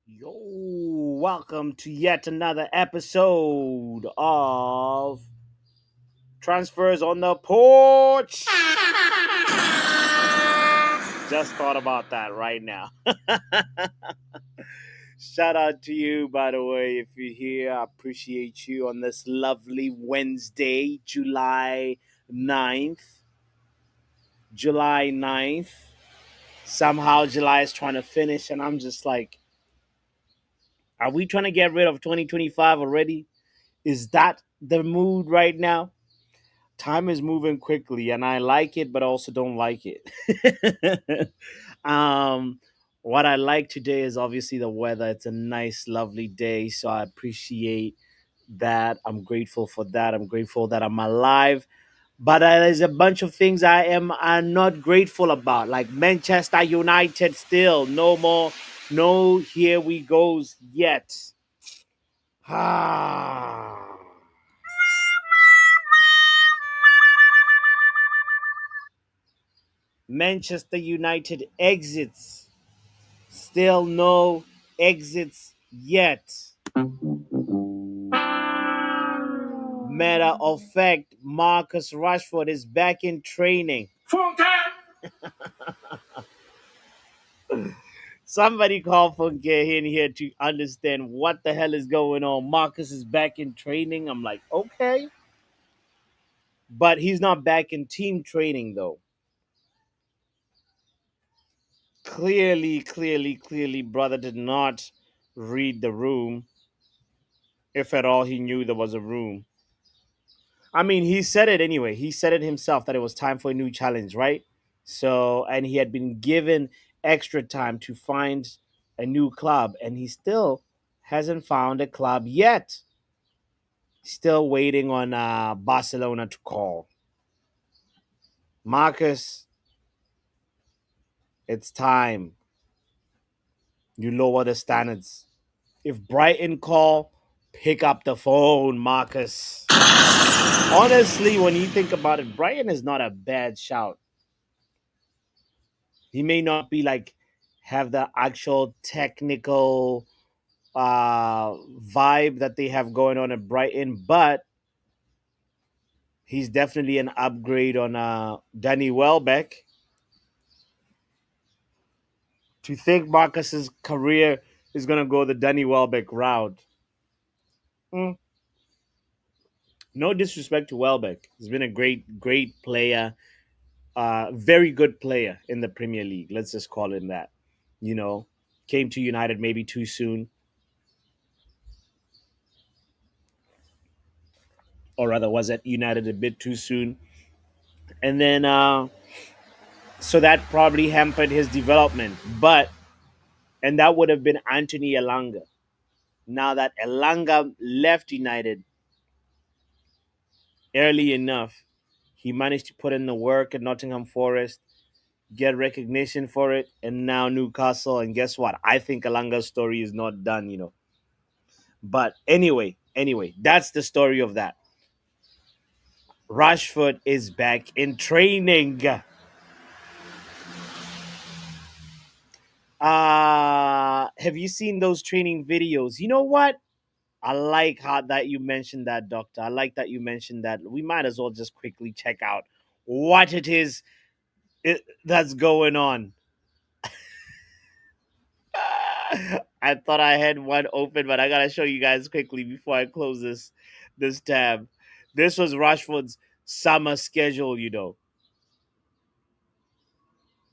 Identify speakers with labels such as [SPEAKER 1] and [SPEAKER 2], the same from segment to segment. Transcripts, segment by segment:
[SPEAKER 1] Yo, welcome to yet another episode of Transfers on the Porch. Just thought about that right now. Shout out to you, by the way, if you're here. I appreciate you on this lovely Wednesday, July 9th. July 9th. Somehow July is trying to finish, and I'm just like, are we trying to get rid of 2025 already? Is that the mood right now? Time is moving quickly and I like it but also don't like it. um what I like today is obviously the weather. It's a nice lovely day, so I appreciate that. I'm grateful for that. I'm grateful that I'm alive. But there's a bunch of things I'm not grateful about, like Manchester United. Still no more, no here we goes yet. Ah, Manchester United exits. Still no exits yet. Matter of fact, Marcus Rashford is back in training. Somebody call Funke in here to understand what the hell is going on. Marcus is back in training. I'm like, okay. But he's not back in team training, though. Clearly, brother did not read the room. If at all he knew there was a room. I mean, he said it anyway. He said it himself that it was time for a new challenge, right? So, and he had been given extra time to find a new club, and he still hasn't found a club yet. Still waiting on Barcelona to call. Marcus, it's time. You lower the standards. If Brighton call, pick up the phone, Marcus. Honestly, when you think about it, Brighton is not a bad shout. He may not be like have the actual technical vibe that they have going on at Brighton, but he's definitely an upgrade on Danny Welbeck. To think Marcus's career is gonna go the Danny Welbeck route. Mm, no disrespect to Welbeck, he's been a great player, very good player in the Premier League. Let's just call him that. You know, came to United maybe too soon, or rather was at United a bit too soon, and then so that probably hampered his development. But and that would have been Anthony Elanga. Now that Elanga left United early enough, he managed to put in the work at Nottingham Forest, get recognition for it, and now Newcastle. And guess what? I think Elanga's story is not done. But anyway, that's the story of that. Rashford is back in training. Have you seen those training videos? You know what? I like how that you mentioned that, Doctor. I like that you mentioned that. We might as well just quickly check out what it is that's going on. I thought I had one open, but I gotta show you guys quickly before I close this tab. This was Rashford's summer schedule.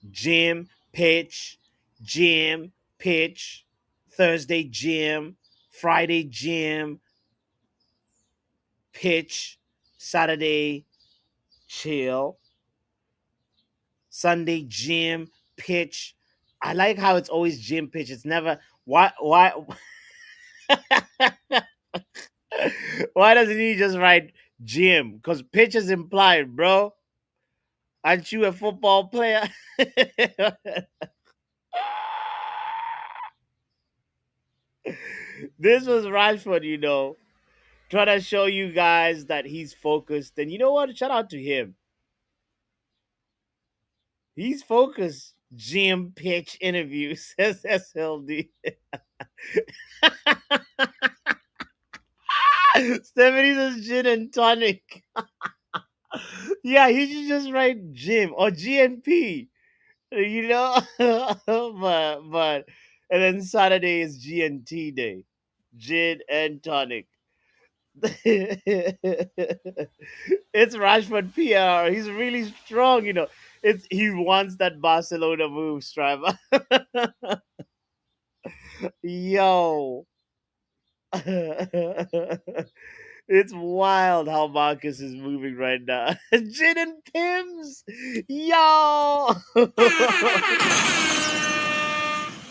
[SPEAKER 1] Gym, pitch, gym, pitch, Thursday gym, Friday gym, pitch, Saturday chill, Sunday gym, pitch. I like how it's always gym pitch. It's never why why doesn't he just write gym? Because pitch is implied, bro. Aren't you a football player? This was Rashford, trying to show you guys that he's focused. And you know what? Shout out to him. He's focused. Gym pitch interview, says SLD. Stephanie says gin and tonic. Yeah, he should just write gym or GNP. You know, but and then Saturday is GNT day, gin and tonic. It's Rashford PR. He's really strong. It's he wants that Barcelona move, Striver. Yo. It's wild how Marcus is moving right now. Jin and Pims. Yo.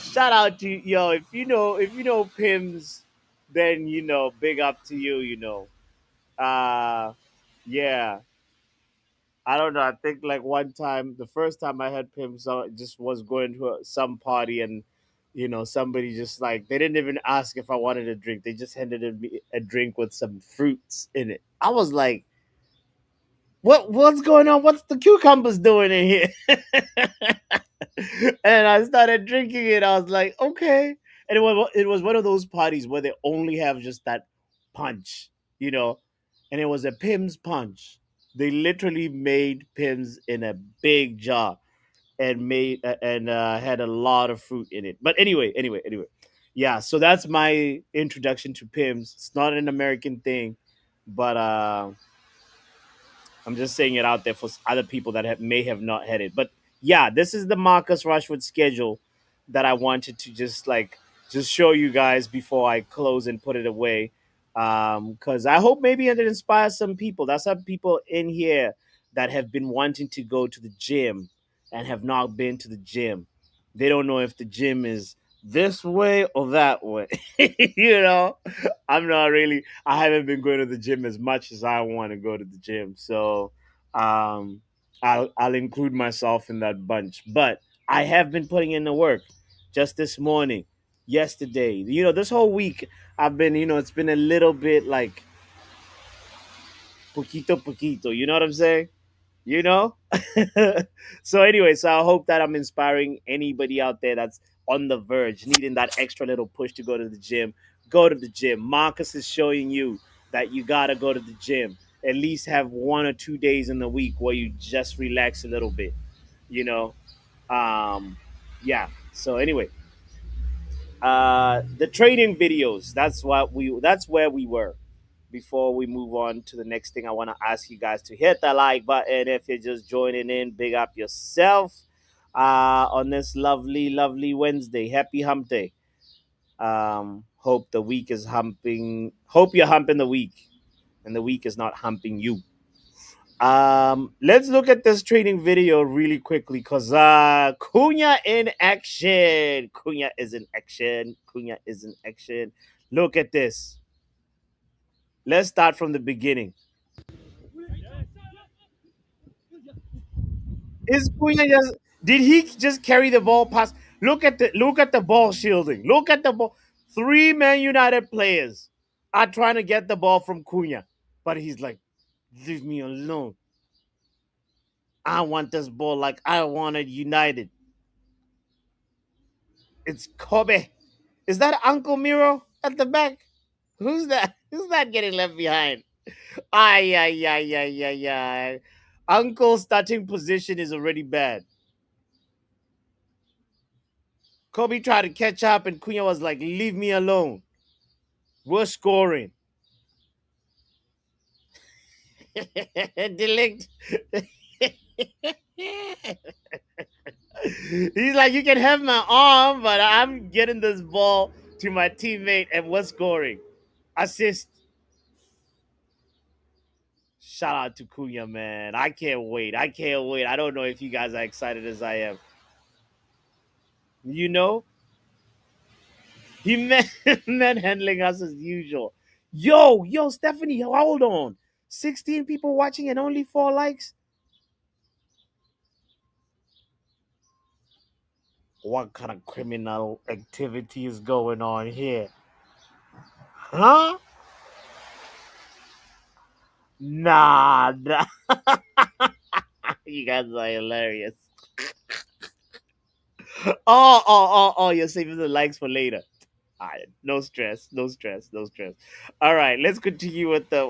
[SPEAKER 1] Shout out to yo. If you know Pims, then big up to you. Uh yeah. I don't know. I think like one time, the first time I had Pims, I just was going to some party, and somebody just like they didn't even ask if I wanted a drink. They just handed me a drink with some fruits in it. I was like, what's going on? What's the cucumbers doing in here? And I started drinking it. I was like, okay. And it was one of those parties where they only have just that punch, you know, and it was a Pim's punch. They literally made Pim's in a big jar and had a lot of fruit in it. But anyway, yeah. So that's my introduction to Pim's. It's not an American thing, but I'm just saying it out there for other people that may have not had it. But yeah, this is the Marcus Rashford schedule that I wanted to just show you guys before I close and put it away. Because I hope maybe it inspires some people. That's some people in here that have been wanting to go to the gym and have not been to the gym. They don't know if the gym is this way or that way. you know, I haven't been going to the gym as much as I want to go to the gym. So um I'll include myself in that bunch. But I have been putting in the work just this morning, yesterday. This whole week I've been, it's been a little bit like poquito poquito, you know what I'm saying? you know so anyway, so I hope that I'm inspiring anybody out there that's on the verge needing that extra little push to go to the gym. Go to the gym. Marcus is showing you that you gotta go to the gym. At least have 1 or 2 days in the week where you just relax a little bit, you know yeah. So anyway, the training videos, that's where we were. Before we move on to the next thing, I want to ask you guys to hit that like button. If you're just joining in, big up yourself on this lovely, lovely Wednesday. Happy hump day. Hope the week is humping. Hope you're humping the week, and the week is not humping you. Let's look at this training video really quickly because Cunha in action. Cunha is in action. Cunha is in action. Look at this. Let's start from the beginning. Is Cunha just did he just carry the ball past? Look at the ball shielding. Look at the ball. Three Man United players are trying to get the ball from Cunha, but he's like, "Leave me alone. I want this ball like I wanted United." It's Kobe. Is that Uncle Miro at the back? Who's that? Who's that getting left behind? Ay ay ay ay ay ay. Uncle's starting position is already bad. Kobe tried to catch up, and Cunha was like, "Leave me alone. We're scoring." Delict. He's like, "You can have my arm, but I'm getting this ball to my teammate, and we're scoring." Assist. Shout out to Cunha, man. I can't wait. I can't wait. I don't know if you guys are excited as I am. You know, he manhandling us as usual. Yo, Stephanie, hold on. 16 people watching and only 4 likes. What kind of criminal activity is going on here? Huh? Nah. You guys are hilarious. Oh, you're saving the likes for later. No stress, no stress, no stress. All right, let's continue with the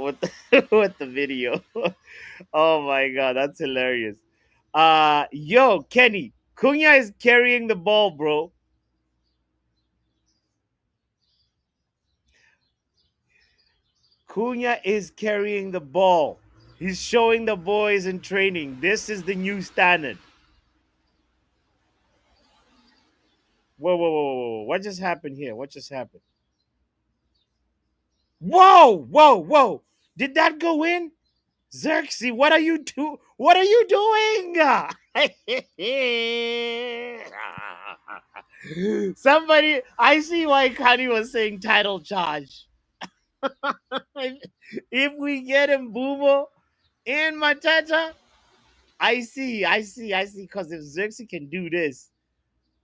[SPEAKER 1] with the video. Oh my god, that's hilarious. Yo, Kenny, Cunha is carrying the ball, bro. Cunha is carrying the ball. He's showing the boys in training. This is the new standard. Whoa, whoa, whoa, whoa, whoa. What just happened here? What just happened? Whoa, whoa, whoa. Did that go in? Xerxes, what are you do? What are you doing? Somebody, I see why Kanye was saying title charge. If we get him Boomo and Matata, I see. Because if Xerxes can do this,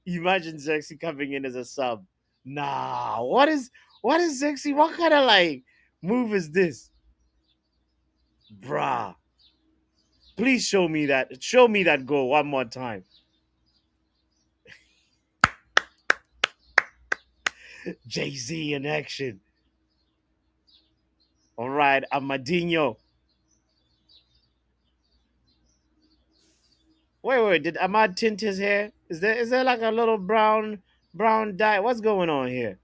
[SPEAKER 1] imagine Xerxes coming in as a sub. Nah, what is Xerxes? What kind of like move is this, bruh? Please show me that. Show me that goal one more time. Jay Z in action. All right, Amadinho. Wait. Did Ahmad tint his hair? Is there like a little brown dye? What's going on here?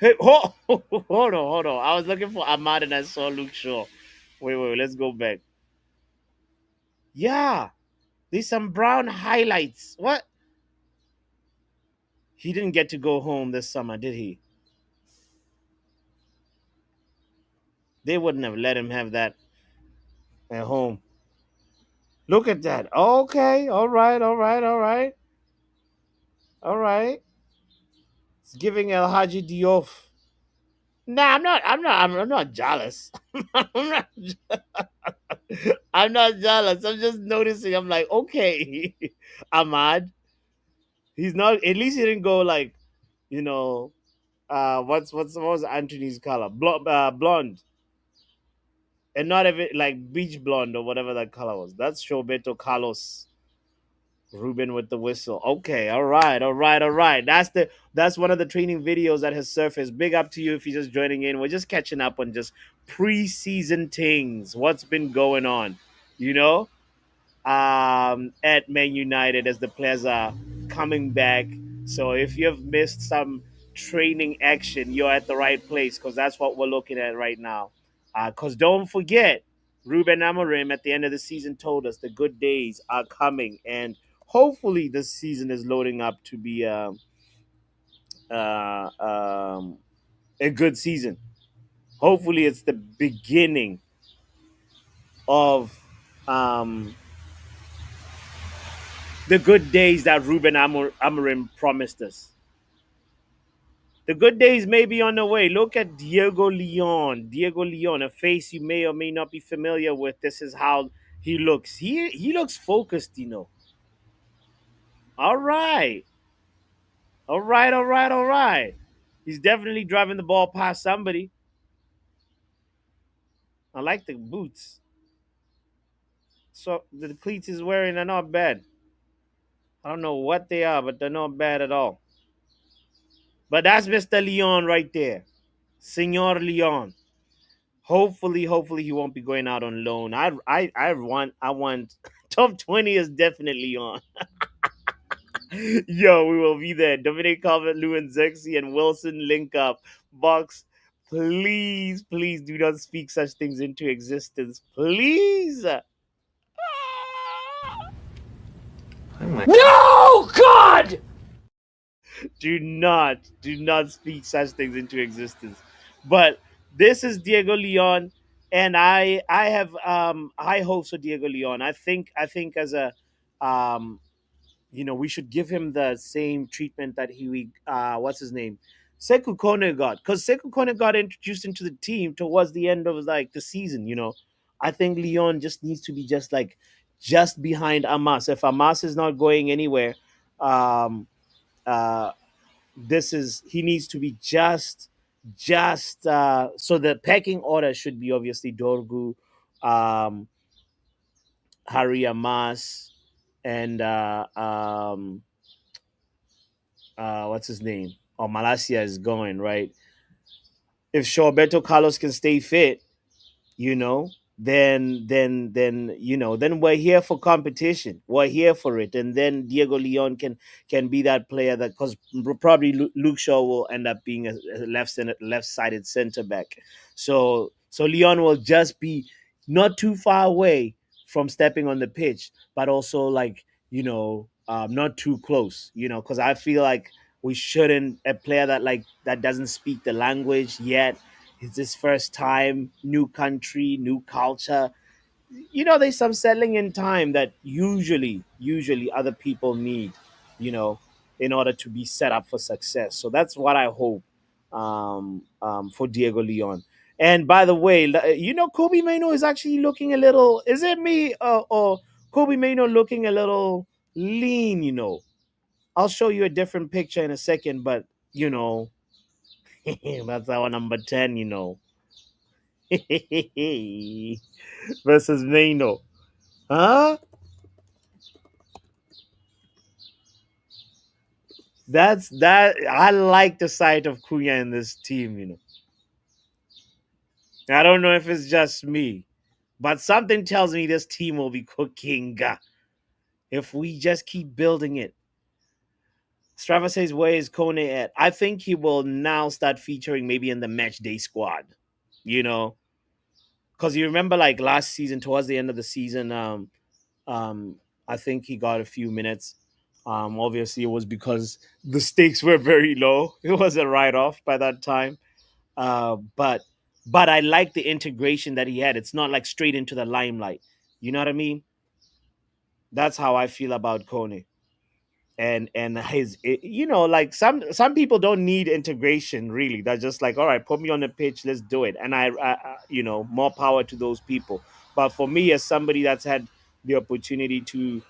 [SPEAKER 1] Hey, hold on. I was looking for Ahmad and I saw Luke Shaw. Wait. Let's go back. Yeah, there's some brown highlights. What? He didn't get to go home this summer, did he? They wouldn't have let him have that at home. Look at that. Okay. All right. It's giving El Haji Diouf. Nah, I'm not jealous. I'm not, I'm not jealous. I'm just noticing. I'm like, okay, Ahmad. He's not. At least he didn't go like, you know, what was Anthony's color? Blonde, and not even like beach blonde or whatever that color was. That's Roberto Carlos Ruben with the whistle. Okay, all right. That's one of the training videos that has surfaced. Big up to you if you're just joining in. We're just catching up on just preseason things. What's been going on, you know? At Man United as the players are coming back. So if you've missed some training action, you're at the right place because that's what we're looking at right now. Because don't forget, Ruben Amorim at the end of the season told us the good days are coming, and hopefully this season is loading up to be uh, um, a good season. Hopefully, it's the beginning of um, the good days that Amorim promised us. The good days may be on the way. Look at Diego Leon. Diego Leon, a face you may or may not be familiar with. This is how he looks. He looks focused, you know. All right. All right. He's definitely driving the ball past somebody. I like the boots. So the cleats he's wearing are not bad. I don't know what they are, but they're not bad at all. But that's Mr. Leon right there. Senor Leon. Hopefully he won't be going out on loan. I want top 20 is definitely on. Yo, we will be there. Dominic Calvert, Lewin Xerxes, and Wilson link up. Box, please do not speak such things into existence. Please. No, God! Do not speak such things into existence. But this is Diego Leon, and I have high hopes for Diego Leon. I think as a we should give him the same treatment that he what's his name? Sekou Kone got, because Sekou Kone got introduced into the team towards the end of like the season. I think Leon just needs to be just behind Amas. If Amas is not going anywhere, um, uh, this is he needs to be just so the pecking order should be obviously Dorgu, um, Harry Amas, and what's his name? or Malasia is going, right? If Roberto Carlos can stay fit, you know, then we're here for competition. We're here for it, and then Diego Leon can be that player that, because probably Luke Shaw will end up being a left sided center back. So Leon will just be not too far away from stepping on the pitch, but also like, not too close. Because I feel like we shouldn't, a player that doesn't speak the language yet, it's his first time, new country, new culture. There's some settling in time that usually other people need, you know, in order to be set up for success. So that's what I hope for Diego Leon. And by the way, Kobe Maino is actually looking a little. Is it me, or Kobe Maino looking a little lean? I'll show you a different picture in a second, but you know, that's our number 10. Versus Maino. Huh? That's that. I like the sight of Cunha in this team. I don't know if it's just me, but something tells me this team will be cooking if we just keep building it. Strava says, where is Kone at? I think he will now start featuring maybe in the match day squad, you know, because you remember like last season, towards the end of the season, Um, I think he got a few minutes. Obviously, it was because the stakes were very low. It was a write off by that time. But I like the integration that he had. It's not like straight into the limelight. You know what I mean? That's how I feel about Kone. And like some people don't need integration really. They're just like, all right, put me on the pitch, let's do it. And more power to those people. But for me, as somebody that's had the opportunity to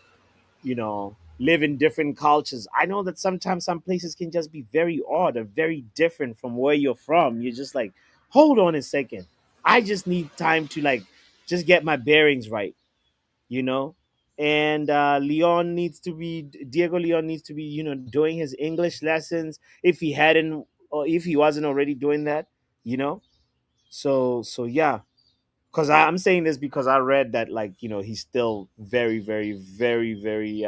[SPEAKER 1] live in different cultures, I know that sometimes some places can just be very odd or very different from where you're from. You're just like, hold on a second, I just need time to like just get my bearings right, you know and Diego Leon needs to be doing his English lessons, if he hadn't, or if he wasn't already doing that, you know so yeah, because I'm saying this because I read that, like, he's still very, very, very, very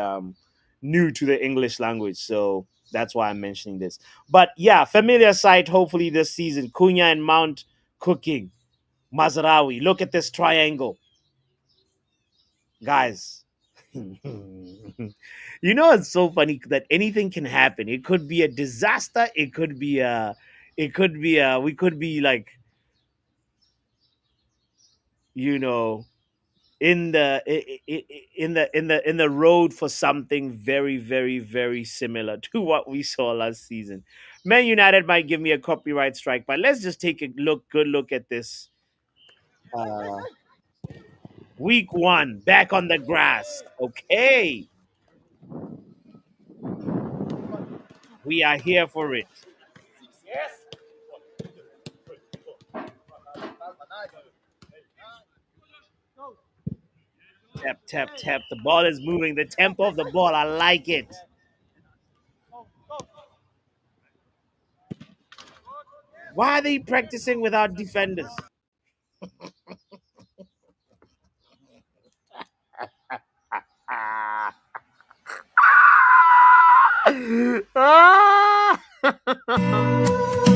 [SPEAKER 1] new to the English language. So that's why I'm mentioning this. But yeah, familiar sight hopefully this season. Cunha and Mount cooking. Mazraoui. Look at this triangle, guys. It's so funny that anything can happen. It could be a disaster. We could be like, you know, in the in the road for something very, very, very similar to what we saw last season. Man United might give me a copyright strike, but let's just take a good look at this. uh Week 1 back on the grass. Okay, we are here for it. Tap, tap, tap. The ball is moving, the tempo of the ball, I like it. Why are they practicing without defenders? Ah. Ah.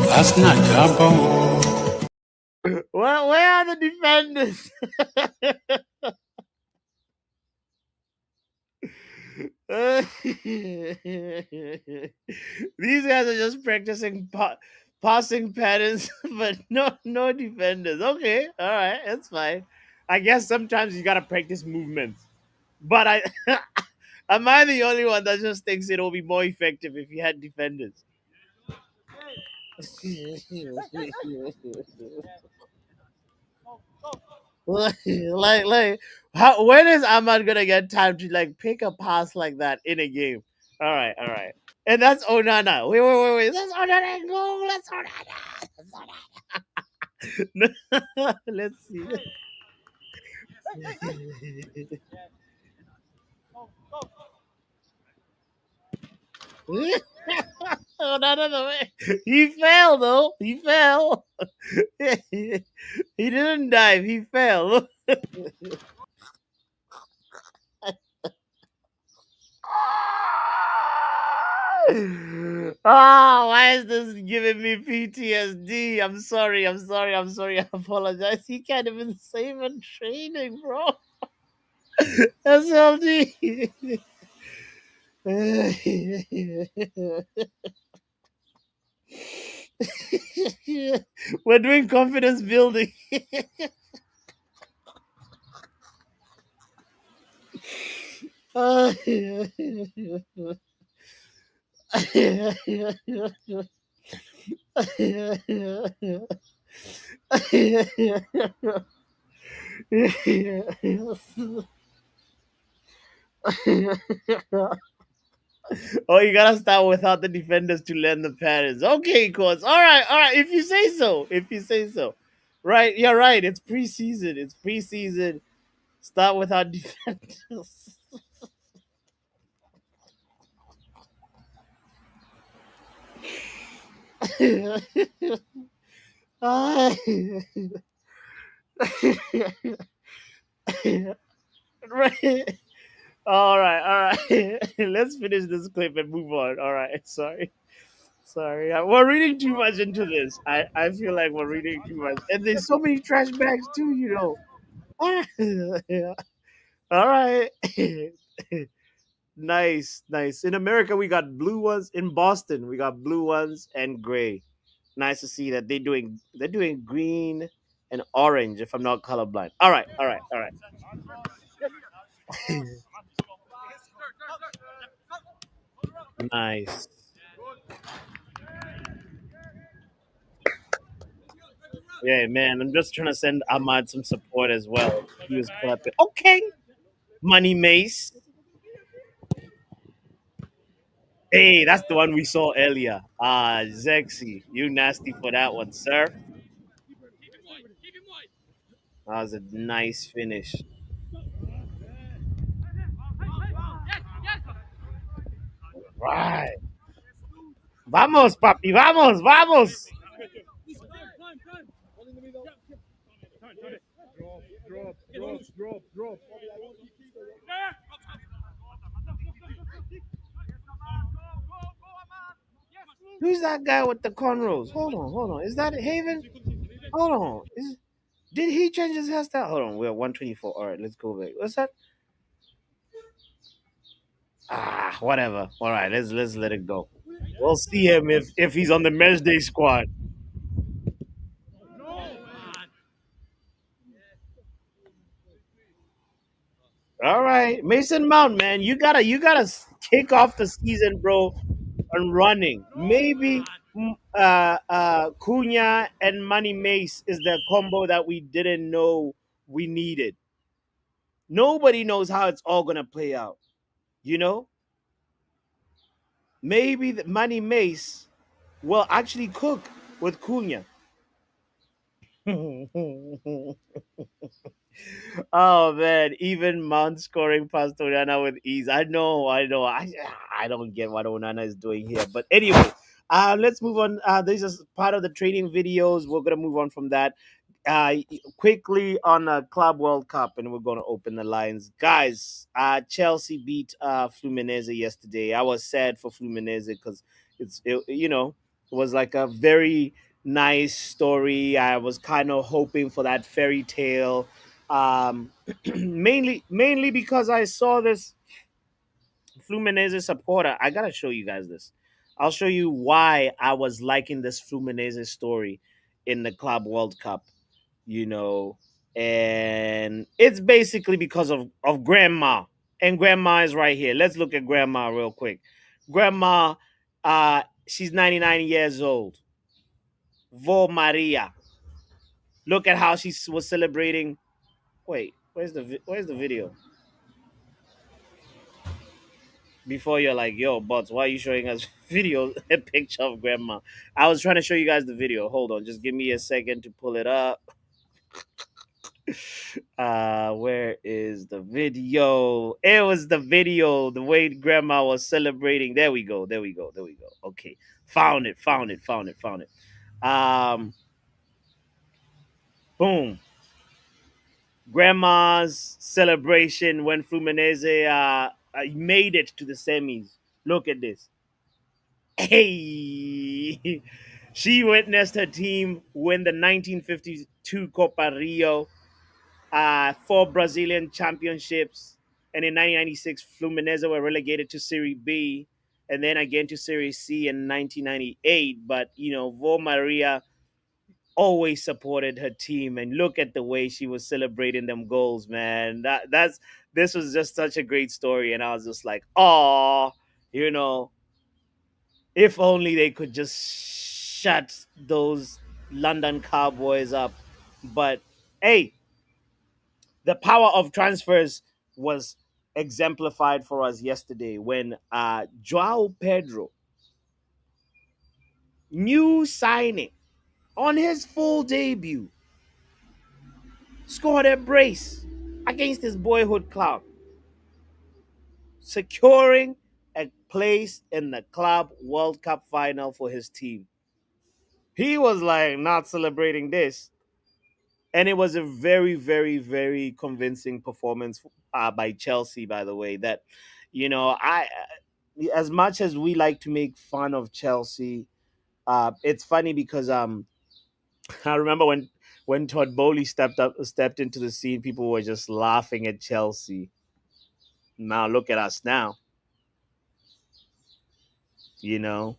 [SPEAKER 2] Last night, Gabo.
[SPEAKER 1] Where are the defenders? These guys are just practicing passing patterns, but no defenders. Okay, all right, that's fine. I guess sometimes you gotta practice movements. But am I the only one that just thinks it'll be more effective if you had defenders? like how, when is Ahmad gonna get time to like pick a pass like that in a game? All right, all right. And that's Onana. Wait. That's Onana goal. That's Onana. That's Onana. Let's see. Oh, no, way. He fell though. He fell. He didn't dive. He fell. Ah, why is this giving me PTSD? I'm sorry. I'm sorry. I'm sorry. I apologize. He can't even save in training, bro. SLD. We're doing confidence building. Oh, you gotta start without the defenders to learn the patterns. Okay, course. All right. If you say so. If you say so. Right, you're right. It's preseason. It's preseason. Start without defenders. Ah. Right. All right. Let's finish this clip and move on. All right. Sorry. Sorry. We're reading too much into this. I feel like we're reading too much. And there's so many trash bags too, you know. Yeah. All right. Nice, nice. In America, we got blue ones. In Boston, we got blue ones and gray. Nice to see that they're doing green and orange. If I'm not colorblind. All right, all right, all right. Nice. Yeah, man. I'm just trying to send Ahmad some support as well. He was clapping. Okay, Money Mace. Hey, that's the one we saw earlier. Ah, Zexy, you nasty for that one, sir. That was a nice finish. Right. Vamos, papi, vamos, vamos. Who's that guy with the cornrows? Hold on. Is that Haven? Hold on. Did he change his hairstyle? Hold on. We're at 124. All right, let's go back. What's that? Ah, whatever. All right, let's let it go. We'll see him if he's on the match day squad. All right, Mason Mount, man, you gotta kick off the season, bro, on running. Maybe Cunha and Money Mace is the combo that we didn't know we needed. Nobody knows how it's all gonna play out. You know, maybe the Money Mace will actually cook with Cunha. Oh man, even Mount scoring past Onana with ease. I know. I don't get what Onana is doing here. But anyway, let's move on. This is part of the training videos. We're gonna move on from that. Uh, Quickly on Club World Cup, and we're gonna open the lines, guys. Chelsea beat Fluminense yesterday. I was sad for Fluminense because it was like a very nice story. I was kind of hoping for that fairy tale, um, mainly because I saw this Fluminense supporter. I gotta show you guys this. I'll show you why I was liking this Fluminense story in the Club World Cup. You know, and it's basically because of Grandma, and Grandma is right here. Let's look at Grandma real quick. Grandma, she's 99 years old. Vo Maria. Look at how she was celebrating. Wait, where's the video? Before you're like, yo, Butts, why are you showing us video a picture of grandma? I was trying to show you guys the video. Hold on, just give me a second to pull it up. Where is the video? It was the video. The way grandma was celebrating. There we go. There we go. There we go. Okay. Found it. Found it. Found it. Found it. Um, boom. Grandma's celebration when Fluminense made it to the semis. Look at this. Hey, she witnessed her team win the 1952 Copa Rio, four Brazilian championships, and in 1996, Fluminense were relegated to Serie B, and then again to Serie C in 1998. But Vo Maria always supported her team, and look at the way she was celebrating them goals, man. That's this was just such a great story, and I was just like, oh, you know, if only they could just shut those London Cowboys up. But hey, the power of transfers was exemplified for us yesterday when Joao Pedro, new signing on his full debut, scored a brace against his boyhood club, securing a place in the Club World Cup final for his team. He was like not celebrating this. And it was a very, very, very convincing performance by Chelsea, by the way. That, as much as we like to make fun of Chelsea, it's funny because I remember when Todd Bowley stepped into the scene, people were just laughing at Chelsea. Now look at us now. You know,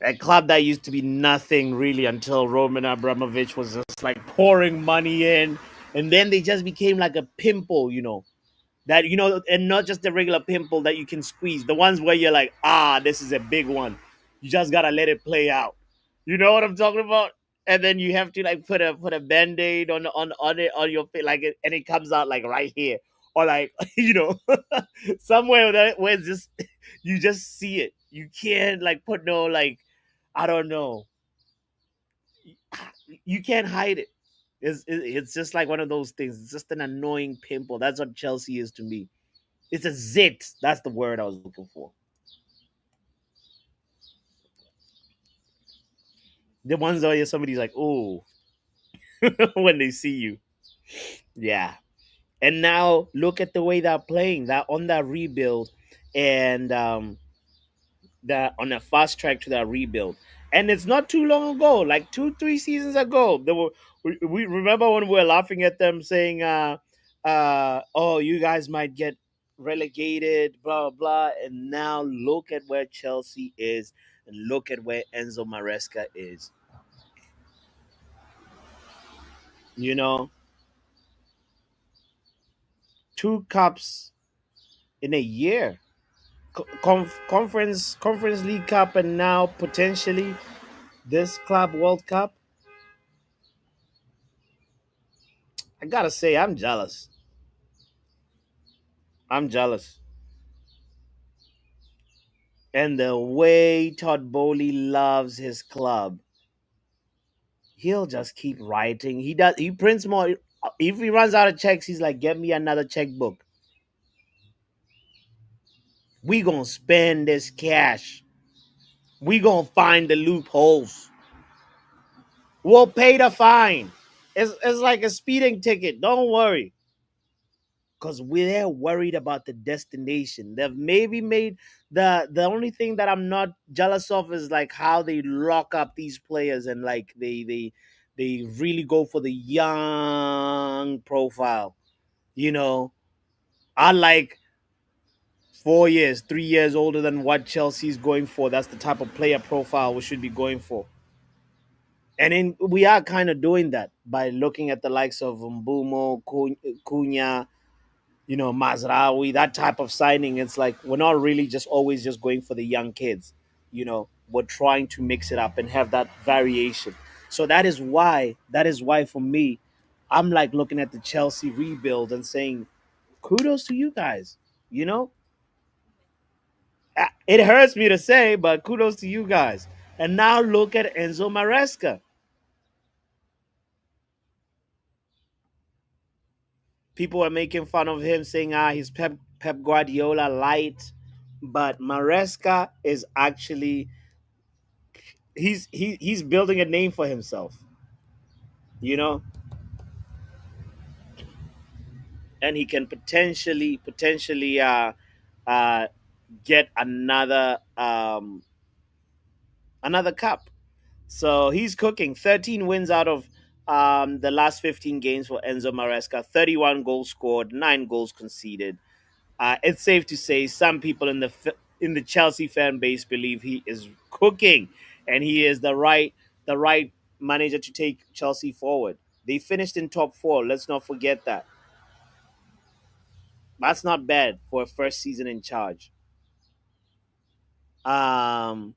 [SPEAKER 1] a club that used to be nothing really until Roman Abramovich was just like pouring money in, and then they just became like a pimple. That and not just the regular pimple that you can squeeze, the ones where you're like, this is a big one, you just gotta let it play out. You know what I'm talking about? And then you have to like put a band-aid on it on your face, like and it comes out like right here, or like somewhere where it's just you just see it. You can't like put no, like, I don't know, you can't hide it. It's just like one of those things. It's just an annoying pimple. That's what Chelsea is to me. It's a zit. That's the word I was looking for. The ones where somebody's like, oh, when they see you. Yeah. And now look at the way they're playing. That on that rebuild, and that on a fast track to that rebuild. And it's not too long ago, like 2, 3 seasons ago. They were we remember when we were laughing at them saying, oh, you guys might get relegated, blah blah. And now look at where Chelsea is, and look at where Enzo Maresca is. You know, two cups in a year. Conference League Cup, and now potentially this Club World Cup. I gotta say, I'm jealous. I'm jealous. And the way Todd Bowley loves his club, he'll just keep writing. He does. He prints more. If he runs out of checks, he's like, "Get me another checkbook. We gonna spend this cash. We gonna find the loopholes. We'll pay the fine. It's like a speeding ticket. Don't worry." Because we're worried about the destination. They've maybe made the only thing that I'm not jealous of is like how they lock up these players, and like they really go for the young profile. You know, I like 4 years, 3 years older than what Chelsea's going for. That's the type of player profile we should be going for. We are kind of doing that by looking at the likes of Mbumo, Cunha, Mazraoui, that type of signing. It's like we're not really just always just going for the young kids. We're trying to mix it up and have that variation. So that is why for me, I'm like looking at the Chelsea rebuild and saying, kudos to you guys. You know, it hurts me to say, but kudos to you guys. And now look at Enzo Maresca. People were making fun of him, saying, he's Pep Guardiola light. But Maresca is actually he's building a name for himself, you know, and he can potentially uh, get another cup. So he's cooking. 13 wins out of the last 15 games for Enzo Maresca. 31 goals scored, 9 goals conceded. It's safe to say some people in the Chelsea fan base believe he is cooking, and he is the right manager to take Chelsea forward. They finished in top four. Let's not forget that. That's not bad for a first season in charge. Um,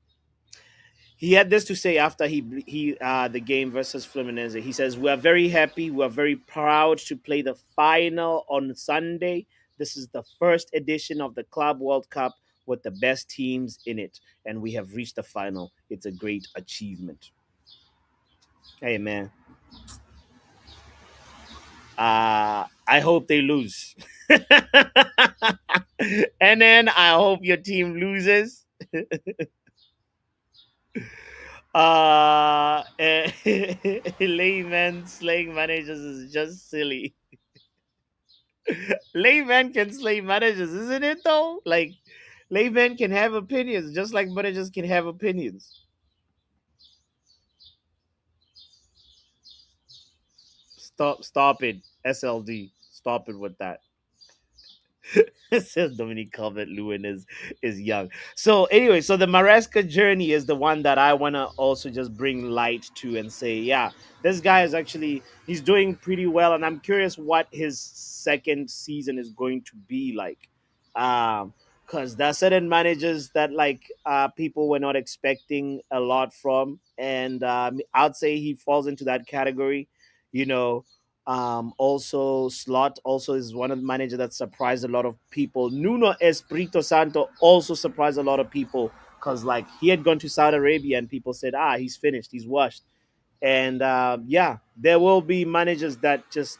[SPEAKER 1] he had this to say after the game versus Fluminense. He says, "We are very happy. We are very proud to play the final on Sunday. This is the first edition of the Club World Cup with the best teams in it, and we have reached the final. It's a great achievement." Hey man, I hope they lose, and then I hope your team loses. Layman slaying managers is just silly. Layman can slay managers, isn't it though? Like layman can have opinions, just like managers can have opinions. Stop it, SLD. Stop it with that. It says Dominique Calvert Lewin is young. So anyway, so the Maresca journey is the one that I wanna also just bring light to and say, yeah, this guy is actually he's doing pretty well, and I'm curious what his second season is going to be like. Because there are certain managers that people were not expecting a lot from, and I'd say he falls into that category. You know, also, Slot also is one of the managers that surprised a lot of people. Nuno Espirito Santo also surprised a lot of people because, he had gone to Saudi Arabia and people said, he's finished, he's washed. And yeah, there will be managers that just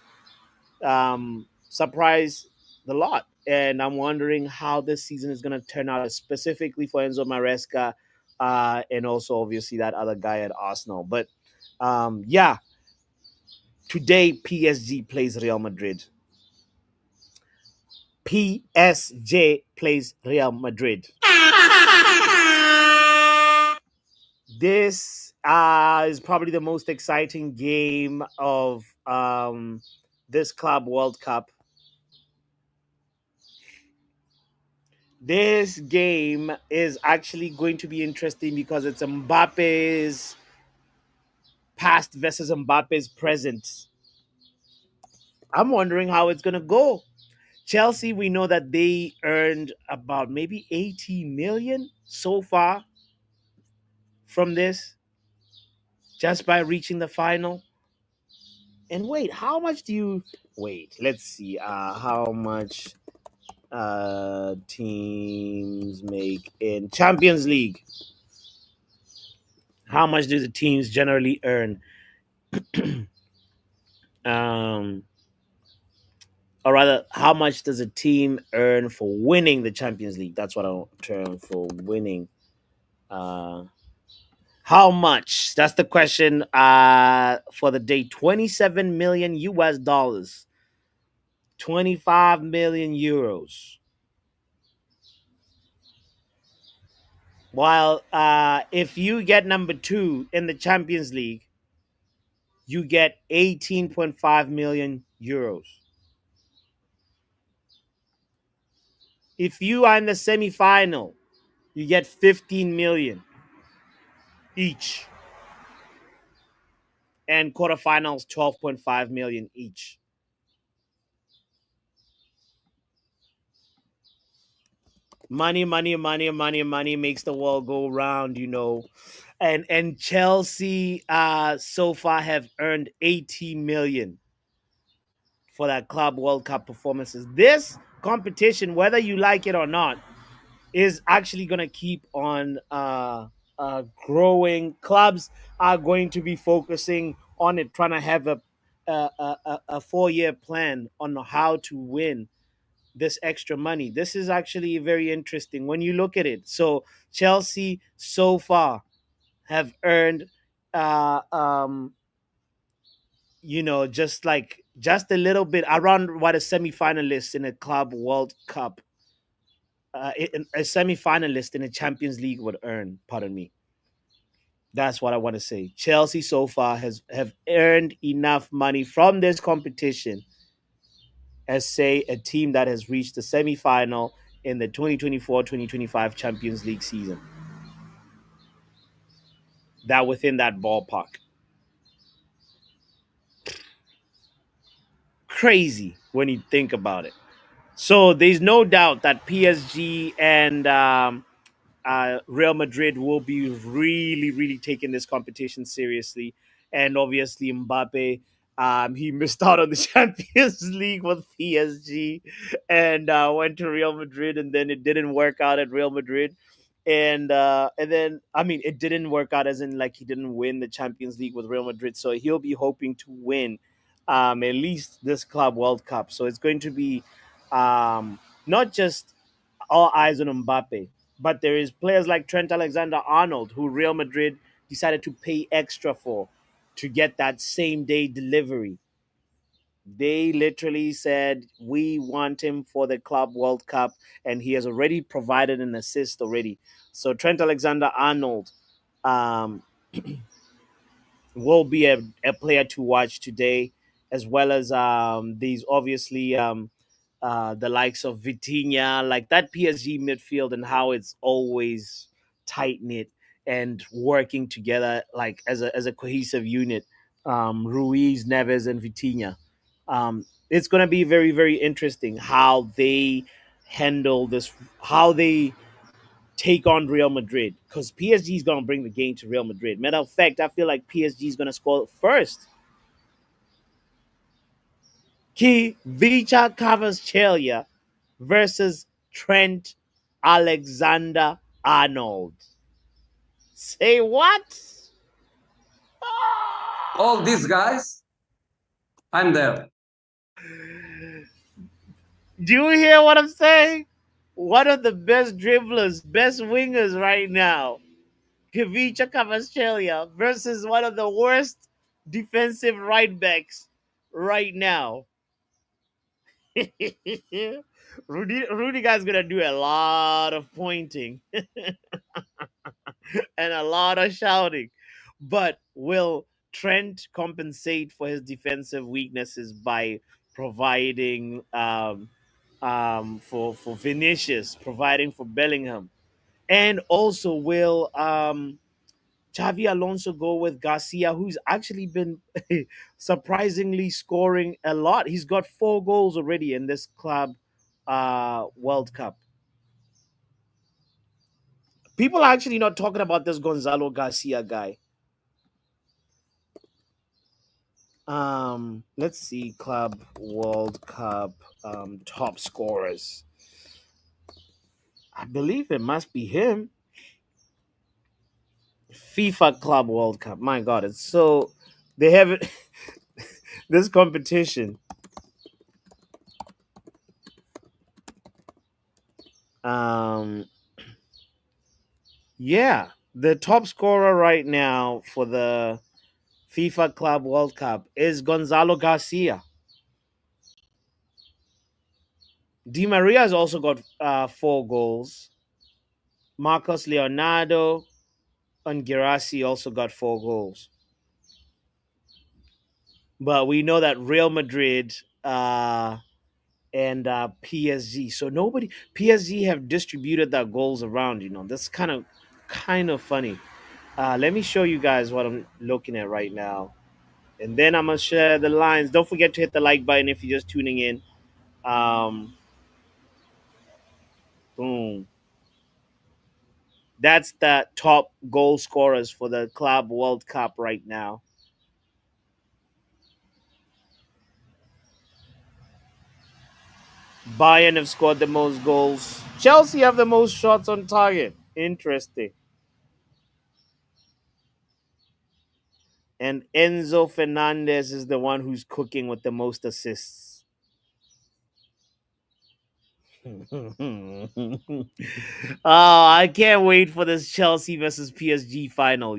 [SPEAKER 1] surprise the lot. And I'm wondering how this season is going to turn out, specifically for Enzo Maresca, and also obviously that other guy at Arsenal. But yeah, today PSG plays Real Madrid. PSG plays Real Madrid. This is probably the most exciting game of this Club World Cup. This game is actually going to be interesting because it's Mbappe's past versus Mbappe's present. I'm wondering how it's going to go. Chelsea, we know that they earned about maybe 80 million so far from this just by reaching the final. And wait, how much do you wait? Let's see. How much teams make in Champions League? How much do the teams generally earn? Um, or rather, how much does a team earn for winning the Champions League? That's what I'm term for winning. Uh, how much? That's the question. For the day, 27 million US dollars, 25 million euros. While if you get number two in the Champions League, you get 18.5 million euros. If you are in the semi-final, you get 15 million each. And quarterfinals, 12.5 million each. Money, money, money, money, money makes the world go round. And Chelsea so far have earned 80 million for that Club World Cup performances. This competition, whether you like it or not, is actually going to keep on growing. Clubs are going to be focusing on it, trying to have a 4 year plan on how to win this extra money. This is actually very interesting when you look at it. So Chelsea so far have earned, uh, um, just a little bit around what a semi-finalist in a Club World Cup, a semi-finalist in a Champions League would earn. Pardon me. That's what I want to say. Chelsea so far has have earned enough money from this competition as say a team that has reached the semi-final in the 2024-2025 Champions League season. That within that ballpark. Crazy when you think about it. So there's no doubt that PSG and Real Madrid will be really, really taking this competition seriously. And obviously, Mbappe, he missed out on the Champions League with PSG and went to Real Madrid, and then it didn't work out at Real Madrid. And then I mean it didn't work out as in like he didn't win the Champions League with Real Madrid, so he'll be hoping to win at least this Club World Cup. So it's going to be not just all eyes on Mbappe, but there is players like Trent Alexander-Arnold, who Real Madrid decided to pay extra for to get that same day delivery. They literally said, "We want him for the Club World Cup," and he has already provided an assist already. So Trent Alexander-Arnold um, will be a player to watch today, as well as these obviously the likes of Vitinha, like that PSG midfield, and how it's always tight knit and working together like as a cohesive unit. Ruiz, Neves, and Vitinha. It's going to be very very interesting how they handle this, how they take on Real Madrid, because PSG is going to bring the game to Real Madrid. Matter of fact, I feel like PSG is going to score first. Kivicha Kvaratskhelia versus Trent Alexander Arnold. Say what?
[SPEAKER 3] All these guys, I'm there.
[SPEAKER 1] Do you hear what I'm saying? One of the best dribblers, best wingers right now, Kivicha Kvaratskhelia versus one of the worst defensive right backs right now. Rudy guy's gonna do a lot of pointing and a lot of shouting, but will Trent compensate for his defensive weaknesses by providing for Vinicius, providing for Bellingham, and also will Xavi Alonso go with Garcia, who's actually been surprisingly scoring a lot. He's got 4 goals already in this club World Cup. People are actually not talking about this Gonzalo Garcia guy. Let's see, Club World Cup top scorers. I believe it must be him. FIFA Club World Cup. My God, it's so they have it. This competition. Um, yeah, the top scorer right now for the FIFA Club World Cup is Gonzalo Garcia. Di Maria has also got 4 goals. Marcos Leonardo and Girassi also got 4 goals. But we know that Real Madrid and PSG. So nobody PSG have distributed their goals around. That's kind of funny. Let me show you guys what I'm looking at right now, and then I'm gonna share the lines. Don't forget to hit the like button if you're just tuning in. Um, Boom. That's the top goal scorers for the Club World Cup right now. Bayern have scored the most goals. Chelsea have the most shots on target. Interesting. and Enzo Fernandez is the one who's cooking with the most assists. Oh, I can't wait for this Chelsea versus PSG final.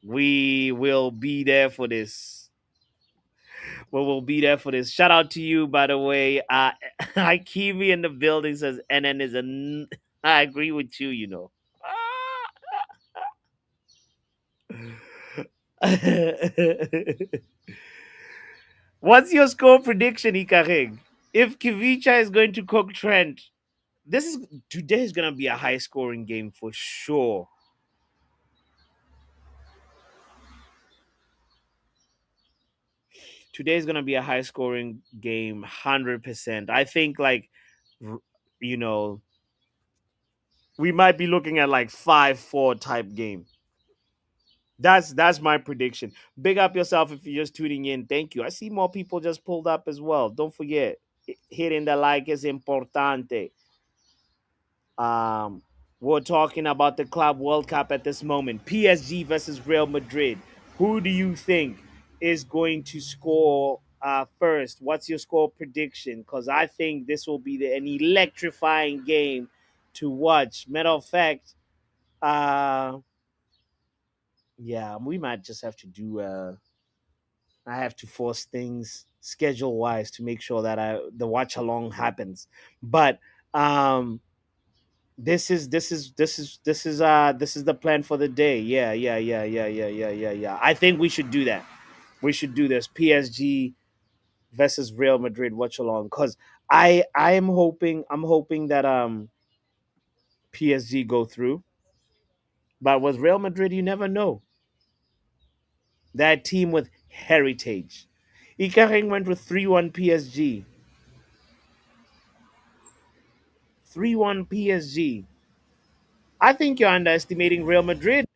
[SPEAKER 1] We will be there for this. We will be there for this. Shout out to you, by the way. Hakimi in the building says NN is I agree with you. What's your score prediction, Ikareg? If Kivicha is going to cook Trent, this is today is gonna be a high scoring game for sure. Today is gonna be a high scoring game, 100%. I think r- you know we might be looking at like 5-4 type game. That's my prediction. Big up yourself if you're just tuning in. Thank you. I see more people just pulled up as well. Don't forget, hitting the like is importante. Um, we're talking about the Club World Cup at this moment. PSG versus Real Madrid. Who do you think is going to score first? What's your score prediction? Because I think this will be an electrifying game to watch. Matter of fact, uh, yeah, we might just have to do. I have to force things schedule wise to make sure that the watch along happens. But this is the plan for the day. Yeah, yeah, yeah, yeah, yeah, yeah, yeah, yeah. I think we should do that. We should do this. PSG versus Real Madrid watch along because I'm hoping that PSG go through, but with Real Madrid you never know. That team with heritage. Icareng went with 3-1 PSG. 3-1 PSG. I think you're underestimating Real Madrid.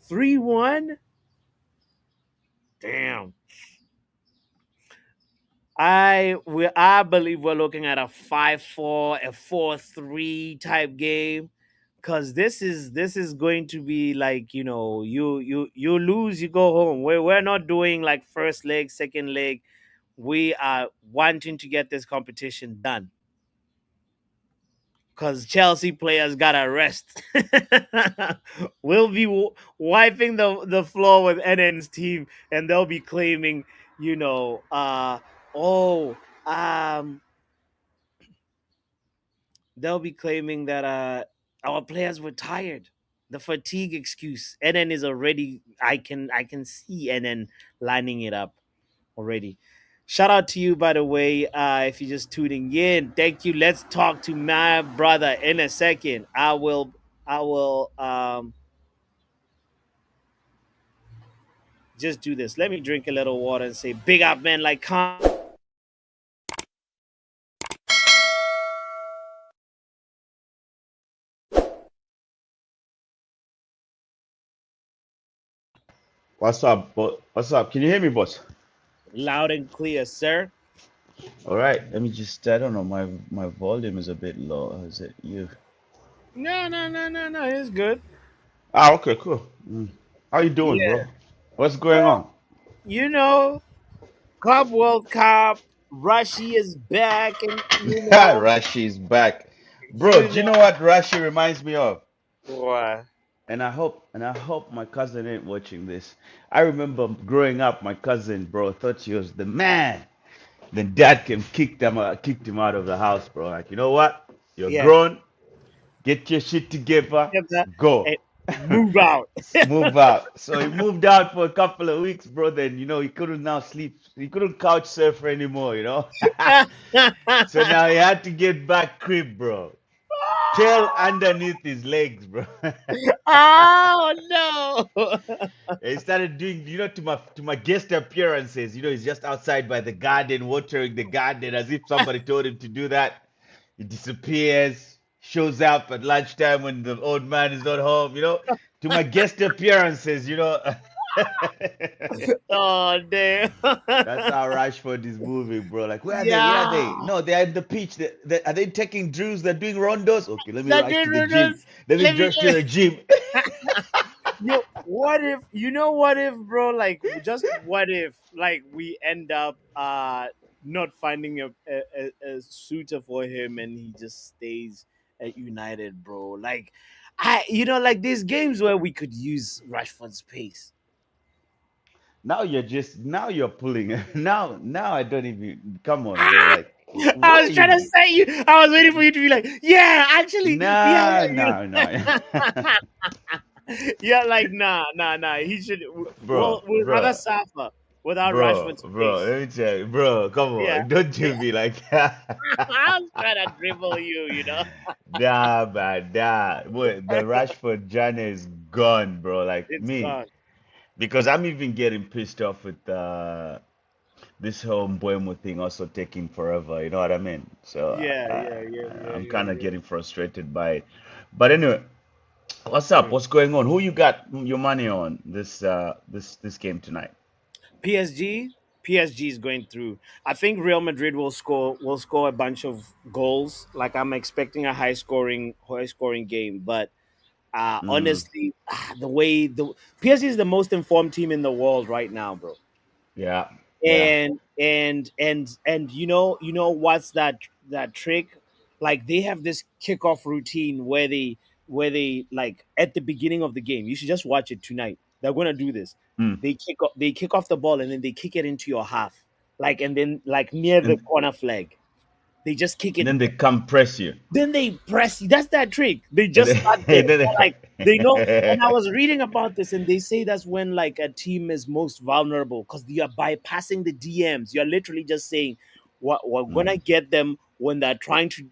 [SPEAKER 1] 3-1. Damn. I believe we're looking at a 5-4, a 4-3 type game. Cause this is going to be like, you lose, you go home. We're not doing like first leg, second leg. We are wanting to get this competition done. Cause Chelsea players gotta rest. We'll be wiping the floor with NN's team, and they'll be claiming, you know, oh, um, they'll be claiming that our players were tired. The fatigue excuse. NN is already. I can see NN lining it up already. Shout out to you, by the way, if you're just tuning in. Thank you. Let's talk to my brother in a second. I will just do this. Let me drink a little water and say, big up, man. Like,
[SPEAKER 4] What's up, What's up? Can you hear me, boss?
[SPEAKER 1] loud and clear, sir.
[SPEAKER 4] All right. Let me just. I don't know. My volume is a bit low. Is it you?
[SPEAKER 1] No, no, no, no, no. It's good.
[SPEAKER 4] Ah, okay, cool. How you doing,
[SPEAKER 1] Yeah.
[SPEAKER 4] bro? What's going
[SPEAKER 1] Well,
[SPEAKER 4] on?
[SPEAKER 1] you know, Club World Cup. Rashi is back, and
[SPEAKER 4] Rashi's back, bro.
[SPEAKER 1] you
[SPEAKER 4] Do you
[SPEAKER 1] know
[SPEAKER 4] know what Rashi reminds me of?
[SPEAKER 1] what?
[SPEAKER 4] And I hope my cousin ain't watching this. I remember growing up, my cousin, bro, thought she was the man. Then dad came kicked him out of the house, bro. Like, you know what? You're
[SPEAKER 1] Yeah.
[SPEAKER 4] grown. Get your shit together.
[SPEAKER 1] Get that
[SPEAKER 4] Go.
[SPEAKER 1] and move out.
[SPEAKER 4] Move out. So he moved out for a couple of weeks, bro. Then he couldn't now sleep. He couldn't couch surf anymore. So now he had to get back crib, bro. Tail underneath his legs, bro.
[SPEAKER 1] Oh no!
[SPEAKER 4] He started doing, to my guest appearances. He's just outside by the garden, watering the garden as if somebody told him to do that. He disappears, shows up at lunchtime when the old man is not home. To my guest appearances.
[SPEAKER 1] Oh damn.
[SPEAKER 4] That's how Rashford is moving, bro. Like, where are they? Where are they?
[SPEAKER 1] Yeah.
[SPEAKER 4] No, they're at the pitch. Are they taking drills? They're doing rondos. Okay, let me
[SPEAKER 1] That
[SPEAKER 4] rush
[SPEAKER 1] did
[SPEAKER 4] to the gym.
[SPEAKER 1] this.
[SPEAKER 4] Let me
[SPEAKER 1] Let me
[SPEAKER 4] rush to the gym.
[SPEAKER 1] Yo, what if what if, bro? Like, just what if, like, we end up not finding a suitor for him, and he just stays at United, bro? Like, like these games where we could use Rashford's pace.
[SPEAKER 4] Now you're pulling. Now I don't even come on, bro.
[SPEAKER 1] Ah!
[SPEAKER 4] Like,
[SPEAKER 1] I
[SPEAKER 4] what are
[SPEAKER 1] was trying to
[SPEAKER 4] you?
[SPEAKER 1] say you. I was waiting for you to be like, yeah, actually, yeah,
[SPEAKER 4] No,
[SPEAKER 1] yeah,
[SPEAKER 4] no, no.
[SPEAKER 1] yeah. Like, nah, nah, nah. He should.
[SPEAKER 4] Bro,
[SPEAKER 1] We'll rather
[SPEAKER 4] bro,
[SPEAKER 1] suffer without
[SPEAKER 4] bro,
[SPEAKER 1] Rashford's
[SPEAKER 4] bro.
[SPEAKER 1] pace.
[SPEAKER 4] Let me tell you, bro. Come
[SPEAKER 1] Yeah.
[SPEAKER 4] on, don't do me like that.
[SPEAKER 1] I was trying to dribble you.
[SPEAKER 4] Nah, man, nah. Boy, the Rashford journey is gone, bro. Like
[SPEAKER 1] It's
[SPEAKER 4] me,
[SPEAKER 1] gone.
[SPEAKER 4] because I'm even getting pissed off with this whole Mbuemo thing also taking forever. You know what I mean? So
[SPEAKER 1] Yeah, yeah, yeah, yeah,
[SPEAKER 4] I'm
[SPEAKER 1] yeah,
[SPEAKER 4] kind of
[SPEAKER 1] yeah.
[SPEAKER 4] getting frustrated by it. But anyway, what's up?
[SPEAKER 1] Mm.
[SPEAKER 4] What's going on? Who you got your money on this game tonight?
[SPEAKER 1] PSG, PSG is going through. I think Real Madrid will score a bunch of goals. Like, I'm expecting a high scoring game, but
[SPEAKER 4] Mm,
[SPEAKER 1] honestly, the way the PSG is the most informed team in the world right now, bro.
[SPEAKER 4] yeah, yeah.
[SPEAKER 1] And what's that trick? Like, they have this kickoff routine where they like at the beginning of the game. You should just watch it tonight. They're gonna do this.
[SPEAKER 4] Mm.
[SPEAKER 1] They kick off the ball, and then they kick it into your half, like, and then, like, near the
[SPEAKER 4] And,
[SPEAKER 1] corner flag, they just kick
[SPEAKER 4] and
[SPEAKER 1] it.
[SPEAKER 4] then they come press you.
[SPEAKER 1] Then they press. That's that trick. They
[SPEAKER 4] And
[SPEAKER 1] just
[SPEAKER 4] then,
[SPEAKER 1] start there.
[SPEAKER 4] and then
[SPEAKER 1] Like, they know. And I
[SPEAKER 4] they-
[SPEAKER 1] was reading about this, and they say that's when, like, a team is most vulnerable, because you are bypassing the DMs. You're literally just saying, "What we're gonna
[SPEAKER 4] Mm.
[SPEAKER 1] get them when they're trying to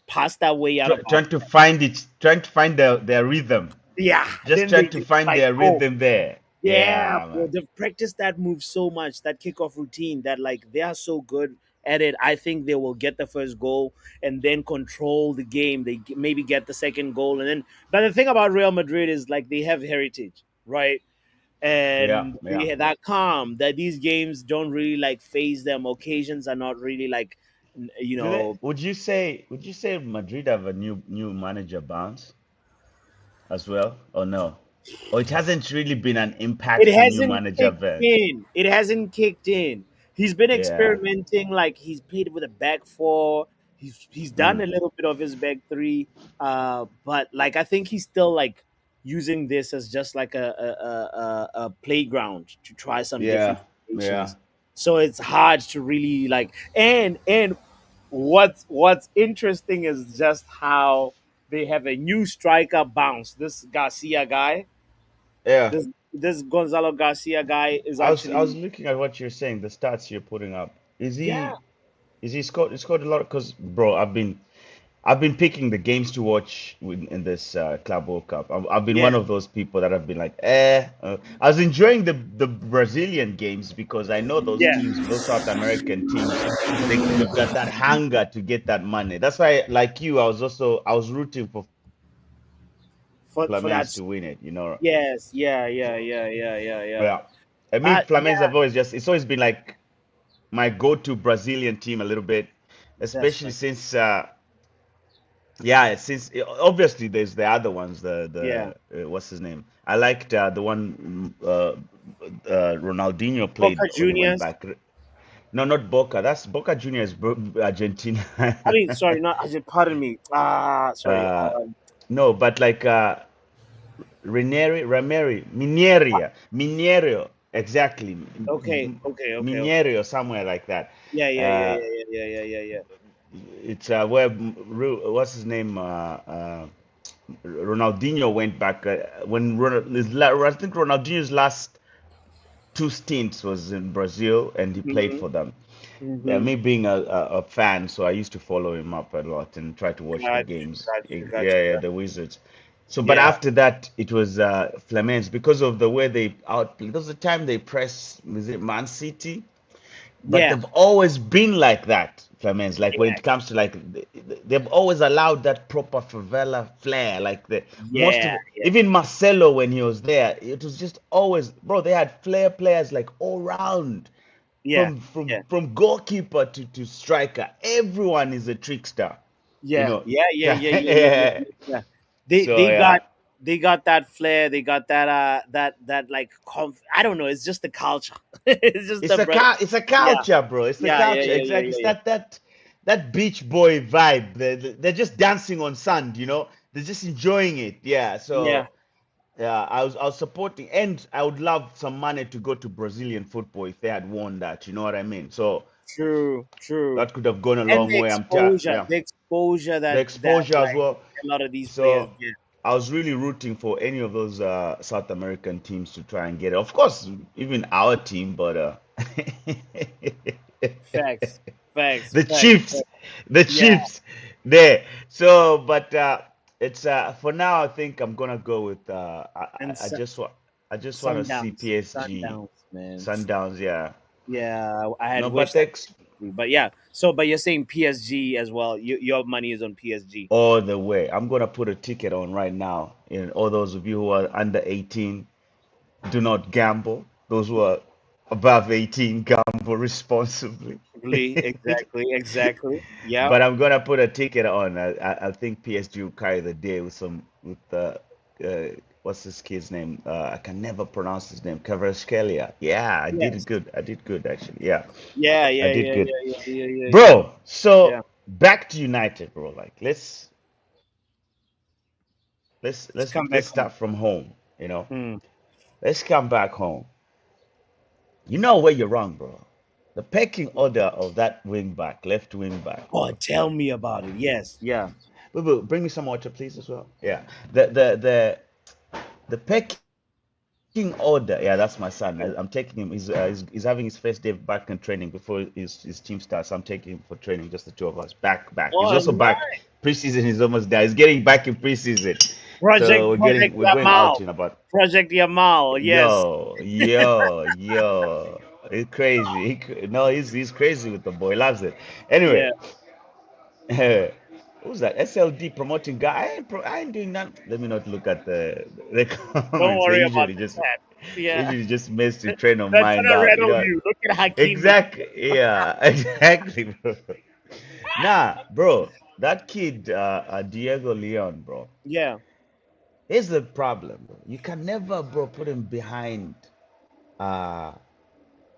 [SPEAKER 1] pass that way out of our."
[SPEAKER 4] Trying to find it, trying to find their rhythm.
[SPEAKER 1] Yeah.
[SPEAKER 4] Just
[SPEAKER 1] Then they
[SPEAKER 4] trying to
[SPEAKER 1] just,
[SPEAKER 4] find
[SPEAKER 1] like,
[SPEAKER 4] their
[SPEAKER 1] oh,
[SPEAKER 4] rhythm there.
[SPEAKER 1] yeah,
[SPEAKER 4] Yeah,
[SPEAKER 1] bro.
[SPEAKER 4] man.
[SPEAKER 1] They've practiced that move so much, that kickoff routine, that, like, they are so good at it. I think they will get the first goal and then control the game. Maybe get the second goal, and then. But the thing about Real Madrid is, like, they have heritage, right?
[SPEAKER 4] Yeah,
[SPEAKER 1] And they
[SPEAKER 4] yeah.
[SPEAKER 1] have that calm, that these games don't really, like, phase them. Occasions are not really, like, n- you
[SPEAKER 4] Do they?
[SPEAKER 1] know.
[SPEAKER 4] Would you say Madrid have a new manager bounce as well, or no? Or it hasn't really been an
[SPEAKER 1] It
[SPEAKER 4] impactful new
[SPEAKER 1] hasn't
[SPEAKER 4] manager
[SPEAKER 1] kicked
[SPEAKER 4] then?
[SPEAKER 1] in. It hasn't kicked in. He's been
[SPEAKER 4] Yeah.
[SPEAKER 1] experimenting. Like, he's played with a back four. He's done
[SPEAKER 4] Mm.
[SPEAKER 1] a little bit of his back three. But, like, I think he's still, like, using this as just like a playground to try some different
[SPEAKER 4] Yeah. Yeah.
[SPEAKER 1] formations. So it's hard to really, like, and what's interesting is just how they have a new striker bounce. This Garcia guy,
[SPEAKER 4] Yeah.
[SPEAKER 1] this Gonzalo Garcia guy is
[SPEAKER 4] I was
[SPEAKER 1] actually,
[SPEAKER 4] looking at what you're saying, the stats you're putting up. Is
[SPEAKER 1] yeah,
[SPEAKER 4] he scored a lot? Because bro, I've been picking the games to watch in this Club World Cup. I've been
[SPEAKER 1] yeah,
[SPEAKER 4] one of those people that have been like, eh. I was enjoying the Brazilian games because I know those
[SPEAKER 1] yeah.
[SPEAKER 4] teams, those South American teams, they've got that hunger to get that money. That's why, like you, I was rooting for
[SPEAKER 1] For that,
[SPEAKER 4] Flamens to win it. You know,
[SPEAKER 1] yes, yeah, yeah, yeah, yeah, yeah, yeah.
[SPEAKER 4] yeah. I mean, Flamens
[SPEAKER 1] Yeah,
[SPEAKER 4] have always it's always been like my go-to Brazilian team a little bit,
[SPEAKER 1] that's
[SPEAKER 4] especially
[SPEAKER 1] right.
[SPEAKER 4] since yeah, since obviously there's the other ones,
[SPEAKER 1] Yeah,
[SPEAKER 4] the what's his name? I liked the one Ronaldinho
[SPEAKER 1] Boca
[SPEAKER 4] played when he went
[SPEAKER 1] Juniors.
[SPEAKER 4] back. No, not Boca. That's Boca Juniors, Argentina.
[SPEAKER 1] I mean, sorry, not. I said, pardon me. Sorry.
[SPEAKER 4] uh, no, but like Minerio, exactly,
[SPEAKER 1] Okay, okay, okay, okay.
[SPEAKER 4] Minerio, somewhere like that.
[SPEAKER 1] Yeah, yeah, yeah,
[SPEAKER 4] Uh,
[SPEAKER 1] yeah, yeah, yeah, yeah, yeah.
[SPEAKER 4] it's where what's his name? Ronaldinho went back when I think Ronaldinho's last two stints was in Brazil and he played
[SPEAKER 1] Mm-hmm.
[SPEAKER 4] for them. Yeah,
[SPEAKER 1] Mm-hmm.
[SPEAKER 4] me being a fan, so I used to follow him up a lot and try to watch the
[SPEAKER 1] Got you,
[SPEAKER 4] games.
[SPEAKER 1] got you, got
[SPEAKER 4] Yeah,
[SPEAKER 1] you,
[SPEAKER 4] yeah,
[SPEAKER 1] got
[SPEAKER 4] the Wizards. So,
[SPEAKER 1] you.
[SPEAKER 4] but
[SPEAKER 1] Yeah.
[SPEAKER 4] after that, it was Flamens because of the way they out because the time they press, was it Man City? but
[SPEAKER 1] Yeah,
[SPEAKER 4] they've always been like that, Flamens. Like when
[SPEAKER 1] yeah,
[SPEAKER 4] it comes to like, they've always allowed that proper favela flair. Like the most
[SPEAKER 1] yeah,
[SPEAKER 4] of
[SPEAKER 1] yeah,
[SPEAKER 4] even Marcelo when he was there, it was just always, bro. They had flair players like all round,
[SPEAKER 1] yeah, yeah,
[SPEAKER 4] from goalkeeper to striker. Everyone is a trickster, you
[SPEAKER 1] yeah,
[SPEAKER 4] know.
[SPEAKER 1] yeah, yeah, yeah, yeah, yeah, yeah,
[SPEAKER 4] Yeah.
[SPEAKER 1] yeah. Yeah. They
[SPEAKER 4] So
[SPEAKER 1] they
[SPEAKER 4] yeah,
[SPEAKER 1] got they got that flair. They got that that like I don't know. It's just the culture. It's just the brother.
[SPEAKER 4] it's a
[SPEAKER 1] Yeah,
[SPEAKER 4] culture, bro. It's the
[SPEAKER 1] yeah, yeah,
[SPEAKER 4] culture.
[SPEAKER 1] yeah, yeah,
[SPEAKER 4] Exactly. It's
[SPEAKER 1] yeah,
[SPEAKER 4] that beach boy vibe. They're just dancing on sand, you know. They're just enjoying it. Yeah.
[SPEAKER 1] yeah, yeah.
[SPEAKER 4] So yeah, I was supporting, and I would love some money to go to Brazilian football if they had won that. You know what I mean? So
[SPEAKER 1] True, true.
[SPEAKER 4] that could have gone a
[SPEAKER 1] And
[SPEAKER 4] long way. Yeah,
[SPEAKER 1] the exposure
[SPEAKER 4] the
[SPEAKER 1] that
[SPEAKER 4] exposure as
[SPEAKER 1] like
[SPEAKER 4] well.
[SPEAKER 1] a lot of these players
[SPEAKER 4] So
[SPEAKER 1] get.
[SPEAKER 4] I was really rooting for any of those South American teams to try and get it. Of course, even our team, but
[SPEAKER 1] Facts, facts,
[SPEAKER 4] the
[SPEAKER 1] facts,
[SPEAKER 4] Chiefs,
[SPEAKER 1] facts.
[SPEAKER 4] the
[SPEAKER 1] Yeah,
[SPEAKER 4] Chiefs there. So, but it's for now. I think I'm gonna go with.
[SPEAKER 1] and
[SPEAKER 4] I just want to see
[SPEAKER 1] Sundowns,
[SPEAKER 4] PSG,
[SPEAKER 1] Sundowns, man.
[SPEAKER 4] Sundowns. Yeah.
[SPEAKER 1] Yeah, I had
[SPEAKER 4] No, but
[SPEAKER 1] wished I
[SPEAKER 4] thanks
[SPEAKER 1] could, but yeah. So, but you're saying PSG as well. Your money is on PSG.
[SPEAKER 4] all the way. I'm gonna put a ticket on right now. And all those of you who are under 18, do not gamble. Those who are above 18, gamble responsibly.
[SPEAKER 1] Exactly, exactly, exactly. Yeah.
[SPEAKER 4] But I'm gonna put a ticket on. I think PSG will carry the day with what's this kid's name? I can never pronounce his name. Kvaratskhelia. Yeah, I did
[SPEAKER 1] Yes.
[SPEAKER 4] good. I did good actually. Yeah,
[SPEAKER 1] Yeah.
[SPEAKER 4] I
[SPEAKER 1] Yeah.
[SPEAKER 4] did
[SPEAKER 1] Yeah.
[SPEAKER 4] good,
[SPEAKER 1] Yeah. Yeah. Yeah. Yeah. Yeah.
[SPEAKER 4] bro. So
[SPEAKER 1] Yeah.
[SPEAKER 4] back to United, bro. Like
[SPEAKER 1] Let's come back
[SPEAKER 4] let's
[SPEAKER 1] home.
[SPEAKER 4] start from home. You know,
[SPEAKER 1] Hmm.
[SPEAKER 4] let's come back home. You know where you're wrong, bro. The pecking order of that wing back, left wing back,
[SPEAKER 1] Oh,
[SPEAKER 4] bro.
[SPEAKER 1] tell me about it. Yes. Yeah.
[SPEAKER 4] Boo boo, bring me some water, please, as well. Yeah. The pecking order. Yeah, that's my son. I'm taking him. He's having his first day back in training before his team starts. I'm taking him for training, just the two of us. Back. He's
[SPEAKER 1] Oh,
[SPEAKER 4] also back.
[SPEAKER 1] nice.
[SPEAKER 4] Preseason is almost there. He's getting back in preseason. So
[SPEAKER 1] Project
[SPEAKER 4] we're going out
[SPEAKER 1] Yamal.
[SPEAKER 4] in about.
[SPEAKER 1] Project Yamal. Yes.
[SPEAKER 4] Yo. It's crazy. No, he's crazy with the boy. Loves it. Anyway,
[SPEAKER 1] Yeah.
[SPEAKER 4] who's that? SLD promoting guy. I ain't doing that. Let me not look at the
[SPEAKER 1] Don't
[SPEAKER 4] comments.
[SPEAKER 1] worry about that.
[SPEAKER 4] They
[SPEAKER 1] Yeah.
[SPEAKER 4] usually just mess to train of
[SPEAKER 1] They're
[SPEAKER 4] mind
[SPEAKER 1] trying to
[SPEAKER 4] out. You
[SPEAKER 1] rattle
[SPEAKER 4] know.
[SPEAKER 1] you. Look at Hakimi.
[SPEAKER 4] Exactly. Yeah. Exactly, bro. Nah, bro. That kid, Diego Leon, bro.
[SPEAKER 1] Yeah.
[SPEAKER 4] Here's the problem, bro. You can never, bro, put him behind uh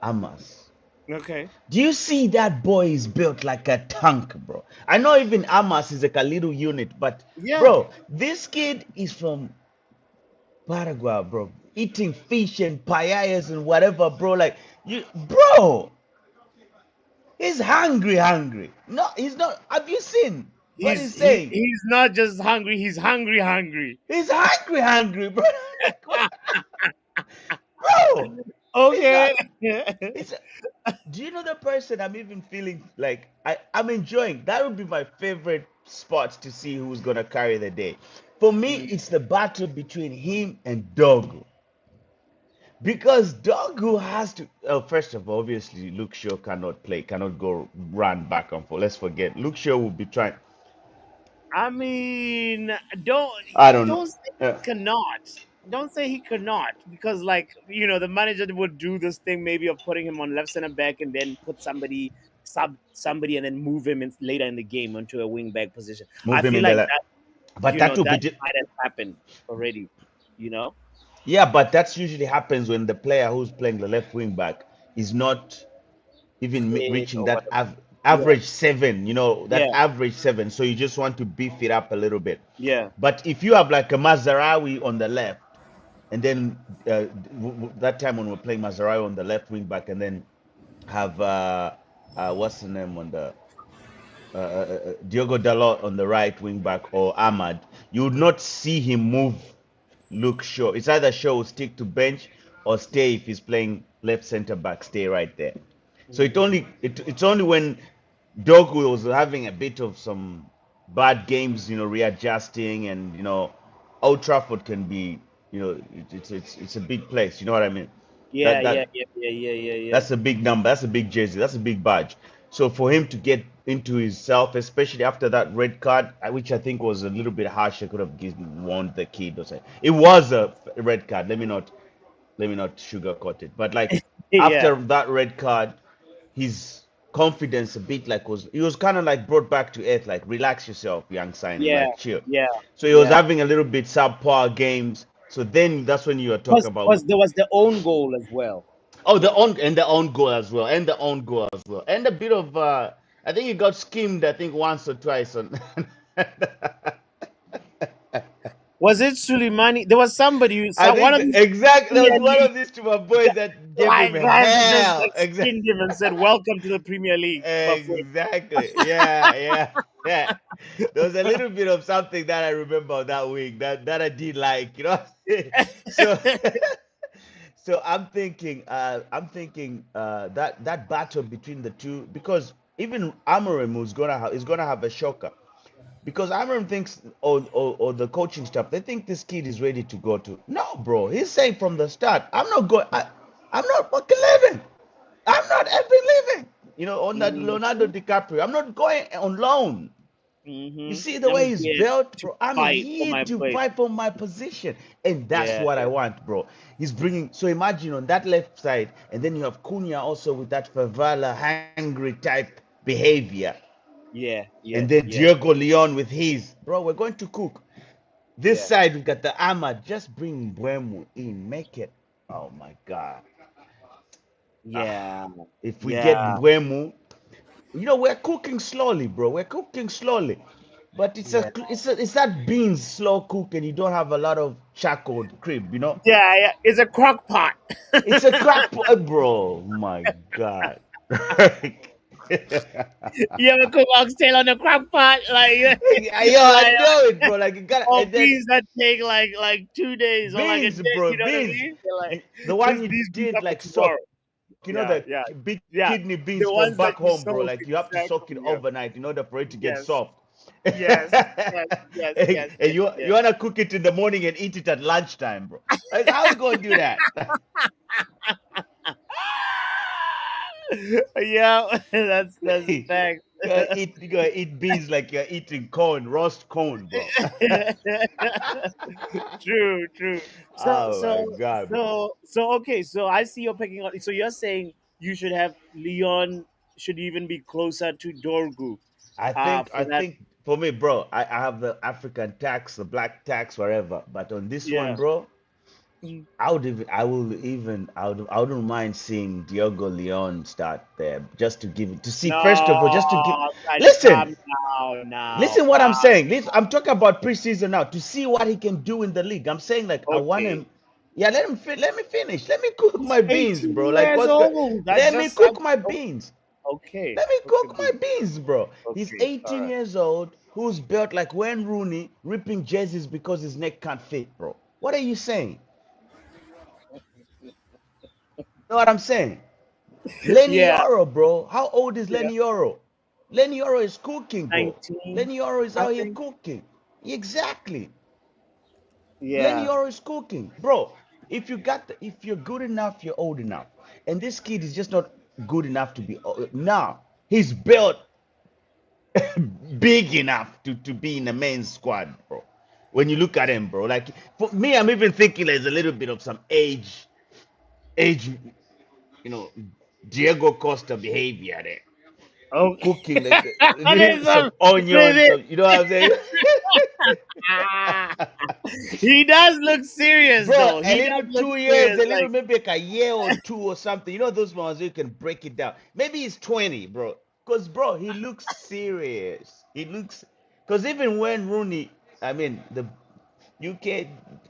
[SPEAKER 4] Amas.
[SPEAKER 1] Okay.
[SPEAKER 4] Do you see that boy is built like a tank, bro? I know even Amas is like a little unit, but
[SPEAKER 1] Yeah.
[SPEAKER 4] bro, this kid is from Paraguay, bro. Eating fish and payayas and whatever, bro. Like bro, he's hungry. No, he's not. Have you seen what he's saying?
[SPEAKER 1] He's not just hungry. He's hungry.
[SPEAKER 4] He's hungry, bro. Bro, it's
[SPEAKER 1] Okay.
[SPEAKER 4] not. It's Do you know the person I'm even feeling like I'm enjoying? That would be my favorite spot to see who's gonna carry the day. For me, it's the battle between him and Dogu. Because Dogu has to first of all, obviously Luke Shaw cannot play, cannot go run back and forth. Let's forget. Luke Shaw will be trying.
[SPEAKER 1] I mean, don't
[SPEAKER 4] I don't know.
[SPEAKER 1] don't say he
[SPEAKER 4] Uh,
[SPEAKER 1] cannot. Don't say he cannot because, like, the manager would do this thing maybe of putting him on left center back and then put somebody and then move him later in the game onto a wing back position. I
[SPEAKER 4] move him
[SPEAKER 1] feel
[SPEAKER 4] in the
[SPEAKER 1] like
[SPEAKER 4] left.
[SPEAKER 1] that
[SPEAKER 4] But that will be
[SPEAKER 1] that might have happened already. You know,
[SPEAKER 4] yeah, but that's usually happens when the player who's playing the left wing back is not even
[SPEAKER 1] fit
[SPEAKER 4] reaching
[SPEAKER 1] or
[SPEAKER 4] that
[SPEAKER 1] whatever. Yeah,
[SPEAKER 4] average seven, that
[SPEAKER 1] yeah,
[SPEAKER 4] average seven. So you just want to beef it up a little bit.
[SPEAKER 1] yeah.
[SPEAKER 4] But if you have like a Mazarawi on the left, and then that time when we're playing Mazarawi on the left wing back, and then have what's the name on the Diogo Dalot on the right wing back or Ahmad, you would not see him move Luke Shaw. It's either Shaw will stick to bench or stay if he's playing left center back, stay right there. So it's only when Dogu was having a bit of some bad games, readjusting, and Old Trafford can be, it's a big place. You know what I mean?
[SPEAKER 1] Yeah,
[SPEAKER 4] That
[SPEAKER 1] yeah,
[SPEAKER 4] that
[SPEAKER 1] yeah, yeah, yeah, yeah, yeah.
[SPEAKER 4] that's a big number. That's a big jersey. That's a big badge. So for him to get into himself, especially after that red card, which I think was a little bit harsh, I could have given warned the kid or something. It was a red card. Let me not sugarcoat it. But like
[SPEAKER 1] Yeah,
[SPEAKER 4] after that red card, his confidence a bit like was he was kind of like brought back to earth. Like relax yourself, young signing.
[SPEAKER 1] yeah,
[SPEAKER 4] Like chill.
[SPEAKER 1] yeah,
[SPEAKER 4] So he was
[SPEAKER 1] yeah.
[SPEAKER 4] having a little bit subpar games. So then that's when you are talking about.
[SPEAKER 1] Plus there was the own goal as well.
[SPEAKER 4] Oh, the own goal as well, and the own goal as well, and a bit of I think he got skimmed. I think once or twice on.
[SPEAKER 1] Was it Suleimani? There was somebody who
[SPEAKER 4] I
[SPEAKER 1] saw one
[SPEAKER 4] think
[SPEAKER 1] of these
[SPEAKER 4] exactly there was
[SPEAKER 1] Premier
[SPEAKER 4] one
[SPEAKER 1] League
[SPEAKER 4] of these two boys that gave him
[SPEAKER 1] like guys who just
[SPEAKER 4] hell.
[SPEAKER 1] like skinned him and said, "Welcome to the Premier League, Buffalo."
[SPEAKER 4] Exactly. Yeah, yeah, yeah. There was a little bit of something that I remember that week that I did like, So so I'm thinking that battle between the two because even Amorim is gonna have a shocker because Amorim thinks or the coaching staff they think this kid is ready to go to no bro he's saying from the start I'm not fucking leaving I'm not ever leaving on that Leonardo
[SPEAKER 1] Mhm,
[SPEAKER 4] DiCaprio I'm not going on loan you
[SPEAKER 1] mhm.
[SPEAKER 4] see the way
[SPEAKER 1] I'm
[SPEAKER 4] he's
[SPEAKER 1] here
[SPEAKER 4] built,
[SPEAKER 1] to
[SPEAKER 4] bro. I'm
[SPEAKER 1] fight for
[SPEAKER 4] here
[SPEAKER 1] my
[SPEAKER 4] to
[SPEAKER 1] place.
[SPEAKER 4] fight for my position, and that's
[SPEAKER 1] Yeah,
[SPEAKER 4] what I
[SPEAKER 1] yeah,
[SPEAKER 4] want, bro. He's bringing. So imagine on that left side, and then you have Cunha also with that favela hungry type behavior,
[SPEAKER 1] yeah,
[SPEAKER 4] and
[SPEAKER 1] yeah,
[SPEAKER 4] then
[SPEAKER 1] yeah,
[SPEAKER 4] Diego Leon with his, bro. We're going to cook. This
[SPEAKER 1] yeah,
[SPEAKER 4] side we've got the Ahmad. Just bring Buemu in, make it. Oh my God.
[SPEAKER 1] yeah,
[SPEAKER 4] Ah, if we get
[SPEAKER 1] yeah,
[SPEAKER 4] Buemu, we're cooking slowly, bro. We're cooking slowly. But
[SPEAKER 1] yeah.
[SPEAKER 4] it's that beans slow cook and you don't have a lot of charcoal crib.
[SPEAKER 1] Yeah, yeah. It's a crock pot.
[SPEAKER 4] It's a crack pot, bro. My God.
[SPEAKER 1] You ever cook oxtail on a crock pot? Like,
[SPEAKER 4] Yo, I
[SPEAKER 1] like
[SPEAKER 4] know it, bro. Like you got
[SPEAKER 1] or
[SPEAKER 4] and then
[SPEAKER 1] beans that take like 2 days or like a
[SPEAKER 4] beans,
[SPEAKER 1] day.
[SPEAKER 4] bro,
[SPEAKER 1] You know what I
[SPEAKER 4] beans.
[SPEAKER 1] mean? You're like,
[SPEAKER 4] The one you
[SPEAKER 1] these beans
[SPEAKER 4] did
[SPEAKER 1] are for
[SPEAKER 4] like
[SPEAKER 1] tomorrow.
[SPEAKER 4] soak,
[SPEAKER 1] Yeah,
[SPEAKER 4] the
[SPEAKER 1] yeah,
[SPEAKER 4] big
[SPEAKER 1] yeah.
[SPEAKER 4] kidney beans
[SPEAKER 1] The
[SPEAKER 4] from
[SPEAKER 1] ones that
[SPEAKER 4] back
[SPEAKER 1] you
[SPEAKER 4] home, bro.
[SPEAKER 1] soak
[SPEAKER 4] Like you have to soak it
[SPEAKER 1] exactly. Yeah.
[SPEAKER 4] overnight in order for it to get
[SPEAKER 1] Yes.
[SPEAKER 4] soft.
[SPEAKER 1] Yes. Yes. Yes.
[SPEAKER 4] and
[SPEAKER 1] Yes. Yes.
[SPEAKER 4] you
[SPEAKER 1] Yes.
[SPEAKER 4] wanna cook it in the morning and eat it at lunchtime, bro. Like how you gonna do that?
[SPEAKER 1] Yeah, that's
[SPEAKER 4] you
[SPEAKER 1] fact.
[SPEAKER 4] you gotta eat beans like you're eating corn, roast corn, bro.
[SPEAKER 1] True, true. So,
[SPEAKER 4] Oh my
[SPEAKER 1] so,
[SPEAKER 4] god, bro.
[SPEAKER 1] so, okay. So I see you're picking on. So you're saying you should have Leon should even be closer to Dorgu,
[SPEAKER 4] I think
[SPEAKER 1] for
[SPEAKER 4] I
[SPEAKER 1] that.
[SPEAKER 4] think for me, bro, I have the African tax, the black tax, whatever. But on this one,
[SPEAKER 1] Yeah.
[SPEAKER 4] bro,
[SPEAKER 1] Mm.
[SPEAKER 4] I wouldn't mind seeing Diogo Leon start there just to give to see first of all, just to give
[SPEAKER 1] No, guys,
[SPEAKER 4] listen,
[SPEAKER 1] calm down now.
[SPEAKER 4] listen what I'm
[SPEAKER 1] Calm.
[SPEAKER 4] saying. Listen, I'm talking about preseason now to see what he can do in the league. I'm saying like I want
[SPEAKER 1] Okay.
[SPEAKER 4] him. Yeah, let me finish. Let me cook
[SPEAKER 1] He's
[SPEAKER 4] my beans,
[SPEAKER 1] 18
[SPEAKER 4] bro. Like
[SPEAKER 1] years
[SPEAKER 4] what's good?
[SPEAKER 1] old.
[SPEAKER 4] Let me cook my beans.
[SPEAKER 1] Okay.
[SPEAKER 4] Let me
[SPEAKER 1] Okay,
[SPEAKER 4] cook my
[SPEAKER 1] good.
[SPEAKER 4] beans, bro. He's
[SPEAKER 1] Okay. All
[SPEAKER 4] 18
[SPEAKER 1] right.
[SPEAKER 4] years old, who's built like Wayne Rooney, ripping jerseys because his neck can't fit, bro. What are you saying? Know what I'm saying? Lenny
[SPEAKER 1] Yeah.
[SPEAKER 4] Yoro, bro. How old is
[SPEAKER 1] Yeah.
[SPEAKER 4] Lenny Yoro? Lenny Yoro is cooking, bro.
[SPEAKER 1] 19,
[SPEAKER 4] Lenny Yoro is
[SPEAKER 1] I
[SPEAKER 4] out here
[SPEAKER 1] think.
[SPEAKER 4] cooking. Exactly. Lenny
[SPEAKER 1] Yeah.
[SPEAKER 4] Yoro is cooking, bro. If you're good enough, you're old enough. And this kid is just not good enough to be. Now he's built big enough to be in the men's squad, bro. When you look at him, bro, like for me, I'm even thinking there's a little bit of some age, you know, Diego Costa behavior there.
[SPEAKER 1] Okay.
[SPEAKER 4] Cooking like
[SPEAKER 1] There's
[SPEAKER 4] some onions,
[SPEAKER 1] there's-
[SPEAKER 4] some, you know what I'm saying?
[SPEAKER 1] Ah. He does look serious
[SPEAKER 4] Bro,
[SPEAKER 1] though.
[SPEAKER 4] a
[SPEAKER 1] He does
[SPEAKER 4] little
[SPEAKER 1] look
[SPEAKER 4] 2 years,
[SPEAKER 1] serious.
[SPEAKER 4] a little
[SPEAKER 1] Like,
[SPEAKER 4] maybe like a year or two or something. You know those ones you can break it down. Maybe he's 20, bro. Cause bro, he looks serious. He looks because even when Rooney, I mean the UK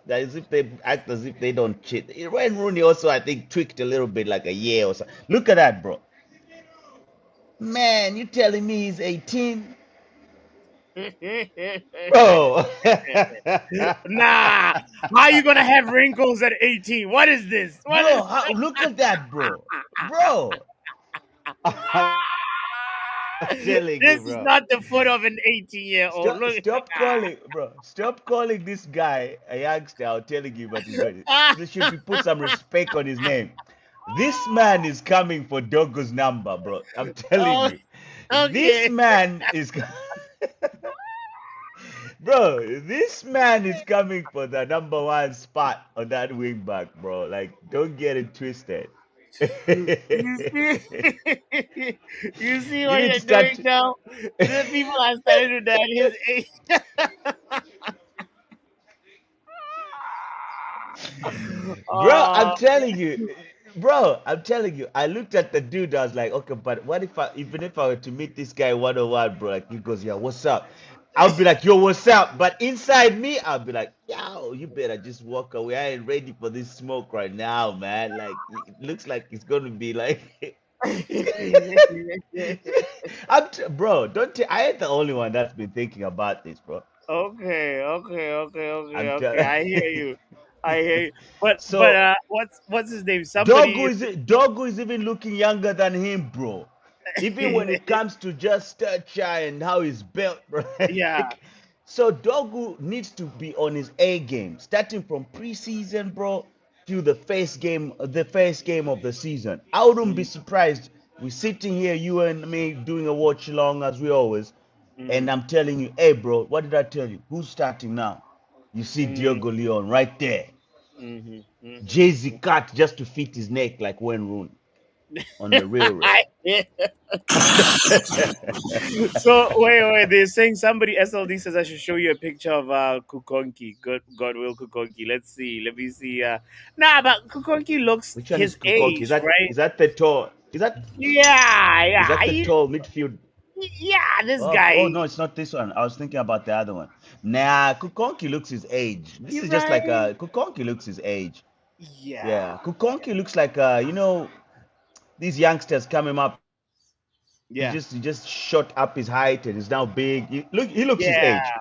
[SPEAKER 4] as if they act as if they don't cheat. When Rooney also I think tweaked a little bit like a year or so. Look at that, bro. Man, you telling me he's 18? Bro.
[SPEAKER 1] nah. How you gonna have wrinkles at 18? What is this? What
[SPEAKER 4] Bro,
[SPEAKER 1] is
[SPEAKER 4] look at that, bro. Bro. I'm telling you,
[SPEAKER 1] this is
[SPEAKER 4] bro.
[SPEAKER 1] not the foot of an 18-year-old.
[SPEAKER 4] Stop,
[SPEAKER 1] Look.
[SPEAKER 4] stop calling, bro. Stop calling this guy a youngster. I'm telling you, but he's not. There should be put some respect on his name. This man is coming for Dogo's number, bro. I'm telling
[SPEAKER 1] Oh,
[SPEAKER 4] you. This
[SPEAKER 1] okay.
[SPEAKER 4] man is bro, this man is coming for the number one spot on that wing back, bro. Like, don't get it twisted.
[SPEAKER 1] You see, you see
[SPEAKER 4] You
[SPEAKER 1] what
[SPEAKER 4] need
[SPEAKER 1] you're
[SPEAKER 4] to start.
[SPEAKER 1] doing now. The people are starting to die at his age.
[SPEAKER 4] Bro,
[SPEAKER 1] Oh,
[SPEAKER 4] I'm telling you, bro, I'm telling you. I looked at the dude. I was like, okay, but what if even if I were to meet this guy one on one, bro? Like, he goes, yeah, what's up? I'll be like, yo, what's up? But inside me, I'll be like, yo, you better just walk away. I ain't ready for this smoke right now, man. Like, it looks like it's gonna be like. Bro, don't. I ain't the only one that's been thinking about this, bro.
[SPEAKER 1] okay, okay, okay, okay,
[SPEAKER 4] I'm
[SPEAKER 1] okay.
[SPEAKER 4] telling.
[SPEAKER 1] I hear you. I hear you. But
[SPEAKER 4] So
[SPEAKER 1] what's his name? Somebody.
[SPEAKER 4] Dogu is even looking younger than him, bro. Even when it comes to just stature and how he's built, bro.
[SPEAKER 1] Yeah.
[SPEAKER 4] Like, so Dogu needs to be on his A game, starting from preseason, bro, to the first game of the season. I wouldn't be
[SPEAKER 1] Mm,
[SPEAKER 4] surprised. We're sitting here, you and me, doing a watch along as we always, and
[SPEAKER 1] mm,
[SPEAKER 4] I'm telling you, hey, bro, what did I tell you? Who's starting now? You see
[SPEAKER 1] mm,
[SPEAKER 4] Diogo Leon right there.
[SPEAKER 1] mhm, mhm,
[SPEAKER 4] Jay-Z
[SPEAKER 1] mhm.
[SPEAKER 4] cut just to fit his neck like Wayne Rooney on the railway.
[SPEAKER 1] So wait. They're saying somebody SLD says I should show you a picture of Kukonki. God will Kukonki. Let's see. Let me see. Nah, but Kukonki looks
[SPEAKER 4] Which one is
[SPEAKER 1] his
[SPEAKER 4] Kukonki? Is
[SPEAKER 1] age,
[SPEAKER 4] that
[SPEAKER 1] right?
[SPEAKER 4] is that the tall? Is that
[SPEAKER 1] Yeah,
[SPEAKER 4] is
[SPEAKER 1] yeah.
[SPEAKER 4] that the tall midfield?
[SPEAKER 1] Yeah. This
[SPEAKER 4] Oh
[SPEAKER 1] guy.
[SPEAKER 4] no, it's not this one. I was thinking about the other one. Nah, Kukonki looks his age. This
[SPEAKER 1] You
[SPEAKER 4] is just like
[SPEAKER 1] right?
[SPEAKER 4] Kukonki looks his age.
[SPEAKER 1] Yeah.
[SPEAKER 4] Yeah, Kukonki looks like these youngsters coming up. He
[SPEAKER 1] Yeah.
[SPEAKER 4] just he just shot up his height and is now big. He looks his
[SPEAKER 1] Yeah.
[SPEAKER 4] age.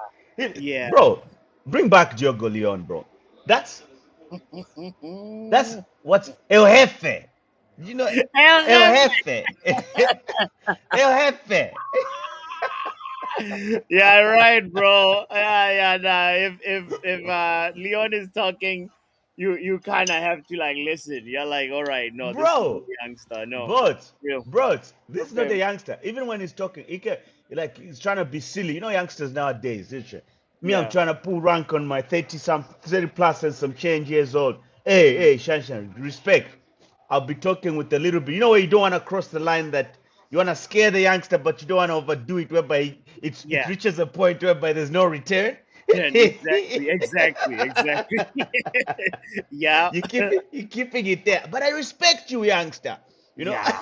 [SPEAKER 1] Yeah.
[SPEAKER 4] Bro, bring back Diogo Leon, bro. That's That's what's El Jefe. You know, El Jefe. El Jefe.
[SPEAKER 1] Yeah, right, bro. Yeah, nah. If Leon is talking, you kind of have to like listen. You're like, all right, no, this is
[SPEAKER 4] Bro,
[SPEAKER 1] a youngster. No,
[SPEAKER 4] but,
[SPEAKER 1] real.
[SPEAKER 4] this is not
[SPEAKER 1] Okay.
[SPEAKER 4] a youngster. Even when he's talking, like he's trying to be silly. You know, youngsters nowadays, isn't it? Me, I'm
[SPEAKER 1] Yeah.
[SPEAKER 4] trying to pull rank on my 30 plus and some change years old. Hey,
[SPEAKER 1] Mm.
[SPEAKER 4] hey, Shanshan, respect. I'll be talking with a little bit. You know where you don't want to cross the line that you want to scare the youngster, but you don't want to overdo it, whereby it
[SPEAKER 1] Yeah.
[SPEAKER 4] reaches a point whereby there's no return.
[SPEAKER 1] And exactly. Yeah.
[SPEAKER 4] You're keeping it there. But I respect you, youngster. You know,
[SPEAKER 1] Yeah.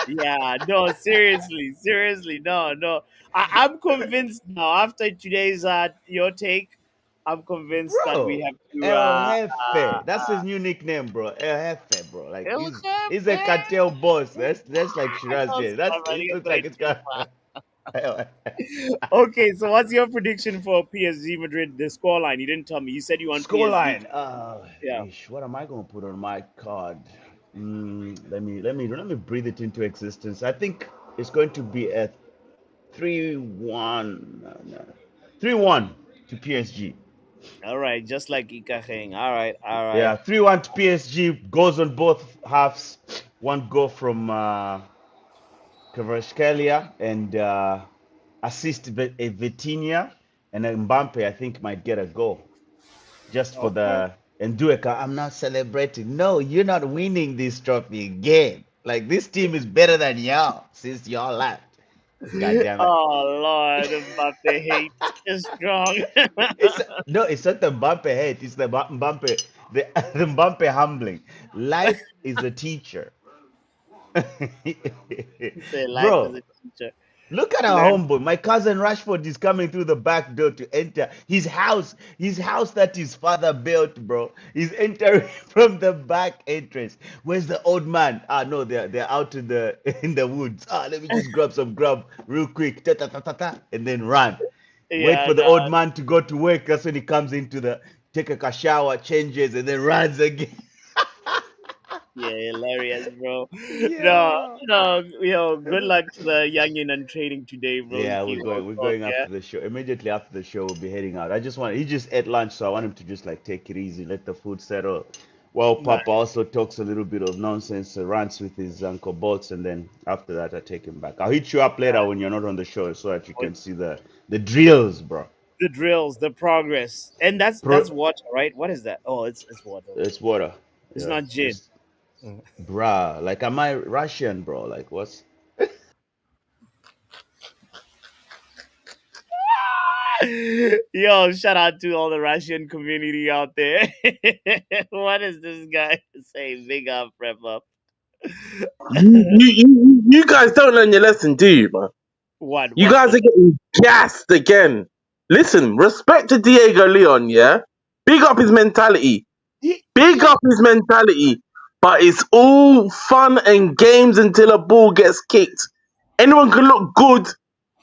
[SPEAKER 1] Yeah. No, seriously. No, no. I'm convinced now. After today's your take, I'm convinced that we
[SPEAKER 4] bro.
[SPEAKER 1] have to
[SPEAKER 4] El Jefe. That's his new nickname, bro. El Jefe, bro. Like
[SPEAKER 1] El
[SPEAKER 4] he's a
[SPEAKER 1] Jefe.
[SPEAKER 4] cartel boss. That's like Shiraz
[SPEAKER 1] No,
[SPEAKER 4] here. That's
[SPEAKER 1] stop, man.
[SPEAKER 4] it
[SPEAKER 1] You're
[SPEAKER 4] looks like
[SPEAKER 1] going
[SPEAKER 4] it's
[SPEAKER 1] too
[SPEAKER 4] got
[SPEAKER 1] far. Okay, so what's your prediction for PSG Madrid? The scoreline? You didn't tell me. You said you want PSG.
[SPEAKER 4] scoreline.
[SPEAKER 1] Yeah.
[SPEAKER 4] What am I gonna put on my card? Let me breathe it into existence. I think it's going to be a 3-1. No, no. 3-1 to PSG.
[SPEAKER 1] All right, just like Ikaheng. All right, all right.
[SPEAKER 4] Yeah, 3-1 to PSG. Goes on both halves. One goal from Kvaratskhelia and assist Vitinha, and then Mbappe I think might get a goal just for
[SPEAKER 1] Okay.
[SPEAKER 4] the and Dueka. I'm not celebrating. No, you're not winning this trophy again. Like this team is better than y'all since y'all left. God damn it.
[SPEAKER 1] Oh Lord, Mbappe hate is strong.
[SPEAKER 4] It's no, it's not the Mbappe hate. It's the Mbappe, the Mbappe humbling. Life is a teacher,
[SPEAKER 1] Say life is
[SPEAKER 4] bro.
[SPEAKER 1] a teacher.
[SPEAKER 4] Look at our
[SPEAKER 1] Learn.
[SPEAKER 4] homeboy. My cousin Rashford is coming through the back door to enter his house. His house that his father built, bro. He's entering from the back entrance. Where's the old man? Ah, no, they're out in the in the woods. Ah, let me just grab some grub real quick, ta ta ta ta ta, and then run. Wait
[SPEAKER 1] Yeah,
[SPEAKER 4] for the
[SPEAKER 1] no,
[SPEAKER 4] old man to go to work. That's when he comes into the take a shower, changes, and then runs again.
[SPEAKER 1] yeah, hilarious, bro. No,
[SPEAKER 4] Yeah.
[SPEAKER 1] no, yo, good luck to the youngin and training today, bro.
[SPEAKER 4] Yeah,
[SPEAKER 1] Keep on
[SPEAKER 4] we're
[SPEAKER 1] talk,
[SPEAKER 4] going
[SPEAKER 1] yeah.
[SPEAKER 4] after the show. Immediately after the show, we'll be heading out. He just ate lunch, so I want him to just like take it easy, let the food settle. Well,
[SPEAKER 1] Nice.
[SPEAKER 4] Papa also talks a little bit of nonsense, rants with his Uncle Bots, and then after that, I take him back. I'll hit you up later when you're not on the show so that you can see the drills, bro.
[SPEAKER 1] The drills, the progress, and that's
[SPEAKER 4] Pro,
[SPEAKER 1] water, right? What is that? Oh, it's water.
[SPEAKER 4] it's water.
[SPEAKER 1] It's
[SPEAKER 4] Yeah,
[SPEAKER 1] not gin.
[SPEAKER 4] just, bruh. Like, am I Russian, bro? Like, what's.
[SPEAKER 1] Yo, shout out to all the Russian community out there. What is this guy saying? Big up, prep up.
[SPEAKER 5] You guys don't learn your lesson, do you, man?
[SPEAKER 1] What?
[SPEAKER 5] You
[SPEAKER 1] What's
[SPEAKER 5] guys
[SPEAKER 1] the?
[SPEAKER 5] are getting gassed again. Listen, respect to Diego Leon, yeah? Big up his mentality. Big
[SPEAKER 1] Yeah.
[SPEAKER 5] up his mentality. But it's all fun and games until a ball gets kicked. Anyone can look good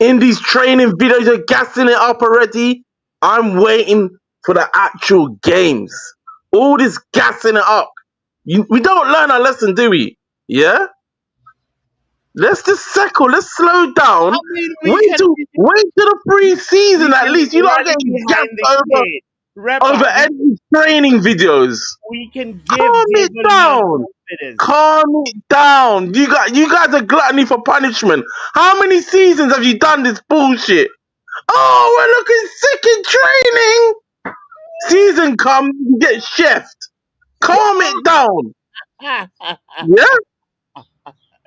[SPEAKER 5] in these training videos. You're gassing it up already. I'm waiting for the actual games. All this gassing it up. We don't learn our lesson, do we? Yeah? Let's just settle. Let's slow
[SPEAKER 1] I
[SPEAKER 5] down.
[SPEAKER 1] mean,
[SPEAKER 5] Wait till the
[SPEAKER 1] we
[SPEAKER 5] pre-season at
[SPEAKER 1] can
[SPEAKER 5] least. You're not
[SPEAKER 1] run
[SPEAKER 5] getting gassed
[SPEAKER 1] behind the kid. Wrap
[SPEAKER 5] over
[SPEAKER 1] up.
[SPEAKER 5] any training videos.
[SPEAKER 1] We can give
[SPEAKER 5] Calm it
[SPEAKER 1] Diego Leon
[SPEAKER 5] down.
[SPEAKER 1] confidence.
[SPEAKER 5] Calm it down. You guys are gluttony for punishment. How many seasons have you done this bullshit? Oh, we're looking sick in training. Season comes, you get chefed. Calm it down.
[SPEAKER 1] All
[SPEAKER 5] Yeah?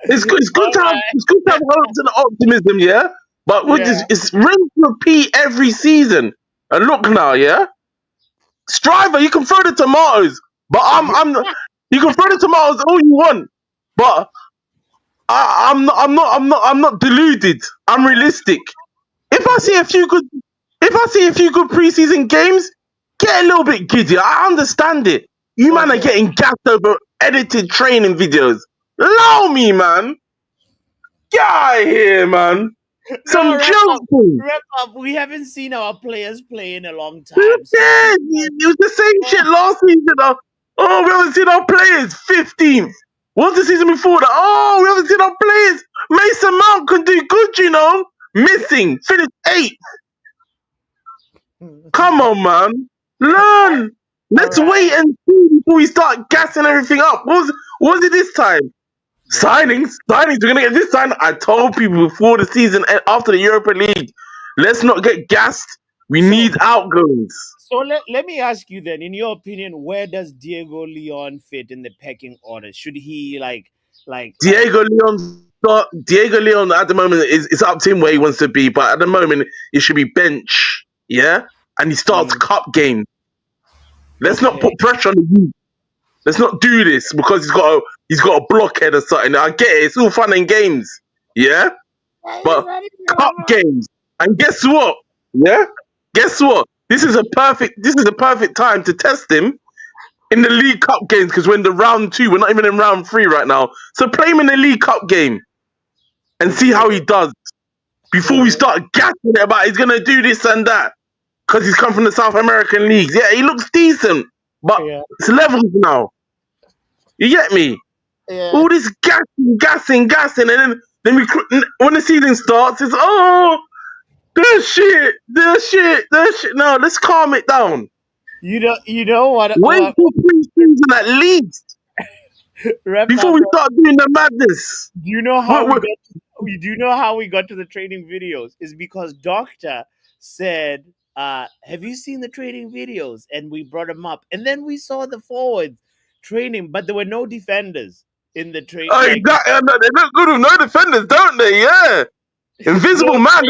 [SPEAKER 5] It's good to have
[SPEAKER 1] right.
[SPEAKER 5] it's good to have hopes and optimism, yeah. But with
[SPEAKER 1] Yeah.
[SPEAKER 5] this, it's rinse repeat every season. And look now, yeah. Striver, you can throw the tomatoes, but you can throw the tomatoes all you want, but I'm not deluded. I'm realistic. If I see a few good, if I see a few good preseason games, get a little bit giddy. I understand it. You man are
[SPEAKER 1] Okay.
[SPEAKER 5] getting gassed over edited training videos. Allow me, man. Get out of here, man.
[SPEAKER 1] No,
[SPEAKER 5] Some joking.
[SPEAKER 1] wrap up. We haven't seen our players play in a long
[SPEAKER 5] Who
[SPEAKER 1] time. So
[SPEAKER 5] cares? It was the same shit last season. Oh, we haven't seen our players. 15th. What's the season before that? Oh, we haven't seen our players. Mason Mount can do good, you know. Missing. Finished 8th. Come on, man. Learn.
[SPEAKER 1] all
[SPEAKER 5] Let's
[SPEAKER 1] right.
[SPEAKER 5] wait and see before we start gassing everything up. What was it this time?
[SPEAKER 1] Yeah.
[SPEAKER 5] Signings. We're gonna get this sign. I told people before the season, after the Europa League, let's not get gassed. We
[SPEAKER 1] So
[SPEAKER 5] need outgoings.
[SPEAKER 1] let me ask you then, in your opinion, where does Diego Leon fit in the pecking order? Should he like
[SPEAKER 5] Diego Leon at the moment is it's up to him where he wants to be, but at the moment it should be bench, yeah, and he starts
[SPEAKER 1] mm,
[SPEAKER 5] cup game. Let's not
[SPEAKER 1] okay.
[SPEAKER 5] put pressure on the youth. Let's not do this because he's got a blockhead or something. I get it. It's all fun and games, yeah, but cup games. And guess what? Yeah, guess what? This is a perfect time to test him in the League Cup games because we're in the round 2. We're not even in round 3 right now. So play him in the League Cup game and see
[SPEAKER 1] Okay.
[SPEAKER 5] how he does before we start gassing it about he's gonna do this and that because he's come from the South American leagues. Yeah, he looks decent, but
[SPEAKER 1] Yeah.
[SPEAKER 5] it's levels now. You get me?
[SPEAKER 1] Yeah.
[SPEAKER 5] All this gassing, and then when the season starts, it's the shit. No, let's calm it down.
[SPEAKER 1] You know
[SPEAKER 5] Wait
[SPEAKER 1] what
[SPEAKER 5] till pre-season at least
[SPEAKER 1] wrap
[SPEAKER 5] before
[SPEAKER 1] up.
[SPEAKER 5] we start doing the madness.
[SPEAKER 1] Do you know how
[SPEAKER 5] We're,
[SPEAKER 1] we
[SPEAKER 5] we're,
[SPEAKER 1] got? Do you know how we got to the training videos? Is because Doctor said, "Have you seen the training videos?" And we brought them up, and then we saw the forwards training, but there were no defenders in the train. Like
[SPEAKER 5] exactly, they look good with no defenders, don't they? Yeah,
[SPEAKER 1] no,
[SPEAKER 5] invisible man.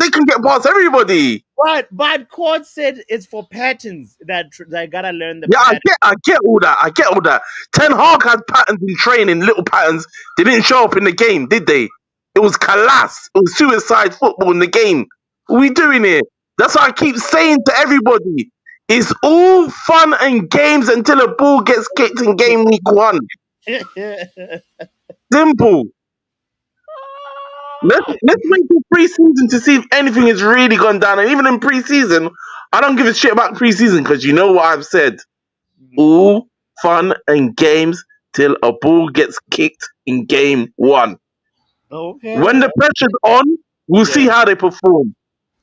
[SPEAKER 5] They can get past everybody.
[SPEAKER 1] but court said it's for patterns that gotta learn the
[SPEAKER 5] Yeah,
[SPEAKER 1] pattern.
[SPEAKER 5] I get all that. I get all that. Ten Hag had patterns in training, little patterns. They didn't show up in the game, did they? It was calass. It was suicide football in the game. What are we doing here? That's why I keep saying to everybody, it's all fun and games until a ball gets kicked in game week 1. Simple. Let's wait till pre-season to see if anything has really gone down. And even in pre-season, I don't give a shit about pre-season because you know what I've said. All fun and games till a ball gets kicked in game 1. When
[SPEAKER 1] Okay.
[SPEAKER 5] the pressure's on, we'll
[SPEAKER 1] Yeah.
[SPEAKER 5] see how they perform.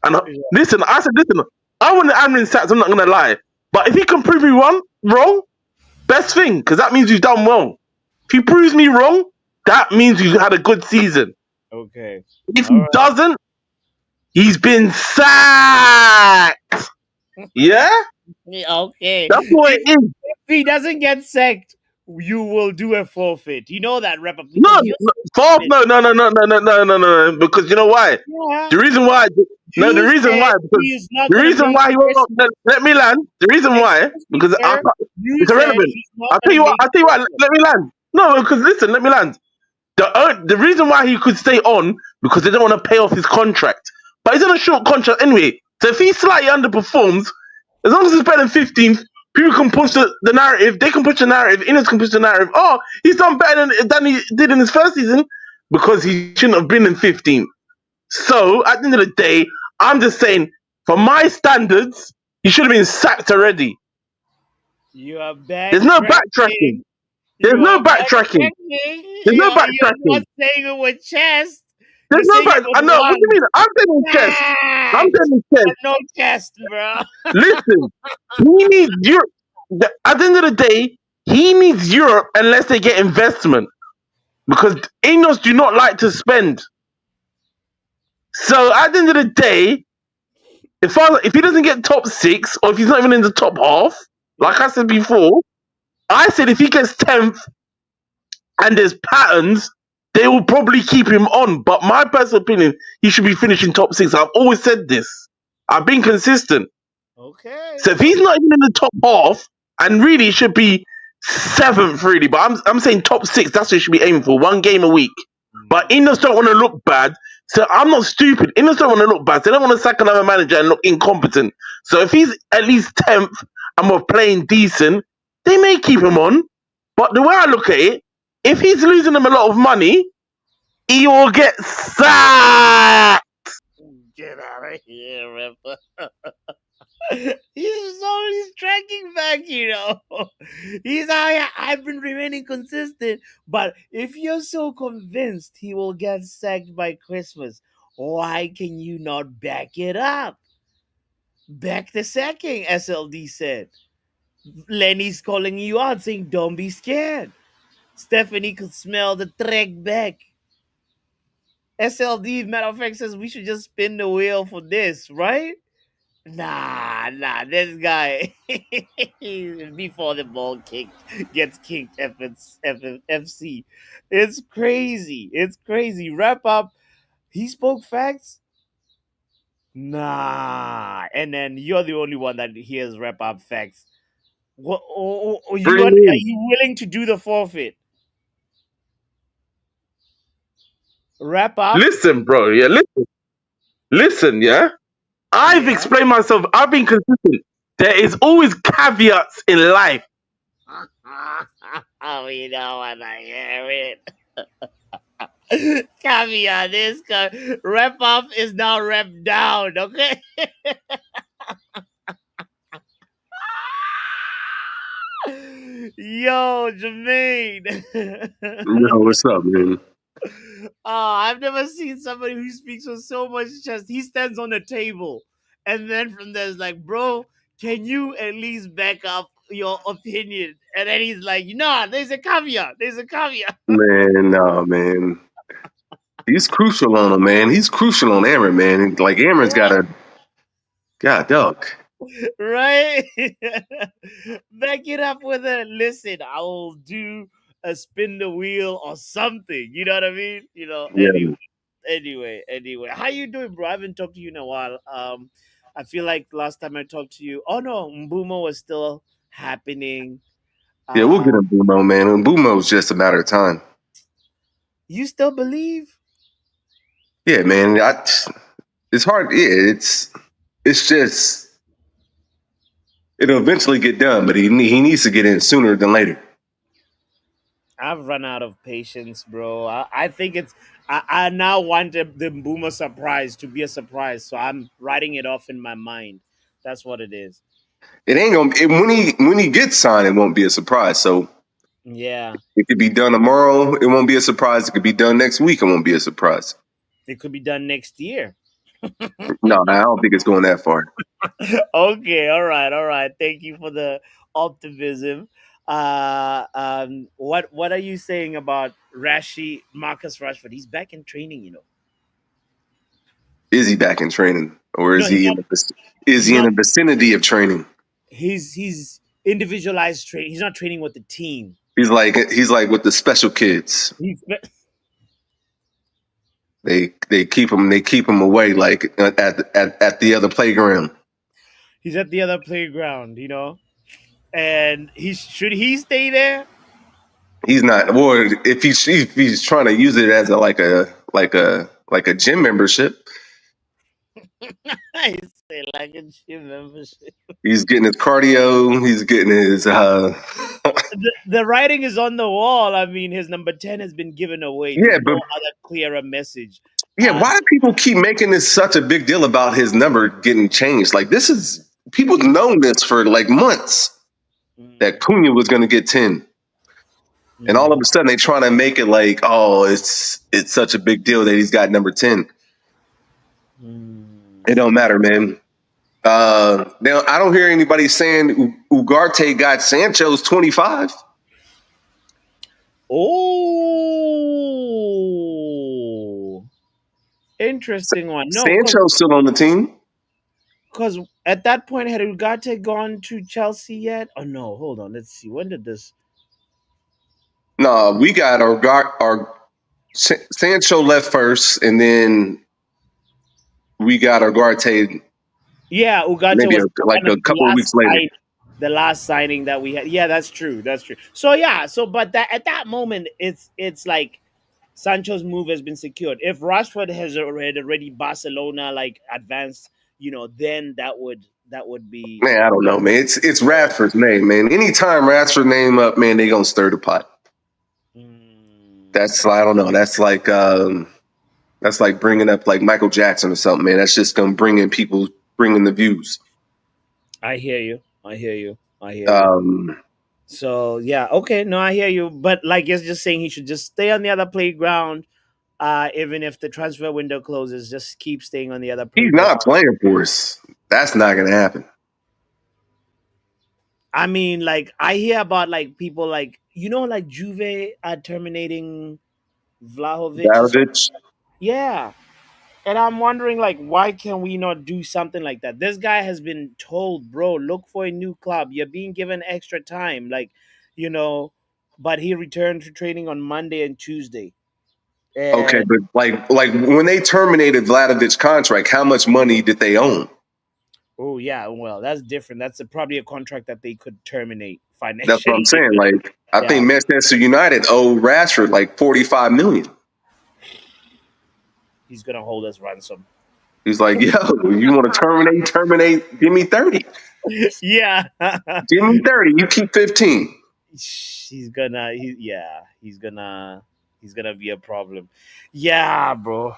[SPEAKER 5] And
[SPEAKER 1] Yeah.
[SPEAKER 5] listen, I want the admin stats, I'm not going to lie. But if he can prove me wrong, Best thing, because that means you've done well. If he proves me wrong, that means you had a good season.
[SPEAKER 1] Okay.
[SPEAKER 5] If
[SPEAKER 1] All
[SPEAKER 5] he
[SPEAKER 1] right.
[SPEAKER 5] doesn't, he's been sacked. Yeah?
[SPEAKER 1] Yeah, okay.
[SPEAKER 5] That's what it is.
[SPEAKER 1] If he doesn't get sacked, you will do a forfeit. You know that, Rapper,
[SPEAKER 5] No,
[SPEAKER 1] because you're
[SPEAKER 5] no,
[SPEAKER 1] so
[SPEAKER 5] Bob,
[SPEAKER 1] convinced.
[SPEAKER 5] no. Because you know why?
[SPEAKER 1] Yeah.
[SPEAKER 5] The reason why, no, the
[SPEAKER 1] You
[SPEAKER 5] reason
[SPEAKER 1] said
[SPEAKER 5] why, because
[SPEAKER 1] he is not
[SPEAKER 5] the
[SPEAKER 1] gonna
[SPEAKER 5] reason
[SPEAKER 1] make
[SPEAKER 5] why he won't,
[SPEAKER 1] Christmas.
[SPEAKER 5] let me land. The reason why,
[SPEAKER 1] Excuse me,
[SPEAKER 5] because
[SPEAKER 1] sir. You
[SPEAKER 5] it's
[SPEAKER 1] said
[SPEAKER 5] irrelevant.
[SPEAKER 1] he's not gonna
[SPEAKER 5] I'll
[SPEAKER 1] make
[SPEAKER 5] tell you what,
[SPEAKER 1] Christmas.
[SPEAKER 5] let me land. No, because listen, let me land. The reason why he could stay on because they don't want to pay off his contract. But he's on a short contract anyway. So if he slightly underperforms, as long as it's better than 15th, people can push the narrative. They can push the narrative. Innes can push the narrative. Oh, he's done better than he did in his first season because he shouldn't have been in 15th. So at the end of the day, I'm just saying, for my standards, he should have been sacked already.
[SPEAKER 1] You are
[SPEAKER 5] There's no backtracking.
[SPEAKER 1] backtracking.
[SPEAKER 5] There's
[SPEAKER 1] You
[SPEAKER 5] no
[SPEAKER 1] are
[SPEAKER 5] backtracking.
[SPEAKER 1] backtracking.
[SPEAKER 5] There's no
[SPEAKER 1] You're not
[SPEAKER 5] backtracking.
[SPEAKER 1] saying it with chest. You're
[SPEAKER 5] There's no
[SPEAKER 1] saying
[SPEAKER 5] back.
[SPEAKER 1] it with
[SPEAKER 5] I know. What do you
[SPEAKER 1] lungs.
[SPEAKER 5] mean? I'm saying his chest. I'm
[SPEAKER 1] Fact.
[SPEAKER 5] saying his chest.
[SPEAKER 1] No chest, bro.
[SPEAKER 5] Listen, he needs Europe. At the end of the day, he needs Europe unless they get investment because Ineos do not like to spend. So at the end of the day, if he doesn't get top six or if he's not even in the top half, like I
[SPEAKER 1] Yeah.
[SPEAKER 5] said before, I said if he gets 10th and there's patterns, they will probably keep him on. But my personal opinion, he should be finishing top six. I've always said this. I've been consistent.
[SPEAKER 1] Okay.
[SPEAKER 5] So if he's
[SPEAKER 1] Okay.
[SPEAKER 5] not even in the top half, and really it should be seventh, really, but I'm saying top six. That's what he should be aiming for. One game a week. But
[SPEAKER 1] Mhm.
[SPEAKER 5] Ineos don't want to look bad. So I'm not stupid. Ineos don't want to look bad. They don't want to sack another manager and look incompetent. So if he's at least 10th and we're playing decent, they may keep him on. But the way I look at it, if he's losing them a lot of money, he will get sacked.
[SPEAKER 1] Get out of here, Ripper. He's tracking back, you know. He's out here. I've been remaining consistent, but if you're so convinced he will get sacked by Christmas, why can you not back it up? Back the sacking, SLD said. Lenny's calling you out, saying, "Don't be scared." Stephanie could smell the track back. SLD, matter of fact, says we should just spin the wheel for this, right? Nah, this guy before the ball gets kicked FC. It's crazy. It's crazy. Wrap up. He spoke facts. Nah, and then you're the only one that hears wrap up facts. What?
[SPEAKER 5] Bring him
[SPEAKER 1] Are
[SPEAKER 5] in.
[SPEAKER 1] you willing to do the forfeit? Wrap up.
[SPEAKER 5] Listen, bro. Yeah, listen, yeah. I've
[SPEAKER 1] Yeah.
[SPEAKER 5] explained myself. I've been consistent. There is always caveats in life.
[SPEAKER 1] Oh, you know what I hear it. Caveat this rep up is now rep down, okay? Yo, Jermaine.
[SPEAKER 6] Yo, what's up, man?
[SPEAKER 1] I've never seen somebody who speaks with so much chest. He stands on the table, and then from there's like, bro, can you at least back up your opinion? And then he's like, nah, there's a caveat. There's a caveat.
[SPEAKER 6] Man, nah, man. He's crucial on him, man. He's crucial on Aaron, man. Like Aaron's got a God dog.
[SPEAKER 1] Right? Back it up with a listen, I will do a spin the wheel or something. You know what I mean?
[SPEAKER 6] Yeah,
[SPEAKER 1] Anyway. How you doing, bro? I haven't talked to you in a while. I feel like last time I talked to you, oh no, Mbumo was still happening.
[SPEAKER 6] yeah, we'll
[SPEAKER 1] Uh
[SPEAKER 6] get him Bumo, man. And Bumo's just a matter of time.
[SPEAKER 1] you still believe?
[SPEAKER 6] Yeah, man. It's hard. Yeah, it's just it'll eventually get done, but he needs to get in sooner than later.
[SPEAKER 1] I've run out of patience, bro. I think I now want the Boomer surprise to be a surprise, so I'm writing it off in my mind. That's what it is.
[SPEAKER 6] It ain't gonna when he gets signed, it won't be a surprise. So
[SPEAKER 1] Yeah,
[SPEAKER 6] it could be done tomorrow. It won't be a surprise. It could be done next week. It won't be a surprise.
[SPEAKER 1] it could be done next year.
[SPEAKER 6] No, I don't think it's going that far.
[SPEAKER 1] Okay, all right. Thank you for the optimism. What are you saying about Marcus Rashford? He's back in training, you know.
[SPEAKER 6] Is he back in training, or
[SPEAKER 1] No,
[SPEAKER 6] is
[SPEAKER 1] he's
[SPEAKER 6] he in
[SPEAKER 1] not.
[SPEAKER 6] the vicinity of training?
[SPEAKER 1] He's individualized training. He's not training with the team.
[SPEAKER 6] He's like with the special kids.
[SPEAKER 1] He's
[SPEAKER 6] They keep him away like at the other playground.
[SPEAKER 1] he's at the other playground, you know. And should he stay there?
[SPEAKER 6] He's not. Or if he's trying to use it as a gym membership,
[SPEAKER 1] I say like a gym membership.
[SPEAKER 6] he's getting his cardio. He's getting his.
[SPEAKER 1] The writing is on the wall. I mean, his number 10 has been given away.
[SPEAKER 6] Yeah,
[SPEAKER 1] There's
[SPEAKER 6] but
[SPEAKER 1] no other clearer message.
[SPEAKER 6] yeah,
[SPEAKER 1] Uh,
[SPEAKER 6] why do people keep making this such a big deal about his number getting changed? Like this is people known this for like months that
[SPEAKER 1] mm,
[SPEAKER 6] Cunha was going to get 10. And all of
[SPEAKER 1] mm,
[SPEAKER 6] a sudden, they trying to make it like, oh, it's such a big deal that he's got number 10.
[SPEAKER 1] mm.
[SPEAKER 6] It don't matter, man. Now I don't hear anybody saying Ugarte got Sancho's 25.
[SPEAKER 1] Oh, interesting one. No,
[SPEAKER 6] Sancho's still on the team.
[SPEAKER 1] because at that point, had Ugarte gone to Chelsea yet? Oh no, hold on. Let's see. When did this?
[SPEAKER 6] No, we got our Sancho left first, and then we got Ugarte
[SPEAKER 1] Yeah, Ugarte
[SPEAKER 6] maybe
[SPEAKER 1] was
[SPEAKER 6] like
[SPEAKER 1] one of
[SPEAKER 6] a couple of weeks later.
[SPEAKER 1] the last signing that we had. Yeah, that's true. That's true. So yeah, but that at that moment, it's like Sancho's move has been secured. If Rashford has already Barcelona like advanced, you know, then that would be.
[SPEAKER 6] Man, I don't know, man. It's Rashford's name, man. Anytime Rashford name up, man, they gonna stir the pot.
[SPEAKER 1] Mm,
[SPEAKER 6] That's I don't know. That's like bringing up like Michael Jackson or something, man. That's just gonna bring in the views.
[SPEAKER 1] I hear you. I hear you. I hear you.
[SPEAKER 6] Um,
[SPEAKER 1] So yeah, okay, no, I hear you. But like you're just saying he should just stay on the other playground. Even if the transfer window closes, just keep staying on the other
[SPEAKER 6] he's
[SPEAKER 1] playground.
[SPEAKER 6] not playing for us. That's not gonna happen.
[SPEAKER 1] I mean, like I hear about like people like like Juve are terminating Vlahovic.
[SPEAKER 6] Davidovic.
[SPEAKER 1] Yeah, and I'm wondering like why can we not do something like that? This guy has been told, bro, look for a new club. You're being given extra time, like you know. But he returned to training on Monday and Tuesday,
[SPEAKER 6] Okay,
[SPEAKER 1] and
[SPEAKER 6] but like when they terminated Vladovic's contract, how much money did they own?
[SPEAKER 1] oh yeah, well that's different. That's probably a contract that they could terminate
[SPEAKER 6] That's what I'm
[SPEAKER 1] financially.
[SPEAKER 6] saying. Like I
[SPEAKER 1] Yeah,
[SPEAKER 6] think Manchester United owe Rashford like 45 million.
[SPEAKER 1] he's gonna hold us ransom.
[SPEAKER 6] He's like, yo, you want to terminate, give me 30.
[SPEAKER 1] Yeah,
[SPEAKER 6] Give me 30. You keep 15.
[SPEAKER 1] he's gonna be a problem. Yeah, bro.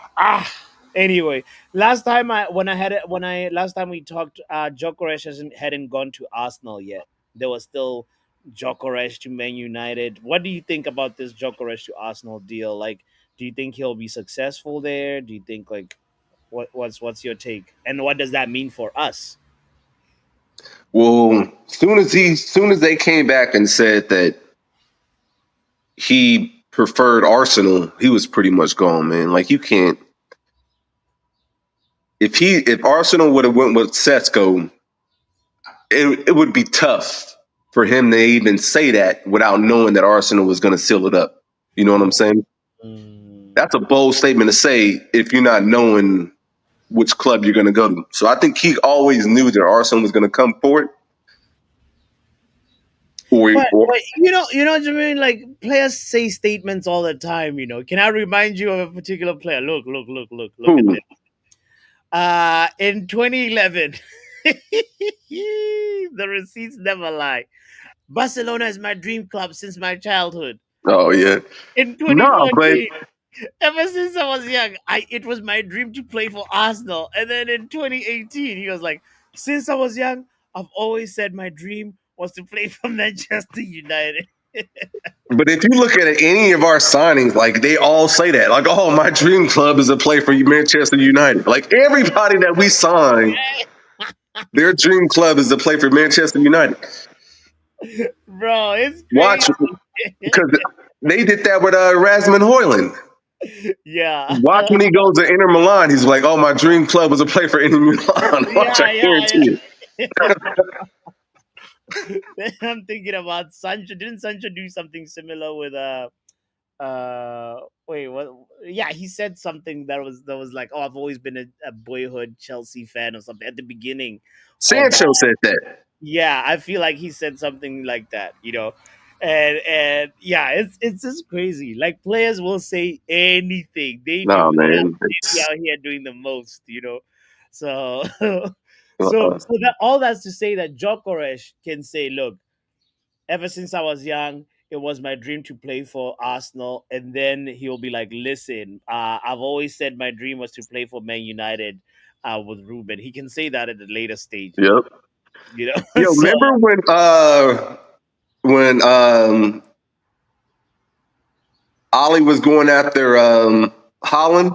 [SPEAKER 1] Anyway, last time last time we talked, Jokeresh hadn't gone to Arsenal yet. There was still Jokeresh to Man United. What do you think about this Jokeresh to Arsenal deal? Like, do you think he'll be successful there? Do you think like what's your take? And what does that mean for us?
[SPEAKER 6] Well, soon as they came back and said that he preferred Arsenal, he was pretty much gone, man. Like you can't if Arsenal would have went with Sesko, it would be tough for him to even say that without knowing that Arsenal was going to seal it up. You know what I'm saying?
[SPEAKER 1] Mm.
[SPEAKER 6] That's a bold statement to say if you're not knowing which club you're going to go to. So I think he always knew that Arsenal was going to come forward.
[SPEAKER 1] But you know what I mean. Like players say statements all the time. Can I remind you of a particular player? Look at
[SPEAKER 6] Who?
[SPEAKER 1] this. In 2011, the receipts never lie. Barcelona is my dream club since my childhood.
[SPEAKER 6] Oh yeah.
[SPEAKER 1] In
[SPEAKER 6] No, but
[SPEAKER 1] 2014, ever since I was young, it was my dream to play for Arsenal. And then in 2018, he was like, since I was young, I've always said my dream was to play for Manchester United.
[SPEAKER 6] if you look at any of our signings, like they all say that. Like, oh, my dream club is to play for Manchester United. Like everybody that we sign, their dream club is to play for Manchester United.
[SPEAKER 1] bro. It's
[SPEAKER 6] Watch,
[SPEAKER 1] crazy.
[SPEAKER 6] because they did that with Rasmus Højlund.
[SPEAKER 1] Yeah,
[SPEAKER 6] Watch when he goes to Inter Milan, he's like, "Oh, my dream club was to play for Inter Milan." Watch, I
[SPEAKER 1] yeah,
[SPEAKER 6] guarantee you.
[SPEAKER 1] yeah. I'm thinking about Sancho. Didn't Sancho do something similar with wait, what? Yeah, he said something that was like, oh, I've always been a boyhood Chelsea fan or something at the beginning of
[SPEAKER 6] Sancho said that.
[SPEAKER 1] yeah, I feel like he said something like that, and yeah, it's just crazy. Like players will say anything. They
[SPEAKER 6] No,
[SPEAKER 1] do that.
[SPEAKER 6] man,
[SPEAKER 1] They be
[SPEAKER 6] it's
[SPEAKER 1] out here doing the most. So
[SPEAKER 6] uh-uh.
[SPEAKER 1] so that all that's to say that Jokoresh can say, look, ever since I was young, it was my dream to play for Arsenal. And then he'll be like, listen, I've always said my dream was to play for Man United with Ruben. He can say that at a later stage.
[SPEAKER 6] Yep. Yo,
[SPEAKER 1] So,
[SPEAKER 6] remember when Ollie was going after Holland,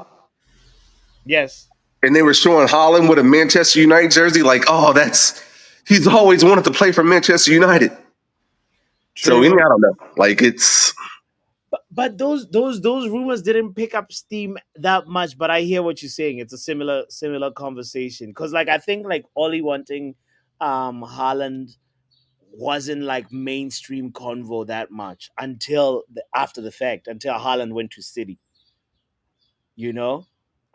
[SPEAKER 1] yes,
[SPEAKER 6] and they were showing Holland with a Manchester United jersey, like, oh, he's always wanted to play for Manchester United. So I
[SPEAKER 1] true.
[SPEAKER 6] don't know, like it's
[SPEAKER 1] But those rumors didn't pick up steam that much. But I hear what you're saying. It's a similar conversation because, like, I think like Ollie wanting Haaland wasn't like mainstream convo that much until after the fact, until Haaland went to City, you know?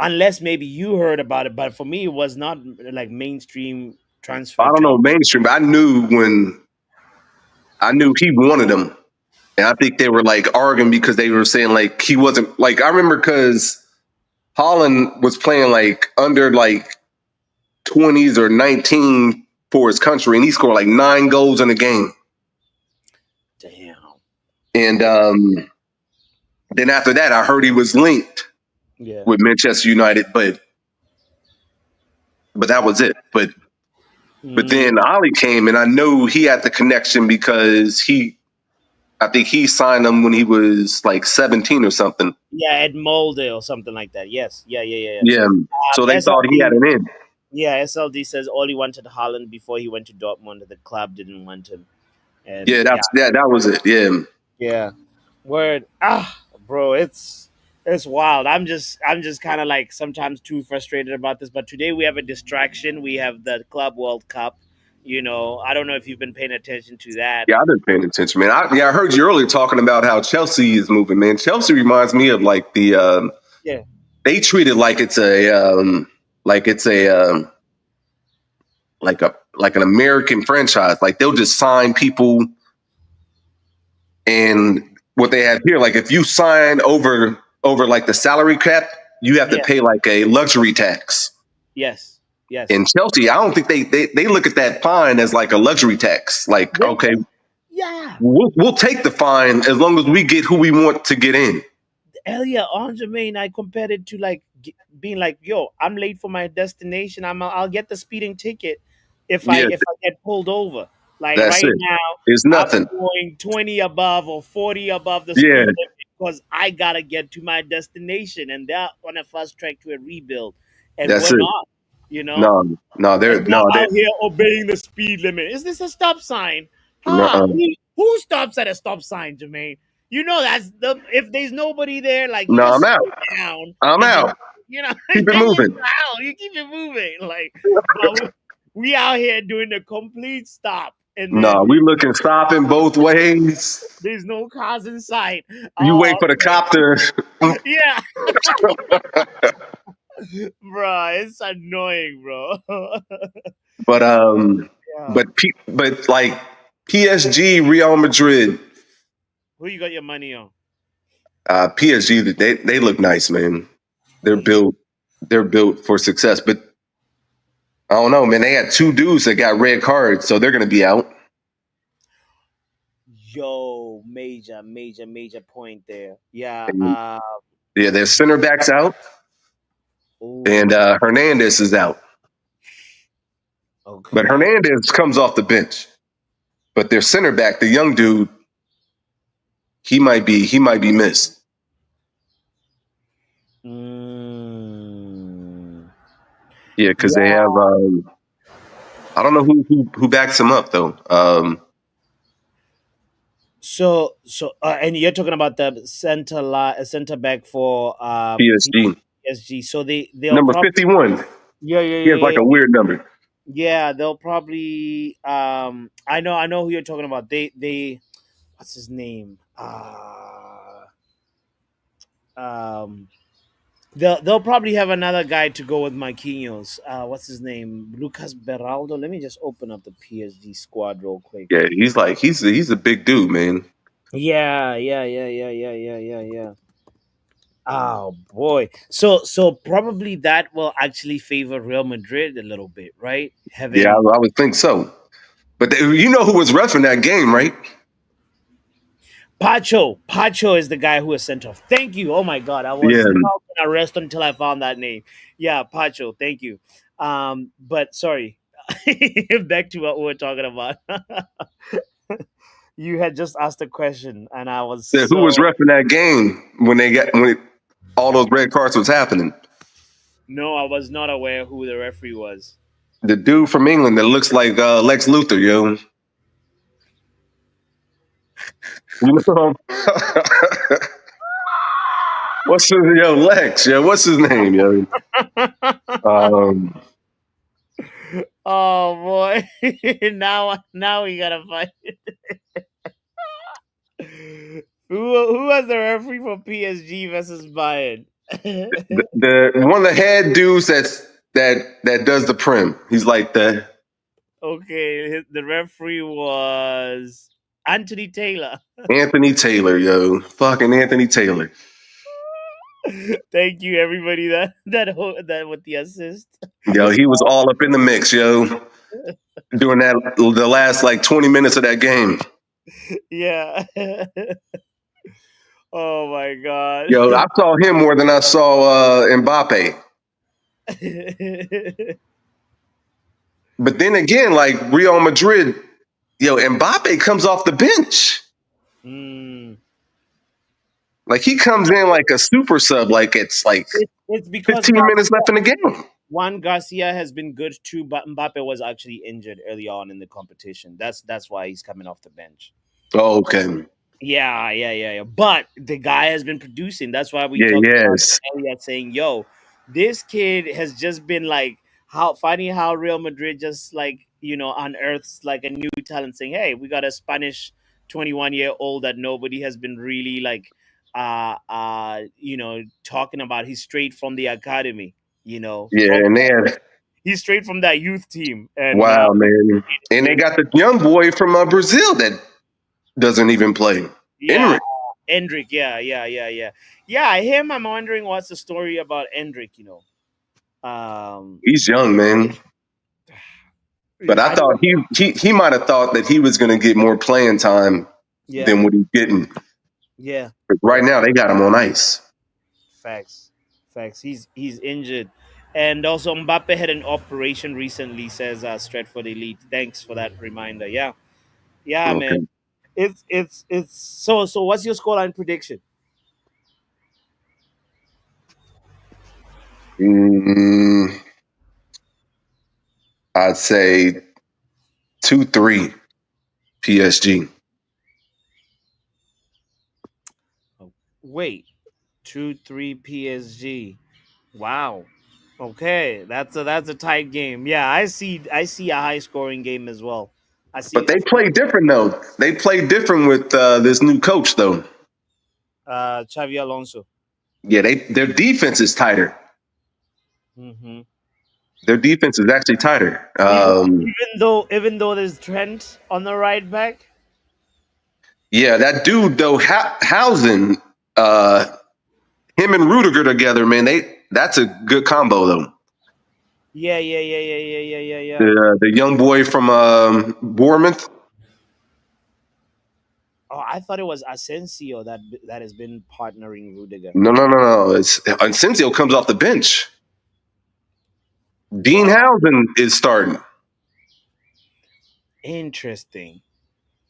[SPEAKER 1] Unless maybe you heard about it, but for me, it was not like mainstream
[SPEAKER 6] I
[SPEAKER 1] transfer
[SPEAKER 6] don't know
[SPEAKER 1] talk.
[SPEAKER 6] mainstream, but I knew he wanted him, and I think they were like arguing because they were saying like he wasn't like I remember because Holland was playing like under like 20s or 19 for his country, and he scored like 9 goals in a game.
[SPEAKER 1] Damn.
[SPEAKER 6] And then after that, I heard he was linked
[SPEAKER 1] Yeah.
[SPEAKER 6] with Manchester United, but that was it. But
[SPEAKER 1] Mm.
[SPEAKER 6] then Ollie came, and I know he had the connection because I think he signed him when he was like 17 or something.
[SPEAKER 1] Yeah, at Molde or something like that. Yes. Yeah, yeah, yeah,
[SPEAKER 6] Yeah, so
[SPEAKER 1] yeah.
[SPEAKER 6] they thought he had
[SPEAKER 1] SLD.
[SPEAKER 6] an in.
[SPEAKER 1] Yeah, SLD says all he wanted Haaland before he went to Dortmund. The club didn't want him, and
[SPEAKER 6] Yeah,
[SPEAKER 1] yeah,
[SPEAKER 6] that was it. Yeah,
[SPEAKER 1] yeah. Word. Bro, it's wild. I'm just kind of like sometimes too frustrated about this. But today we have a distraction. We have the Club World Cup. I don't know if you've been paying attention to that.
[SPEAKER 6] yeah, I've been paying attention, man. I heard you earlier talking about how Chelsea is moving, man. Chelsea reminds me of like
[SPEAKER 1] Yeah.
[SPEAKER 6] they treat it like it's a like an American franchise. Like they'll just sign people, and what they have here, like if you sign over like the salary cap, you have to
[SPEAKER 1] Yeah.
[SPEAKER 6] pay like a luxury tax.
[SPEAKER 1] Yes. Yes.
[SPEAKER 6] In Chelsea, I don't think they look at that fine as like a luxury tax. Like,
[SPEAKER 1] They-
[SPEAKER 6] okay,
[SPEAKER 1] yeah.
[SPEAKER 6] we'll take the fine as long as we get who we want to get in.
[SPEAKER 1] Earlier on, Jermaine, I compared it to like being like, "Yo, I'm late for my destination. I'll get the speeding ticket if I
[SPEAKER 6] Yeah,
[SPEAKER 1] if I get pulled over. Like
[SPEAKER 6] that's
[SPEAKER 1] right
[SPEAKER 6] it.
[SPEAKER 1] now,
[SPEAKER 6] It's
[SPEAKER 1] I'm
[SPEAKER 6] nothing.
[SPEAKER 1] going 20 above or 40 above the
[SPEAKER 6] Yeah,
[SPEAKER 1] speed limit because I gotta get to my destination, and they're on a fast track to a rebuild, and
[SPEAKER 6] that's
[SPEAKER 1] we're
[SPEAKER 6] it.
[SPEAKER 1] not. You know,
[SPEAKER 6] No, no,
[SPEAKER 1] and we're
[SPEAKER 6] they
[SPEAKER 1] out here obeying the speed limit. Is this a stop sign?
[SPEAKER 6] no,
[SPEAKER 1] Who stops at a stop sign, Jermaine? That's the if there's nobody there, like you
[SPEAKER 6] no.
[SPEAKER 1] just
[SPEAKER 6] I'm
[SPEAKER 1] slow
[SPEAKER 6] out.
[SPEAKER 1] down
[SPEAKER 6] I'm
[SPEAKER 1] and just
[SPEAKER 6] out.
[SPEAKER 1] you
[SPEAKER 6] Keep it moving.
[SPEAKER 1] keep it moving. Like, but we out here doing the complete stop, and
[SPEAKER 6] No,
[SPEAKER 1] then
[SPEAKER 6] we looking stopping both ways.
[SPEAKER 1] there's no cars in sight.
[SPEAKER 6] You wait
[SPEAKER 1] Oh,
[SPEAKER 6] for the cop to.
[SPEAKER 1] yeah, bro, it's annoying, bro.
[SPEAKER 6] But
[SPEAKER 1] Yeah.
[SPEAKER 6] but like PSG, Real Madrid,
[SPEAKER 1] Who you got your money on?
[SPEAKER 6] PSG, they look nice, man. They're
[SPEAKER 1] Mm.
[SPEAKER 6] built they're built for success. But I don't know, man. They had 2 dudes that got red cards, so they're gonna be out.
[SPEAKER 1] Yo, major point there. Yeah.
[SPEAKER 6] And, yeah, their center backs out, and
[SPEAKER 1] Ooh.
[SPEAKER 6] Hernandez is out. But
[SPEAKER 1] Okay.
[SPEAKER 6] Hernandez comes off the bench. But their center back, the young dude, he might be missed.
[SPEAKER 1] Mm.
[SPEAKER 6] Yeah, because they
[SPEAKER 1] Yeah.
[SPEAKER 6] have I don't know who backs him up though.
[SPEAKER 1] And you're talking about the center back for
[SPEAKER 6] PSG
[SPEAKER 1] PSG. So they'll
[SPEAKER 6] number
[SPEAKER 1] probably
[SPEAKER 6] 51.
[SPEAKER 1] yeah yeah
[SPEAKER 6] He has
[SPEAKER 1] yeah
[SPEAKER 6] like
[SPEAKER 1] yeah
[SPEAKER 6] a weird number.
[SPEAKER 1] yeah they'll probably I know who you're talking about. They what's his name um they'll probably have another guy to go with Marquinhos. What's his name? Lucas Beraldo. Let me just open up the PSG squad real quick.
[SPEAKER 6] Yeah, he's a big dude, man.
[SPEAKER 1] Yeah, yeah, yeah, yeah, yeah, yeah, yeah, yeah. Oh boy. So probably that will actually favor Real Madrid a little bit, right?
[SPEAKER 6] Yeah,
[SPEAKER 1] Having
[SPEAKER 6] I would think so. But you know who was ref in that game, right?
[SPEAKER 1] Pacho is the guy who was sent off. Thank you. Oh my god, I
[SPEAKER 6] Yeah,
[SPEAKER 1] was not gonna rest until I found that name. Yeah, Pacho. Thank you. But sorry, back to what we were talking about. You had just asked a question, and I was
[SPEAKER 6] who was
[SPEAKER 1] so
[SPEAKER 6] ref in that game all those red cards was happening?
[SPEAKER 1] no, I was not aware who the referee was.
[SPEAKER 6] The dude from England that looks like Lex Luthor, yo. You know, what's his yo Lex? Yo, what's his name, yo? Um,
[SPEAKER 1] Oh boy! now we gotta find who was the referee for PSG versus Bayern.
[SPEAKER 6] the one of the head dudes that does the prim. He's like the
[SPEAKER 1] Okay, the referee was Anthony Taylor.
[SPEAKER 6] Anthony Taylor, yo. Fucking Anthony Taylor.
[SPEAKER 1] Thank you, everybody that with the assist.
[SPEAKER 6] Yo, he was all up in the mix, yo. Doing that the last like 20 minutes of that game.
[SPEAKER 1] Yeah. Oh my god.
[SPEAKER 6] Yo, I saw him more than I saw Mbappe. But then again, like Real Madrid, yo, Mbappe comes off the bench.
[SPEAKER 1] Mm.
[SPEAKER 6] Like he comes in like a super sub, like it's like
[SPEAKER 1] It's because
[SPEAKER 6] 15 minutes left in the game.
[SPEAKER 1] Juan Garcia has been good too, but Mbappe was actually injured early on in the competition. That's why he's coming off the bench.
[SPEAKER 6] Oh, okay.
[SPEAKER 1] Yeah, yeah, yeah, yeah. But the guy has been producing. That's why we
[SPEAKER 6] Yeah,
[SPEAKER 1] talked about
[SPEAKER 6] yes.
[SPEAKER 1] it earlier, saying, "Yo, this kid has just been like how finding how Real Madrid just like unearths like a new talent, saying, "Hey, we got a Spanish 21-year-old that nobody has been really like talking about. He's straight from the academy,
[SPEAKER 6] Yeah,
[SPEAKER 1] from
[SPEAKER 6] and then
[SPEAKER 1] he's straight from that youth team, and
[SPEAKER 6] wow, man. And they
[SPEAKER 1] made
[SPEAKER 6] got the young boy from Brazil that doesn't even play.
[SPEAKER 1] yeah,
[SPEAKER 6] Enric.
[SPEAKER 1] Endrick, yeah, yeah, yeah, yeah, yeah. Him, I'm wondering what's the story about Endrick. Um,
[SPEAKER 6] He's young, man. But I
[SPEAKER 1] I
[SPEAKER 6] thought he might have thought that he was going to get more playing time
[SPEAKER 1] yeah,
[SPEAKER 6] than what he's getting.
[SPEAKER 1] yeah,
[SPEAKER 6] But right
[SPEAKER 1] yeah.
[SPEAKER 6] now, they got him on ice.
[SPEAKER 1] Facts, facts. He's injured, and also Mbappe had an operation recently. Says Stratford Elite. Thanks for that reminder. Yeah, yeah, man.
[SPEAKER 6] Okay.
[SPEAKER 1] It's so. What's your scoreline prediction?
[SPEAKER 6] Mm, I'd say 2-3 PSG.
[SPEAKER 1] Oh, wait, 2-3 PSG. Wow. Okay, that's a tight game. Yeah, I see a high scoring game as well. I
[SPEAKER 6] But
[SPEAKER 1] see
[SPEAKER 6] they play different, though. They play different with this new coach, though.
[SPEAKER 1] Xavi Alonso.
[SPEAKER 6] Yeah, their defense is tighter.
[SPEAKER 1] Hmm.
[SPEAKER 6] Their defense is actually tighter.
[SPEAKER 1] Even though there's Trent on the right back.
[SPEAKER 6] Yeah, that dude though, Hausen, uh, him and Rudiger together, man, that's a good combo though.
[SPEAKER 1] Yeah, yeah, yeah, yeah, yeah, yeah, yeah, yeah.
[SPEAKER 6] The young boy from Bournemouth.
[SPEAKER 1] Oh, I thought it was Asensio that has been partnering Rudiger.
[SPEAKER 6] No, no, no, no. It's Asensio comes off the bench. Dean
[SPEAKER 1] Wow,
[SPEAKER 6] Hausen is starting.
[SPEAKER 1] interesting.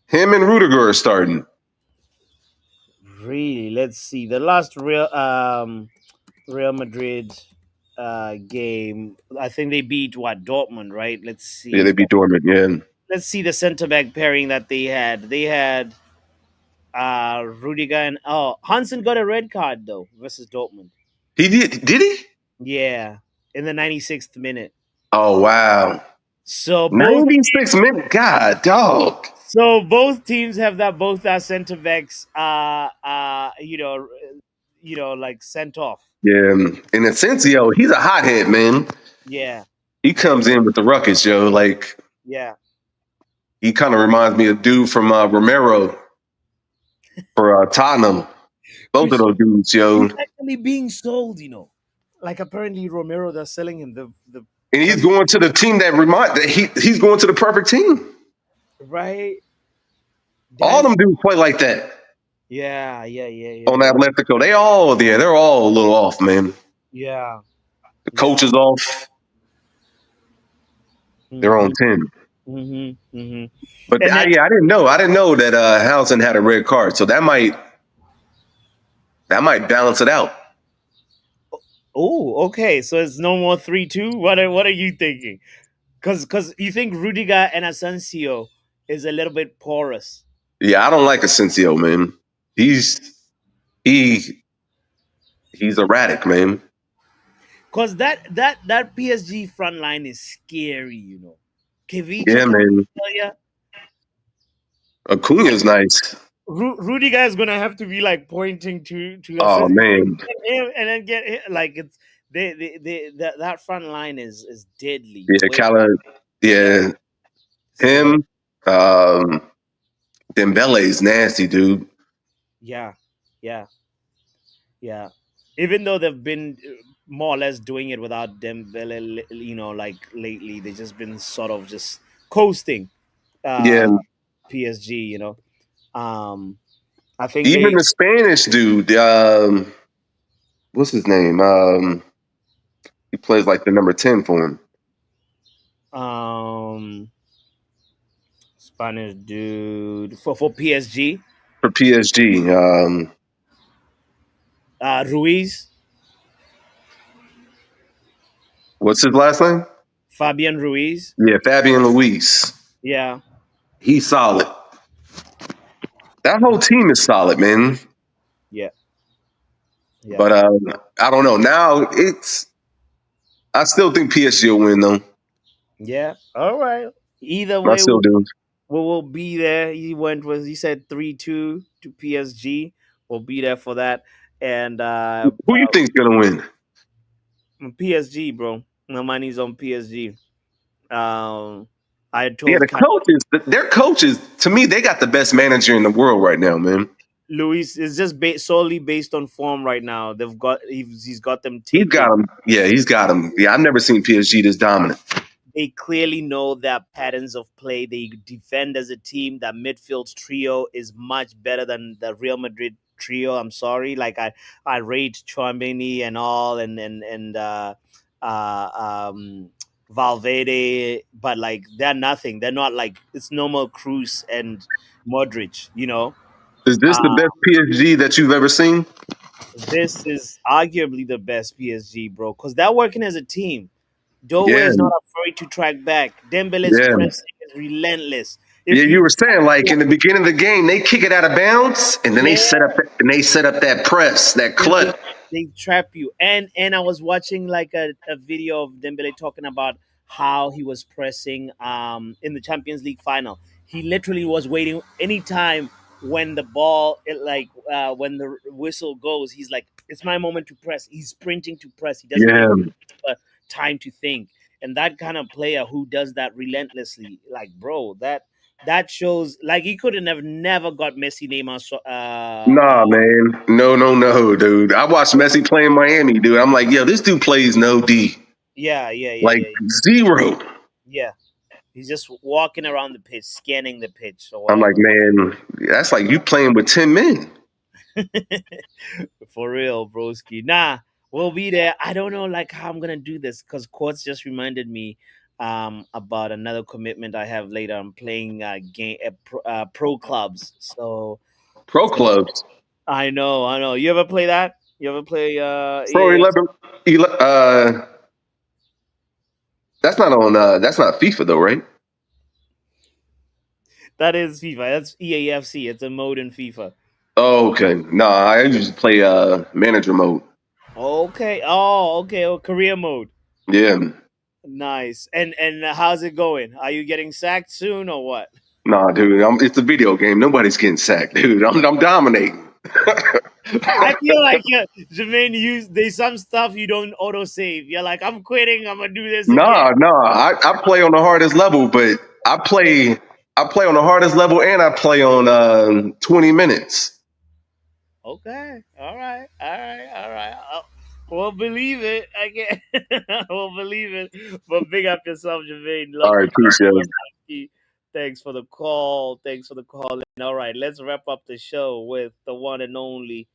[SPEAKER 6] Him and Rudiger are starting.
[SPEAKER 1] Really, let's see the last Real Madrid game. I think they beat what Dortmund, right? Let's
[SPEAKER 6] Yeah,
[SPEAKER 1] see.
[SPEAKER 6] they beat Dortmund. Yeah,
[SPEAKER 1] Let's see the center back pairing that they had. They had Rudiger and Hansen got a red card though versus Dortmund.
[SPEAKER 6] He did he?
[SPEAKER 1] Yeah, in the 96th minute.
[SPEAKER 6] Oh wow.
[SPEAKER 1] So both
[SPEAKER 6] 96 minutes. God dog.
[SPEAKER 1] both teams have that center backs like sent off.
[SPEAKER 6] Yeah. And Asensio, he's a hothead, man.
[SPEAKER 1] Yeah,
[SPEAKER 6] He comes in with the ruckus, yo. Like
[SPEAKER 1] yeah.
[SPEAKER 6] he kind of reminds me of dude from Romero for Tottenham. Both of
[SPEAKER 1] Which
[SPEAKER 6] those dudes, yo.
[SPEAKER 1] he's actually being sold. Like apparently Romero, they're selling him the
[SPEAKER 6] And he's
[SPEAKER 1] Premier
[SPEAKER 6] going to the team he's going to the perfect team.
[SPEAKER 1] right.
[SPEAKER 6] All
[SPEAKER 1] That's
[SPEAKER 6] them dudes play like that
[SPEAKER 1] yeah.
[SPEAKER 6] on
[SPEAKER 1] You're right.
[SPEAKER 6] Atletico. They're all a little off, man.
[SPEAKER 1] Yeah,
[SPEAKER 6] The coach
[SPEAKER 1] yeah.
[SPEAKER 6] is off. They're on
[SPEAKER 1] Mhm,
[SPEAKER 6] 10.
[SPEAKER 1] mhm, mhm.
[SPEAKER 6] But
[SPEAKER 1] And then
[SPEAKER 6] I didn't know. I didn't know that Housen had a red card. So that might balance it out.
[SPEAKER 1] oh, okay. So it's no more 3-2. What are you thinking? Because you think Rudiger and Asensio is a little bit porous.
[SPEAKER 6] Yeah, I don't like Asensio, man. He's he he's erratic, man.
[SPEAKER 1] Because that PSG front line is scary. Kivicha
[SPEAKER 6] Yeah, man.
[SPEAKER 1] Kvaratskhelia.
[SPEAKER 6] Acuna's nice.
[SPEAKER 1] Rudiger is gonna have to be like pointing to
[SPEAKER 6] Oh
[SPEAKER 1] Asensio
[SPEAKER 6] man.
[SPEAKER 1] and then get hit. Like it's that front line is deadly. The
[SPEAKER 6] Yeah,
[SPEAKER 1] way, yeah.
[SPEAKER 6] Yeah,
[SPEAKER 1] So
[SPEAKER 6] him. Um, Dembele's nasty, dude.
[SPEAKER 1] yeah, yeah, yeah. Even though they've been more or less doing it without Dembele, like lately, they've just been sort of just coasting
[SPEAKER 6] Yeah,
[SPEAKER 1] uh PSG. Um, I think
[SPEAKER 6] even
[SPEAKER 1] they
[SPEAKER 6] the Spanish dude. What's his name? He plays like the number 10 for him
[SPEAKER 1] um Spanish dude for PSG,
[SPEAKER 6] for PSG.
[SPEAKER 1] Ruiz,
[SPEAKER 6] What's his last name?
[SPEAKER 1] Fabian Ruiz.
[SPEAKER 6] Yeah, Fabian Luis.
[SPEAKER 1] Yeah,
[SPEAKER 6] He's solid. That whole team is solid, man.
[SPEAKER 1] yeah, yeah,
[SPEAKER 6] But I don't know. Now I still think PSG will win though.
[SPEAKER 1] yeah. All right. Either
[SPEAKER 6] I
[SPEAKER 1] way,
[SPEAKER 6] still do.
[SPEAKER 1] we'll be there. He said 3-2 to PSG. We'll be there for that. And
[SPEAKER 6] Who you think's gonna win?
[SPEAKER 1] PSG, bro. My money's on PSG. Um, I
[SPEAKER 6] Yeah,
[SPEAKER 1] told
[SPEAKER 6] the
[SPEAKER 1] Cam
[SPEAKER 6] coaches. Their coaches. To me, they got the best manager in the world right now, man.
[SPEAKER 1] Luis is just solely based on form right now. He's got them
[SPEAKER 6] He's got
[SPEAKER 1] ticking.
[SPEAKER 6] him. Yeah, he's got him. Yeah, I've never seen PSG this dominant.
[SPEAKER 1] They clearly know their patterns of play. They defend as a team. That midfield trio is much better than the Real Madrid trio. I'm sorry, like I rate Chouameni and all, and Valverde, but like they're nothing. They're not like it's normal Cruz and Modric.
[SPEAKER 6] Is this the
[SPEAKER 1] Uh,
[SPEAKER 6] best PSG that you've ever seen?
[SPEAKER 1] this is arguably the best PSG, bro, because they're working as a team. Doe
[SPEAKER 6] Yeah,
[SPEAKER 1] is not afraid to track back. Dembele's
[SPEAKER 6] yeah,
[SPEAKER 1] pressing is relentless.
[SPEAKER 6] yeah.
[SPEAKER 1] If
[SPEAKER 6] You
[SPEAKER 1] you,
[SPEAKER 6] were saying like in the beginning of the game, they kick it out of bounds, and then
[SPEAKER 1] yeah,
[SPEAKER 6] they set up that press, that
[SPEAKER 1] and they
[SPEAKER 6] clutch.
[SPEAKER 1] they trap you. And I was watching like a video of Dembele talking about how he was pressing in the Champions League final. He literally was waiting anytime when the ball when the whistle goes, he's like, it's my moment to press. He's sprinting to press. He doesn't give
[SPEAKER 6] Yeah,
[SPEAKER 1] time to think. And that kind of player who does that relentlessly, like bro, that shows like he couldn't have never got Messi, Neymar,
[SPEAKER 6] nah, man, no, dude. I watched Messi play in Miami, dude. I'm like, yo, this dude plays no D, like
[SPEAKER 1] yeah.
[SPEAKER 6] zero.
[SPEAKER 1] Yeah, he's just walking around the pitch, scanning the pitch or
[SPEAKER 6] I'm like,
[SPEAKER 1] whatever.
[SPEAKER 6] man, that's like you playing with 10 men.
[SPEAKER 1] For real, broski. Nah, we'll be there. I don't know like how I'm gonna do this because Quartz just reminded me about another commitment I have later. I'm playing pro clubs, so
[SPEAKER 6] Pro
[SPEAKER 1] it's gonna.
[SPEAKER 6] clubs,
[SPEAKER 1] I know. You ever play that? You ever play
[SPEAKER 6] Pro
[SPEAKER 1] EAF?
[SPEAKER 6] 11. That's not on. That's not FIFA though, right?
[SPEAKER 1] That is FIFA. That's EAFC. It's a mode in FIFA.
[SPEAKER 6] Oh, okay. No, I just play manager mode.
[SPEAKER 1] Okay. Oh, okay. Oh, career mode.
[SPEAKER 6] Yeah.
[SPEAKER 1] Nice. And how's it going? Are you getting sacked soon or what?
[SPEAKER 6] Nah, dude, it's a video game. Nobody's getting sacked, dude. I'm dominating.
[SPEAKER 1] I feel like Jermaine, there's some stuff you don't auto save. You're like, I'm quitting. I'm gonna do this again.
[SPEAKER 6] Nah. I play on the hardest level, but I play on the hardest level and I play on 20 minutes.
[SPEAKER 1] Okay. All right. All right. All right. We'll believe it. I get. We'll believe it. But big up yourself, Jermaine.
[SPEAKER 6] All right, appreciate it.
[SPEAKER 1] Thanks for the call. Thanks for the call. And all right, let's wrap up the show with the one and only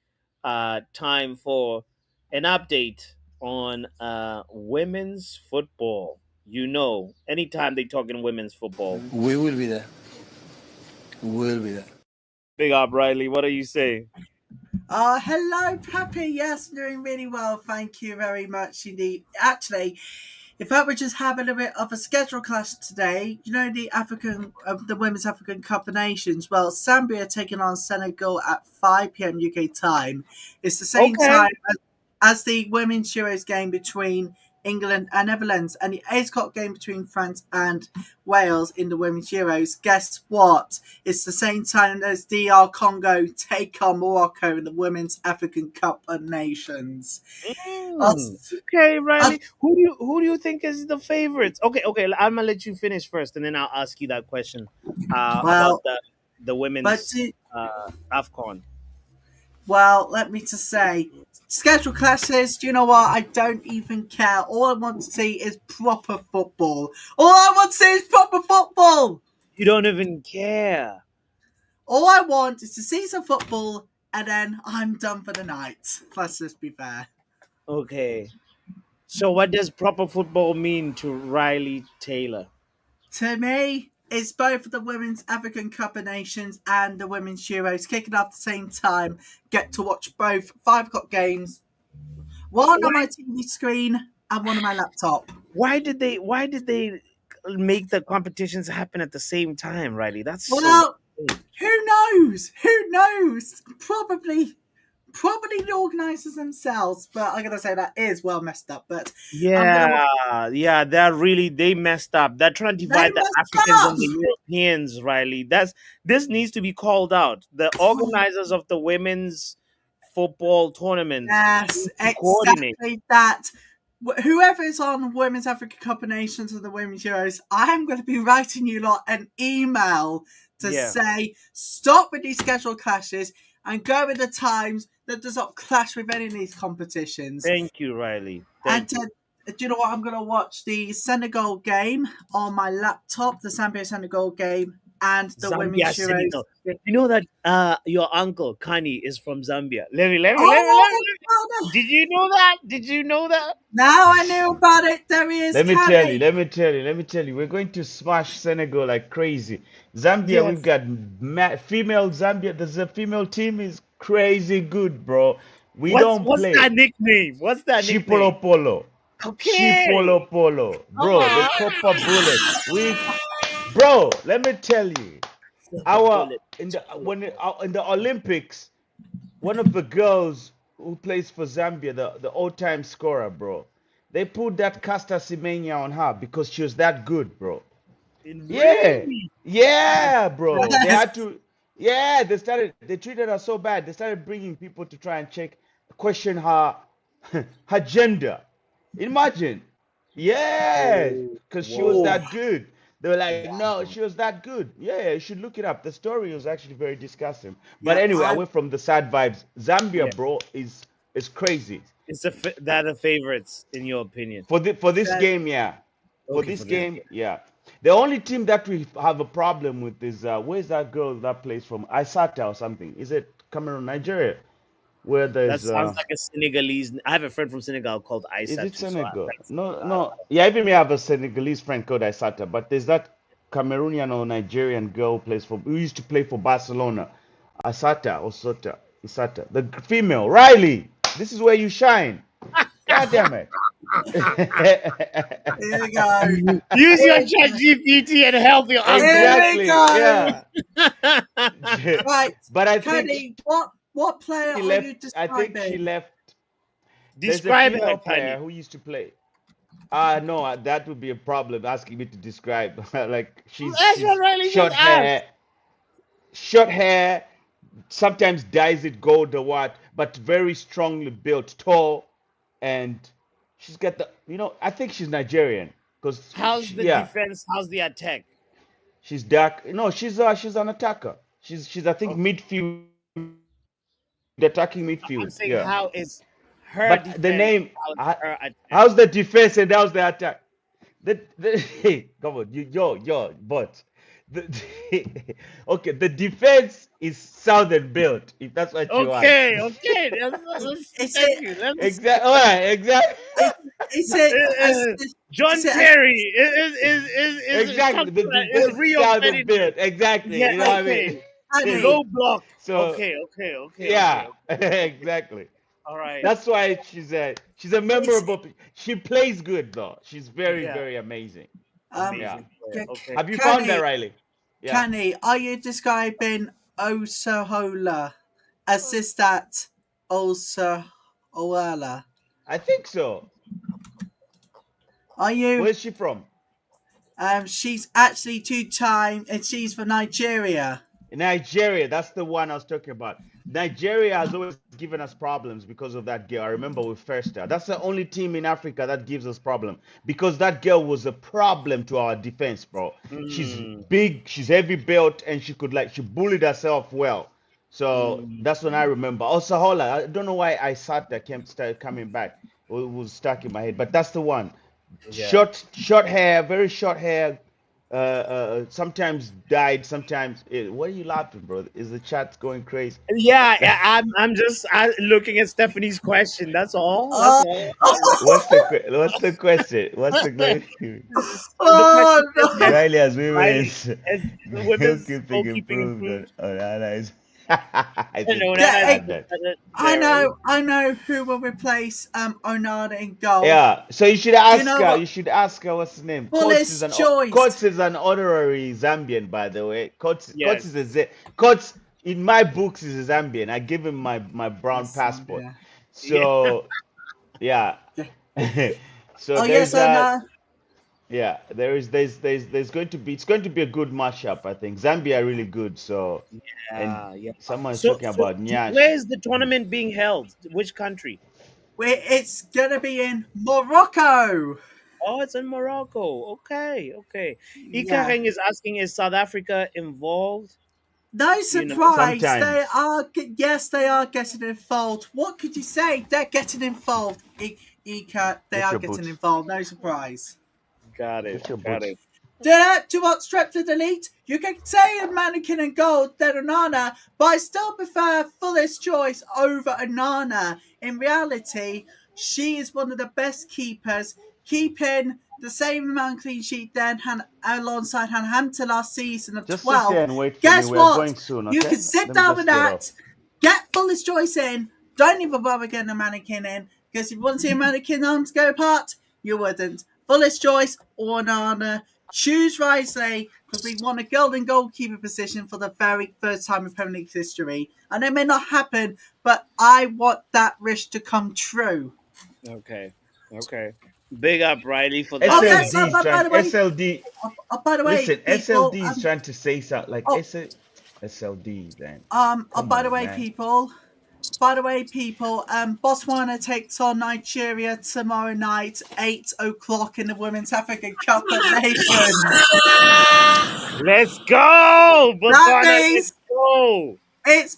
[SPEAKER 1] time for an update on women's football. You know, anytime they talking women's football.
[SPEAKER 2] We will be there. We will be there.
[SPEAKER 1] Big up, Riley. What do you say?
[SPEAKER 7] Hello, Pappy. Yes, doing really well. Thank you very much indeed. Actually, if I would just have a little bit of a schedule clash today, you know the Women's African Cup of Nations. Well, Zambia taking on Senegal at 5 p.m. UK time. It's the same
[SPEAKER 1] Okay.
[SPEAKER 7] time as the Women's Euros game between England and Netherlands, and the A's Cup game between France and Wales in the Women's Euros. Guess what? It's the same time as DR Congo take on Morocco in the Women's African Cup of Nations.
[SPEAKER 1] Okay, Riley. Who do you think is the favorites? Okay. I'm gonna let you finish first, and then I'll ask you that question about
[SPEAKER 7] Well,
[SPEAKER 1] the
[SPEAKER 7] but
[SPEAKER 1] women's Afcon.
[SPEAKER 7] well, let me just say, schedule clashes. Do you know what? I don't even care. All I want to see is proper football. All I want to see is proper football.
[SPEAKER 1] You don't even care.
[SPEAKER 7] All I want is to see some football, and then I'm done for the night. Let's just be fair.
[SPEAKER 1] Okay. So, what does proper football mean to Riley Taylor?
[SPEAKER 7] To me, it's both the Women's African Cup of Nations and the Women's Euros kicking off at the same time. Get to watch both 5 o'clock games, one on my TV screen and one on my laptop.
[SPEAKER 1] Why did they? Why did they make the competitions happen at the same time, Riley? That's so.
[SPEAKER 7] Well, who knows? Who knows? Probably the organisers themselves. But I gotta say that is well messed up. But
[SPEAKER 1] Yeah, they messed up. They're trying to
[SPEAKER 7] they
[SPEAKER 1] divide the
[SPEAKER 7] messed
[SPEAKER 1] Africans
[SPEAKER 7] up.
[SPEAKER 1] and the Europeans, Riley. This needs to be called out. The organizers of the women's football tournament
[SPEAKER 7] Yes,
[SPEAKER 1] need to coordinate.
[SPEAKER 7] exactly that. Whoever is on Women's Africa Cup of Nations or the Women's Euros, I'm going to be writing you lot an email to
[SPEAKER 1] Yeah.
[SPEAKER 7] say stop with these schedule clashes and go with the times that does not clash with any of these competitions.
[SPEAKER 1] Thank you, Riley.
[SPEAKER 7] And
[SPEAKER 1] Thank you.
[SPEAKER 7] do you know what? I'm going to watch the Senegal game on my laptop, the Zambia Senegal game, and the
[SPEAKER 1] Zambia,
[SPEAKER 7] Women's Euros.
[SPEAKER 1] Senegal. You know that your uncle Kani is from Zambia. Let me.
[SPEAKER 7] Oh,
[SPEAKER 1] Did you know that? Did you know that?
[SPEAKER 7] now I knew about it. There he is,
[SPEAKER 4] Let me tell you,
[SPEAKER 7] Caddy.
[SPEAKER 4] let me tell you, we're going to smash Senegal like crazy. Zambia, we've
[SPEAKER 1] Yes.
[SPEAKER 4] got female Zambia. The female team is crazy good, bro. We don't
[SPEAKER 1] What's
[SPEAKER 4] play.
[SPEAKER 1] that nickname? What's that nickname?
[SPEAKER 4] Chipolo Polo.
[SPEAKER 1] Okay.
[SPEAKER 4] Chipolo Polo. Bro, the copper bullet. Bro, let me tell you. Our in the Olympics, one of the girls who plays for Zambia, the all-time scorer, bro. They put that Casta Semenya on her because she was that good, bro. Yeah,
[SPEAKER 1] Really?
[SPEAKER 4] yeah, bro. They
[SPEAKER 7] Yes.
[SPEAKER 4] had to. Yeah, they treated her so bad. They started bringing people to try and question her, her gender. Imagine. Yeah, because she was
[SPEAKER 7] Whoa.
[SPEAKER 4] that good. They were like, no, she was that good. Yeah, you should look it up. The story was actually very disgusting. But
[SPEAKER 7] Yeah,
[SPEAKER 4] anyway, away from the sad vibes,
[SPEAKER 1] Yeah.
[SPEAKER 4] Zambia, bro, is crazy.
[SPEAKER 1] That the favorites in your opinion?
[SPEAKER 4] For this
[SPEAKER 7] That-
[SPEAKER 4] game, yeah. For
[SPEAKER 1] Okay,
[SPEAKER 4] this
[SPEAKER 1] for this
[SPEAKER 4] game, yeah. The only team that we have a problem with is where's that girl that plays from Isata or something? Is it Cameroon, Nigeria? Where
[SPEAKER 1] That
[SPEAKER 4] there's
[SPEAKER 1] sounds like a Senegalese. I have a friend from Senegal called
[SPEAKER 4] is
[SPEAKER 1] Aissa
[SPEAKER 4] it
[SPEAKER 1] too. So
[SPEAKER 4] Senegal?
[SPEAKER 1] that's,
[SPEAKER 4] No. Yeah, even me have a Senegalese friend called Isata, but there's that Cameroonian or Nigerian girl who plays who used to play for Barcelona. Isata or Isata. The female, Riley. This is where you shine. God damn it.
[SPEAKER 7] Here we go.
[SPEAKER 1] Use your chat GPT and help your
[SPEAKER 7] Here
[SPEAKER 1] uncle.
[SPEAKER 7] we
[SPEAKER 4] Exactly.
[SPEAKER 7] go.
[SPEAKER 4] Yeah.
[SPEAKER 7] Right,
[SPEAKER 4] But I think
[SPEAKER 7] Cuddy, what player
[SPEAKER 4] she
[SPEAKER 7] are
[SPEAKER 4] left.
[SPEAKER 7] you
[SPEAKER 4] I think she
[SPEAKER 7] describing?
[SPEAKER 4] left. There's a
[SPEAKER 1] Describe her,
[SPEAKER 4] female player
[SPEAKER 1] Kenny.
[SPEAKER 4] who used to play. No, that would be a problem asking me to describe. Like
[SPEAKER 1] That's what
[SPEAKER 4] she's
[SPEAKER 1] Riley just asked.
[SPEAKER 4] short hair, sometimes dyes it gold or what, but very strongly built, tall, and she's got the I think she's Nigerian because
[SPEAKER 1] How's the
[SPEAKER 4] yeah,
[SPEAKER 1] defense? How's the attack?
[SPEAKER 4] she's dark. No, she's an attacker. She's I think
[SPEAKER 1] Oh,
[SPEAKER 4] midfield, attacking midfield.
[SPEAKER 1] I'm saying,
[SPEAKER 4] Yeah,
[SPEAKER 1] how is her
[SPEAKER 4] but the
[SPEAKER 1] defense?
[SPEAKER 4] name,
[SPEAKER 1] How's her attack?
[SPEAKER 4] how's the defense and how's the attack? Hey, come on, but the, okay, the defense is southern built, if that's what you want.
[SPEAKER 1] Okay, okay.
[SPEAKER 7] Is
[SPEAKER 1] Thank
[SPEAKER 7] it
[SPEAKER 1] you. Let's.
[SPEAKER 4] Exactly. All right. Exactly.
[SPEAKER 7] is, is it is
[SPEAKER 1] John
[SPEAKER 7] it
[SPEAKER 1] Terry is
[SPEAKER 4] Exactly.
[SPEAKER 1] come to is
[SPEAKER 4] The
[SPEAKER 1] Rio
[SPEAKER 4] southern
[SPEAKER 1] Ferdinand.
[SPEAKER 4] built. Exactly.
[SPEAKER 1] Yeah,
[SPEAKER 4] You know what I
[SPEAKER 1] okay.
[SPEAKER 4] mean?
[SPEAKER 7] Annie?
[SPEAKER 1] Low block.
[SPEAKER 4] So
[SPEAKER 1] Okay, okay, okay, okay,
[SPEAKER 4] yeah,
[SPEAKER 1] okay.
[SPEAKER 4] exactly.
[SPEAKER 1] All right.
[SPEAKER 4] That's why she's a
[SPEAKER 7] Is
[SPEAKER 4] memorable. She plays good though. She's very
[SPEAKER 1] Yeah,
[SPEAKER 4] very amazing. Yeah.
[SPEAKER 1] amazing player. Okay.
[SPEAKER 4] Have you found that,
[SPEAKER 7] Canny,
[SPEAKER 4] Riley? Yeah.
[SPEAKER 7] Canny, are you describing Osohola Assistat Osohola?
[SPEAKER 4] I think so.
[SPEAKER 7] Are you?
[SPEAKER 4] Where's she from?
[SPEAKER 7] She's actually two-time, and she's from Nigeria.
[SPEAKER 4] Nigeria, that's the one I was talking about. Nigeria has always given us problems because of that girl. I remember with First Star. That's the only team in Africa that gives us problem because that girl was a problem to our defense, bro. She's
[SPEAKER 1] Mm,
[SPEAKER 4] big, she's heavy built, and she bullied herself well. So
[SPEAKER 1] mm,
[SPEAKER 4] that's when I remember. Also, Hola, I don't know why I sat there, started coming back. It was stuck in my head, but that's the one.
[SPEAKER 1] yeah.
[SPEAKER 4] Short hair, very short hair, sometimes died, sometimes what are you laughing, bro? Is the chat going crazy?
[SPEAKER 1] Yeah, yeah, I'm just looking at Stephanie's question. That's all. That's
[SPEAKER 7] Oh,
[SPEAKER 1] all.
[SPEAKER 4] What's the question? What's the question?
[SPEAKER 1] The question
[SPEAKER 7] oh
[SPEAKER 1] is,
[SPEAKER 7] no!
[SPEAKER 1] has
[SPEAKER 4] Riley, as
[SPEAKER 1] Riley
[SPEAKER 4] women's
[SPEAKER 1] has women's
[SPEAKER 4] goalkeeping
[SPEAKER 1] goalkeeping
[SPEAKER 4] improved
[SPEAKER 1] improved?
[SPEAKER 4] on Anna's. I
[SPEAKER 1] And
[SPEAKER 4] think
[SPEAKER 7] Yeah,
[SPEAKER 1] Onana is
[SPEAKER 4] that.
[SPEAKER 1] there.
[SPEAKER 7] I know who will replace Onana in goal.
[SPEAKER 4] Yeah, so you should
[SPEAKER 7] Do you
[SPEAKER 4] ask
[SPEAKER 7] know
[SPEAKER 4] her.
[SPEAKER 7] what?
[SPEAKER 4] You should ask her what's his name.
[SPEAKER 7] Fullest choice.
[SPEAKER 4] Coates is an honorary Zambian, by the way. Coates is
[SPEAKER 1] Yes.
[SPEAKER 4] Coates in my books is a Zambian. I give him my brown
[SPEAKER 7] Yes,
[SPEAKER 4] passport.
[SPEAKER 7] yeah.
[SPEAKER 1] Yeah.
[SPEAKER 4] So yeah.
[SPEAKER 7] Yeah.
[SPEAKER 4] So
[SPEAKER 7] Oh
[SPEAKER 4] there's
[SPEAKER 7] yes, or
[SPEAKER 4] that.
[SPEAKER 7] no?
[SPEAKER 4] Yeah, there's going to be it's going to be a good matchup. I think Zambia are really good. So and
[SPEAKER 1] Yeah.
[SPEAKER 4] someone's
[SPEAKER 1] So,
[SPEAKER 4] talking about
[SPEAKER 1] where
[SPEAKER 4] Nyash.
[SPEAKER 1] is the tournament being held? Which country?
[SPEAKER 7] It's gonna be in Morocco.
[SPEAKER 1] Oh, it's in Morocco. Okay, okay.
[SPEAKER 7] Yeah.
[SPEAKER 1] Ikareng is asking, is South Africa involved?
[SPEAKER 7] No
[SPEAKER 1] You know,
[SPEAKER 7] surprise, they
[SPEAKER 4] Sometimes
[SPEAKER 7] are. Yes, they are getting involved. What could you say? They're getting involved. They
[SPEAKER 4] put
[SPEAKER 7] are
[SPEAKER 4] your
[SPEAKER 7] getting
[SPEAKER 4] boots.
[SPEAKER 7] involved. No surprise.
[SPEAKER 1] got it,
[SPEAKER 4] Put your
[SPEAKER 1] got
[SPEAKER 4] boots.
[SPEAKER 1] it.
[SPEAKER 7] Do you want Strep to delete? You can say a mannequin and gold, then Anana, but I still prefer Fullest Choice over Anana. In reality, she is one of the best keepers, keeping the same amount of clean sheet then alongside Han Hampton last season of
[SPEAKER 4] Just sit
[SPEAKER 7] 12.
[SPEAKER 4] there and wait for me.
[SPEAKER 7] Guess
[SPEAKER 4] We are
[SPEAKER 7] what?
[SPEAKER 4] going soon,
[SPEAKER 7] You
[SPEAKER 4] okay?
[SPEAKER 7] can sit
[SPEAKER 4] Let me
[SPEAKER 7] down with
[SPEAKER 4] just get off.
[SPEAKER 7] that, get Fullest Choice in, don't even bother getting a mannequin in, because if you want to see a mannequin arms go apart, you wouldn't. Fullest Choice or Anana. Choose wisely because we won a golden goalkeeper position for the very first time in Premier League history. And it may not happen, but I want that wish to come true.
[SPEAKER 1] Okay, okay. Big up Riley for
[SPEAKER 7] Oh
[SPEAKER 1] that.
[SPEAKER 7] yes,
[SPEAKER 4] SLD is
[SPEAKER 7] by
[SPEAKER 4] trying.
[SPEAKER 7] the way,
[SPEAKER 4] SLD.
[SPEAKER 7] by the way,
[SPEAKER 4] Listen,
[SPEAKER 7] people.
[SPEAKER 4] SLD is trying to say something like
[SPEAKER 7] Oh,
[SPEAKER 4] SLD. Then
[SPEAKER 7] oh,
[SPEAKER 4] come
[SPEAKER 7] by the
[SPEAKER 4] on,
[SPEAKER 7] way,
[SPEAKER 4] man.
[SPEAKER 7] people. By the way, people. Botswana takes on Nigeria tomorrow night, 8 o'clock in the Women's African Cup of Nations.
[SPEAKER 1] Let's go,
[SPEAKER 7] That
[SPEAKER 1] Botswana. Let's
[SPEAKER 7] means
[SPEAKER 1] go.
[SPEAKER 7] it's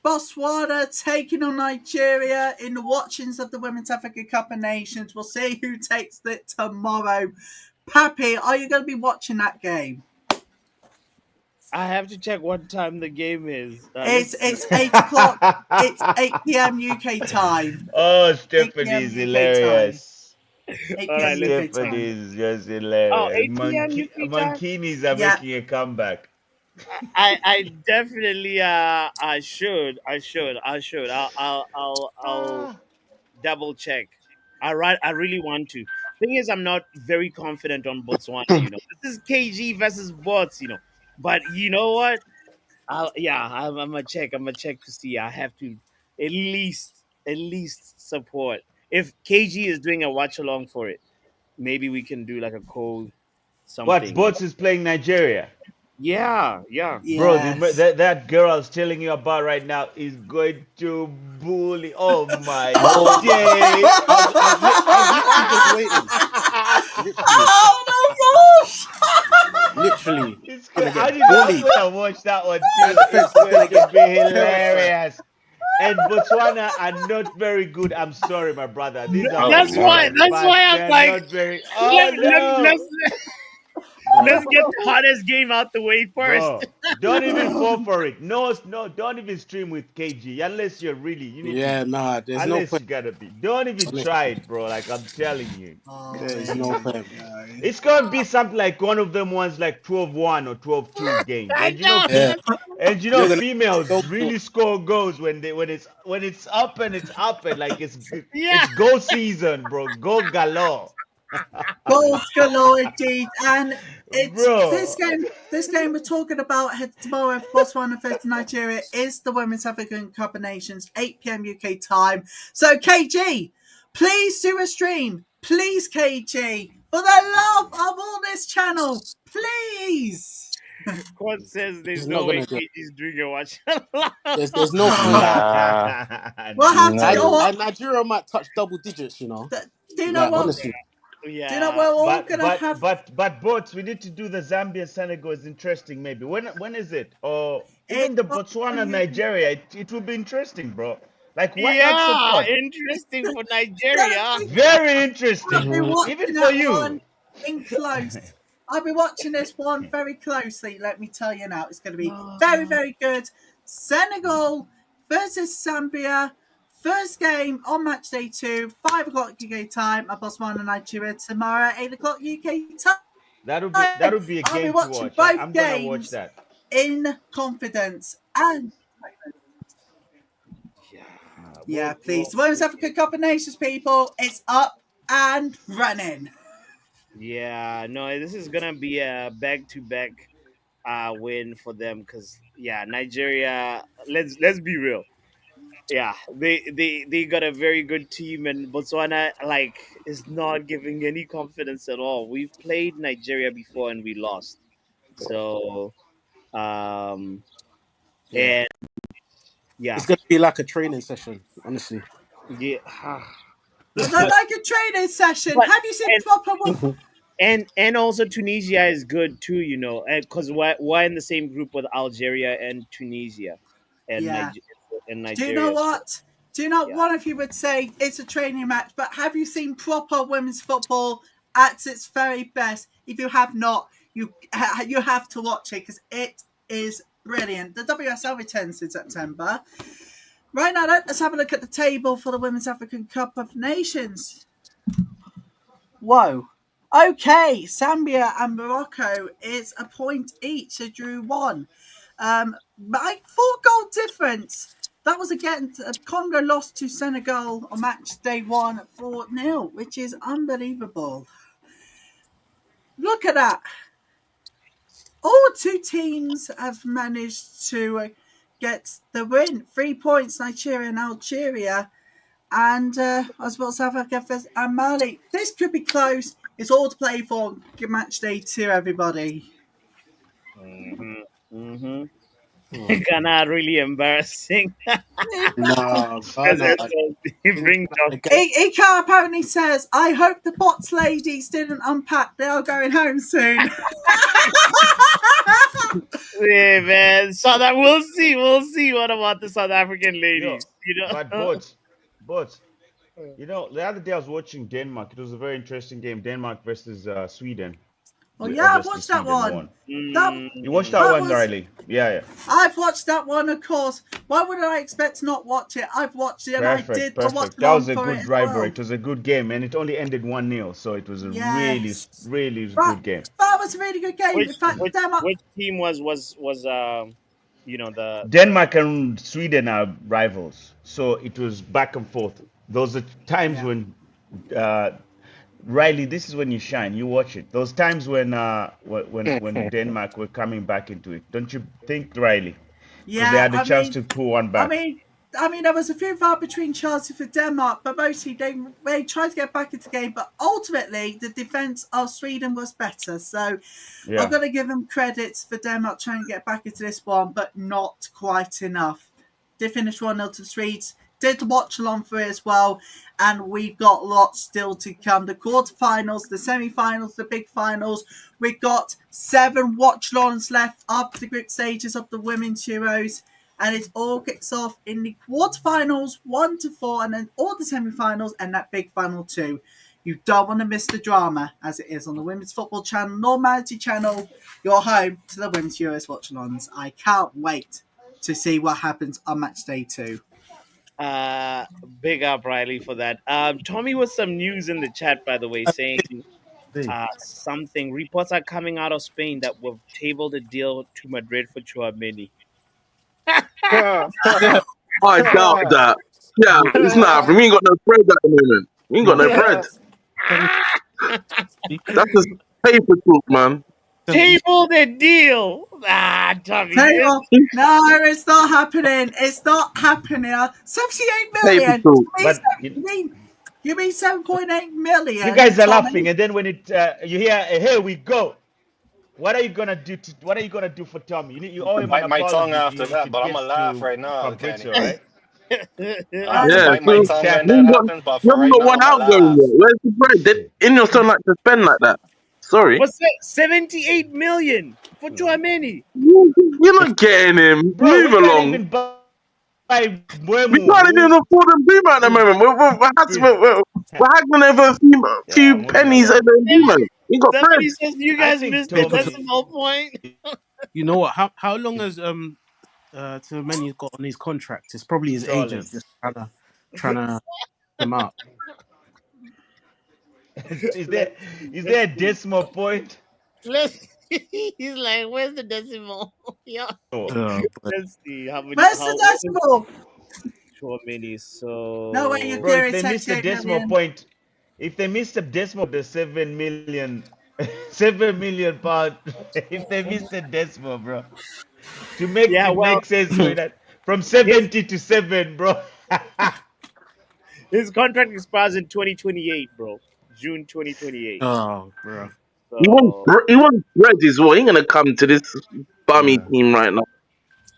[SPEAKER 7] Botswana taking on Nigeria in the watchings of the Women's African Cup of Nations. We'll see who takes it tomorrow. Pappy, are you going to be watching that game?
[SPEAKER 1] I have to check what time the game is.
[SPEAKER 7] It's
[SPEAKER 1] Let's see.
[SPEAKER 7] it's 8 o'clock. It's 8 p.m. UK time.
[SPEAKER 4] Oh,
[SPEAKER 7] 8 p.m.
[SPEAKER 4] Stephanie's
[SPEAKER 7] UK time.
[SPEAKER 4] hilarious.
[SPEAKER 7] 8
[SPEAKER 1] All right,
[SPEAKER 7] p.m.
[SPEAKER 1] let's.
[SPEAKER 7] UK time.
[SPEAKER 4] Stephanie's just
[SPEAKER 1] Oh,
[SPEAKER 4] hilarious.
[SPEAKER 1] 8 p.m. UK time.
[SPEAKER 4] Monkeenies are
[SPEAKER 7] Yeah.
[SPEAKER 4] making a comeback.
[SPEAKER 1] I definitely I should. I'll
[SPEAKER 4] Ah,
[SPEAKER 1] double check. I really want to. Thing is, I'm not very confident on Botswana. This is KG versus Bots. But you know what? I'm gonna check. I'm gonna check to see. I have to at least support. If KG is doing a watch along for it, maybe we can do like a code
[SPEAKER 4] What
[SPEAKER 1] something.
[SPEAKER 4] Bots is playing Nigeria?
[SPEAKER 1] Yeah, yeah.
[SPEAKER 4] Bro,
[SPEAKER 7] Yes.
[SPEAKER 4] that girl I was telling you about right now is going to bully. Oh my
[SPEAKER 8] Oh my god.
[SPEAKER 4] days!
[SPEAKER 8] I was literally just waiting. Literally.
[SPEAKER 7] Oh my gosh!
[SPEAKER 8] Literally. Gonna get
[SPEAKER 4] I'm
[SPEAKER 8] bullied.
[SPEAKER 4] gonna watch that one
[SPEAKER 8] Our
[SPEAKER 4] too. It's
[SPEAKER 8] defense is
[SPEAKER 4] going
[SPEAKER 8] gonna
[SPEAKER 4] to
[SPEAKER 8] get
[SPEAKER 4] be
[SPEAKER 8] terrified.
[SPEAKER 4] hilarious. And Botswana are not very good. I'm sorry, my brother. These are
[SPEAKER 6] Oh
[SPEAKER 4] my
[SPEAKER 1] That's
[SPEAKER 6] my.
[SPEAKER 1] why.
[SPEAKER 4] boys,
[SPEAKER 1] That's
[SPEAKER 4] but
[SPEAKER 1] why I'm
[SPEAKER 4] they're
[SPEAKER 1] like,
[SPEAKER 4] not very.
[SPEAKER 1] let,
[SPEAKER 4] Oh
[SPEAKER 1] let,
[SPEAKER 4] no,
[SPEAKER 1] let's
[SPEAKER 8] Bro.
[SPEAKER 1] let's get the hottest game out the way first.
[SPEAKER 4] bro! Don't even fall for it. No, no, don't even stream with KG unless you're really. You need to.
[SPEAKER 8] Yeah, nah, there's no
[SPEAKER 4] Unless
[SPEAKER 8] point.
[SPEAKER 4] you gotta be. Don't even try
[SPEAKER 8] Honestly.
[SPEAKER 4] it, bro. Like I'm telling you.
[SPEAKER 7] Oh,
[SPEAKER 8] There is
[SPEAKER 7] there
[SPEAKER 8] no
[SPEAKER 7] you
[SPEAKER 8] point.
[SPEAKER 7] go.
[SPEAKER 4] It's gonna be something like one of them ones like 12-1 or 12-2 games.
[SPEAKER 1] I
[SPEAKER 4] And
[SPEAKER 1] know.
[SPEAKER 8] Yeah. You're gonna so
[SPEAKER 4] females
[SPEAKER 8] cool.
[SPEAKER 4] really score goals when it's up and it's up and like
[SPEAKER 1] Yeah.
[SPEAKER 4] it's goal season, bro. Goal galore.
[SPEAKER 7] Goals galore indeed, and it's this
[SPEAKER 4] Bro.
[SPEAKER 7] game. This game we're talking about tomorrow, Botswana versus Nigeria, is the Women's African Cup of Nations, 8 p.m. UK time. So KG, please do a stream, please KG, for the love of all this channel, please.
[SPEAKER 1] Quad says there's
[SPEAKER 8] He's not
[SPEAKER 1] no way
[SPEAKER 8] gonna do it.
[SPEAKER 1] KG's doing a watch.
[SPEAKER 8] There's no point.
[SPEAKER 7] Oh,
[SPEAKER 6] Nah,
[SPEAKER 7] we'll have to
[SPEAKER 8] And
[SPEAKER 6] nah.
[SPEAKER 7] go up.
[SPEAKER 8] and Nigeria might touch double digits.
[SPEAKER 7] Do you know
[SPEAKER 8] Like
[SPEAKER 7] what?
[SPEAKER 8] honestly.
[SPEAKER 7] Do you know
[SPEAKER 1] Yeah.
[SPEAKER 7] what we're all
[SPEAKER 4] But
[SPEAKER 7] gonna
[SPEAKER 4] but
[SPEAKER 7] have?
[SPEAKER 4] but but both we need to do the Zambia Senegal is interesting maybe. When is it? Or
[SPEAKER 7] It's
[SPEAKER 4] even the
[SPEAKER 7] up for
[SPEAKER 4] Botswana
[SPEAKER 7] you.
[SPEAKER 4] Nigeria, it will be interesting, bro. Like why not
[SPEAKER 1] Yeah.
[SPEAKER 4] support?
[SPEAKER 1] Interesting for
[SPEAKER 7] Gonna
[SPEAKER 1] Nigeria.
[SPEAKER 7] be
[SPEAKER 4] Very
[SPEAKER 7] I'll be
[SPEAKER 4] interesting.
[SPEAKER 8] Mhm.
[SPEAKER 4] Even
[SPEAKER 7] watching
[SPEAKER 4] for
[SPEAKER 7] that one
[SPEAKER 4] you.
[SPEAKER 7] in close. I'll be watching this one very closely. Let me tell you now, it's going to be very,
[SPEAKER 1] Oh,
[SPEAKER 7] very good. Senegal versus Zambia. First game on match day 2, 5 o'clock UK time at Botswana, Nigeria tomorrow, 8 o'clock UK time.
[SPEAKER 4] That'll be a
[SPEAKER 7] I'll be
[SPEAKER 4] game to
[SPEAKER 7] watching
[SPEAKER 4] watch.
[SPEAKER 7] both
[SPEAKER 4] I'm gonna watch
[SPEAKER 7] games
[SPEAKER 4] that.
[SPEAKER 7] in confidence. And
[SPEAKER 1] yeah.
[SPEAKER 7] yeah, please. The Women's Africa Cup of Nations, people, it's up and running.
[SPEAKER 1] Yeah. No, this is gonna be a back-to-back win for them because Nigeria. Let's be real. Yeah, they got a very good team, and Botswana like is not giving any confidence at all. We've played Nigeria before and we lost. So um
[SPEAKER 8] Yeah.
[SPEAKER 1] and yeah
[SPEAKER 8] It's gonna be like a training session, honestly.
[SPEAKER 1] yeah
[SPEAKER 7] Like a training session.
[SPEAKER 1] but
[SPEAKER 7] Have you seen
[SPEAKER 1] and
[SPEAKER 7] proper?
[SPEAKER 1] and also Tunisia is good too, because we're in the same group with Algeria and Tunisia and
[SPEAKER 7] Yeah. Do you know
[SPEAKER 1] Nigeria. So
[SPEAKER 7] what? Do you know
[SPEAKER 1] yeah.
[SPEAKER 7] one of you would say it's a training match, but have you seen proper women's football at its very best? If you have not, you have to watch it because it is brilliant. The WSL returns in September. Right now, let's have a look at the table for the Women's African Cup of Nations. Whoa. Okay, Zambia and Morocco is a point each. They drew one. By 4 goal difference. That was against Congo lost to Senegal on match day 1 4-0, which is unbelievable. Look at that. All 2 teams have managed to get the win. 3 points, Nigeria and Algeria. And as well, South Africa and Mali. This could be close. It's all to play for match day 2, everybody.
[SPEAKER 1] Hmm. Hmm.
[SPEAKER 8] Hmm.
[SPEAKER 1] Ghana really embarrassing.
[SPEAKER 8] Nah,
[SPEAKER 1] As
[SPEAKER 8] Ghana.
[SPEAKER 1] everyone
[SPEAKER 8] Things
[SPEAKER 1] brings
[SPEAKER 8] like
[SPEAKER 1] up.
[SPEAKER 8] the game.
[SPEAKER 7] Ika apparently says, I hope the bots ladies didn't unpack. They are going home soon.
[SPEAKER 1] Yeah, man. So that we'll see. We'll see what about the South African
[SPEAKER 4] Yo,
[SPEAKER 1] ladies.
[SPEAKER 4] but the other day I was watching Denmark. It was a very interesting game. Denmark versus Sweden.
[SPEAKER 7] Well, yeah, I've
[SPEAKER 4] Obviously,
[SPEAKER 7] watched that
[SPEAKER 4] Sweden
[SPEAKER 7] one.
[SPEAKER 4] won.
[SPEAKER 7] That
[SPEAKER 4] You watched that
[SPEAKER 1] Mm,
[SPEAKER 7] that
[SPEAKER 4] one,
[SPEAKER 7] was
[SPEAKER 4] Riley? Yeah, yeah.
[SPEAKER 7] I've watched that one, of course. Why would I expect to not watch it? I've watched it and I
[SPEAKER 4] Perfect,
[SPEAKER 7] did the watch
[SPEAKER 4] perfect. That was
[SPEAKER 7] along
[SPEAKER 4] a
[SPEAKER 7] for it
[SPEAKER 4] good
[SPEAKER 7] as
[SPEAKER 4] rivalry.
[SPEAKER 7] well.
[SPEAKER 4] It was a good game, and it only ended 1-0. So it was a really,
[SPEAKER 7] Yes.
[SPEAKER 4] really
[SPEAKER 7] That
[SPEAKER 4] good game.
[SPEAKER 7] that was a really good game.
[SPEAKER 1] which
[SPEAKER 7] In fact,
[SPEAKER 1] which
[SPEAKER 7] Denmark.
[SPEAKER 1] which team was the
[SPEAKER 4] Denmark and Sweden are rivals, so it was back and forth. Those are times
[SPEAKER 7] Yeah.
[SPEAKER 4] when uh, Riley, this is when you shine. You watch it. Those times when when Denmark were coming back into it. Don't you think, Riley? Because they
[SPEAKER 7] Yeah,
[SPEAKER 4] had the chance to pull one
[SPEAKER 7] I
[SPEAKER 4] back.
[SPEAKER 7] mean, there was a few far between chances for Denmark, but mostly they tried to get back into the game. But ultimately, the defense of Sweden was better. So I'm
[SPEAKER 4] Yeah.
[SPEAKER 7] going to give them credits for Denmark trying to get back into this one, but not quite enough. Did finish 1-0 to the Swedes. Did watch along for it as well. And we've got lots still to come. The quarterfinals, the semi-finals, the big finals. We've got 7 watch alongs left after the group stages of the Women's Euros. And it all kicks off in the quarterfinals, 1 to 4, and then all the semi-finals and that big final 2. You don't want to miss the drama as it is on the Women's Football Channel, Normality Channel, your home to the Women's Euros watch-alongs. I can't wait to see what happens on match day 2.
[SPEAKER 1] Uh, Big up Riley for that. Tommy was some news in the chat, by the way, saying
[SPEAKER 8] Hey.
[SPEAKER 1] something. Reports are coming out of Spain that we've tabled a deal to Madrid for Chouameni.
[SPEAKER 5] I doubt that. Yeah, it's not happening. We ain't got no bread at the moment. We ain't got
[SPEAKER 8] No,
[SPEAKER 5] no bread.
[SPEAKER 8] seven, you
[SPEAKER 5] That's just paper talk, man.
[SPEAKER 8] you
[SPEAKER 1] Table the deal. Tommy.
[SPEAKER 7] Table. No, it's not happening. It's not happening. 78
[SPEAKER 5] Paper
[SPEAKER 7] million.
[SPEAKER 5] talk.
[SPEAKER 4] But
[SPEAKER 7] You mean 7.8
[SPEAKER 4] you
[SPEAKER 7] million,
[SPEAKER 4] guys are
[SPEAKER 7] Tommy?
[SPEAKER 4] laughing, and then when it you hear, here we go. What are you gonna do? What are you gonna do for Tommy? You owe
[SPEAKER 9] To
[SPEAKER 4] him an
[SPEAKER 9] bite my tongue
[SPEAKER 4] apology
[SPEAKER 9] after
[SPEAKER 4] if
[SPEAKER 9] that,
[SPEAKER 4] it
[SPEAKER 9] but I'm gonna
[SPEAKER 4] gets
[SPEAKER 9] laugh
[SPEAKER 4] to
[SPEAKER 9] right now, Kenny.
[SPEAKER 4] Fabrizio, right?
[SPEAKER 9] I have to
[SPEAKER 7] And
[SPEAKER 5] Yeah,
[SPEAKER 9] bite my
[SPEAKER 5] so
[SPEAKER 9] tongue when
[SPEAKER 5] we
[SPEAKER 9] that
[SPEAKER 5] ain't got,
[SPEAKER 9] happens, but
[SPEAKER 5] we
[SPEAKER 9] for
[SPEAKER 5] haven't
[SPEAKER 9] right
[SPEAKER 5] got
[SPEAKER 9] now,
[SPEAKER 5] one
[SPEAKER 9] I'm gonna
[SPEAKER 5] out going
[SPEAKER 9] laugh.
[SPEAKER 5] yet. Where's the bread? In your son like to spend like that. Sorry.
[SPEAKER 1] For 78 million for Chouameni.
[SPEAKER 5] You're not getting him.
[SPEAKER 4] Bro,
[SPEAKER 5] Move
[SPEAKER 4] we can't
[SPEAKER 5] along.
[SPEAKER 4] even buy
[SPEAKER 5] We
[SPEAKER 4] Mbeumo,
[SPEAKER 5] can't even afford a Boomer at the
[SPEAKER 4] who's
[SPEAKER 5] moment.
[SPEAKER 4] good.
[SPEAKER 5] We're haggling over a
[SPEAKER 4] Yeah,
[SPEAKER 5] few
[SPEAKER 4] moving
[SPEAKER 5] pennies over
[SPEAKER 4] along.
[SPEAKER 5] a Boomer. We got bread.
[SPEAKER 1] Somebody says you
[SPEAKER 4] I
[SPEAKER 1] guys
[SPEAKER 4] think
[SPEAKER 1] missed the
[SPEAKER 8] because
[SPEAKER 4] Tommy
[SPEAKER 1] decimal point.
[SPEAKER 8] you know what? How long has Tillmany got on his contract? It's probably his agent
[SPEAKER 4] solid.
[SPEAKER 8] just trying to him out.
[SPEAKER 1] Let's
[SPEAKER 4] Is
[SPEAKER 1] let's
[SPEAKER 4] there a
[SPEAKER 1] see.
[SPEAKER 4] decimal point?
[SPEAKER 1] Let's he's like, where's the decimal? Yeah.
[SPEAKER 4] Oh,
[SPEAKER 8] But
[SPEAKER 1] Let's see how many
[SPEAKER 7] where's
[SPEAKER 1] how
[SPEAKER 7] the
[SPEAKER 1] what was
[SPEAKER 7] decimal?
[SPEAKER 1] Chouameni?
[SPEAKER 7] No way you're
[SPEAKER 4] bro, if
[SPEAKER 1] So
[SPEAKER 7] doing
[SPEAKER 4] they miss the
[SPEAKER 7] 78
[SPEAKER 4] decimal
[SPEAKER 7] million.
[SPEAKER 4] point, if they miss the decimal, the 7 million, 7 million pound. If they miss the decimal, bro, to make
[SPEAKER 1] yeah,
[SPEAKER 4] it
[SPEAKER 1] well
[SPEAKER 4] make sense for that from
[SPEAKER 1] his
[SPEAKER 4] 70 to 7, bro.
[SPEAKER 1] his contract expires in 2028, bro. June 2028.
[SPEAKER 8] oh, bro,
[SPEAKER 1] So
[SPEAKER 5] He wants bread as well. He ain't gonna come to this bummy
[SPEAKER 8] yeah,
[SPEAKER 5] team right now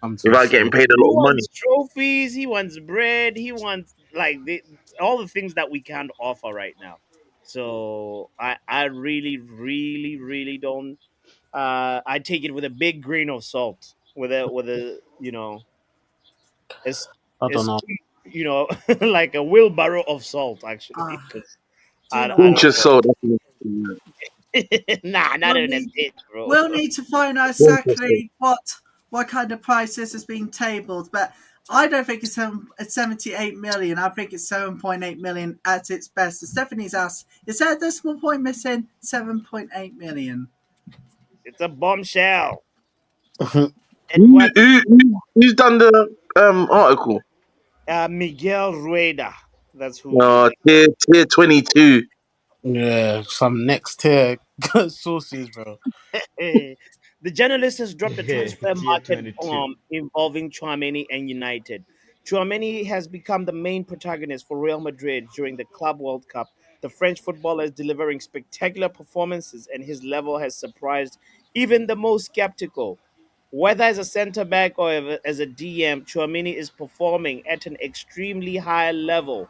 [SPEAKER 8] come to
[SPEAKER 5] without
[SPEAKER 8] us.
[SPEAKER 5] getting paid a
[SPEAKER 1] he
[SPEAKER 5] lot of money.
[SPEAKER 1] wants trophies, he wants bread, he wants all the things that we can't offer right now. So I really, really, really don't I take it with a big grain of salt. With a it's
[SPEAKER 8] I don't
[SPEAKER 1] it's
[SPEAKER 8] know.
[SPEAKER 1] like a wheelbarrow of salt actually.
[SPEAKER 7] Ah,
[SPEAKER 1] 'Cause
[SPEAKER 7] do you know
[SPEAKER 1] I
[SPEAKER 5] Pinch
[SPEAKER 7] what?
[SPEAKER 1] don't
[SPEAKER 5] your
[SPEAKER 1] know.
[SPEAKER 5] soul. That's what
[SPEAKER 1] Nah, not
[SPEAKER 7] We'll
[SPEAKER 1] even a
[SPEAKER 7] need
[SPEAKER 1] bit, bro.
[SPEAKER 7] we'll need to find out
[SPEAKER 5] pinch your soul.
[SPEAKER 7] exactly what kind of price this has been tabled, but I don't think it's 78 million. I think it's 7.8 million at its best. So Stephanie's asked, is there a decimal point missing? 7.8 million.
[SPEAKER 1] It's a bombshell.
[SPEAKER 5] Who,
[SPEAKER 1] Edward
[SPEAKER 5] who, who's done the article?
[SPEAKER 1] Miguel Rueda. That's who did
[SPEAKER 5] Tier 22.
[SPEAKER 8] Yeah, some next tier sources, bro.
[SPEAKER 1] it. The journalist has dropped a
[SPEAKER 4] Yeah,
[SPEAKER 1] transfer
[SPEAKER 4] tier
[SPEAKER 1] market
[SPEAKER 4] 22.
[SPEAKER 1] bomb involving Chouameni and United. Chouameni has become the main protagonist for Real Madrid during the Club World Cup. The French footballer is delivering spectacular performances, and his level has surprised even the most skeptical. Whether as a centre back or as a DM, Chouameni is performing at an extremely high level,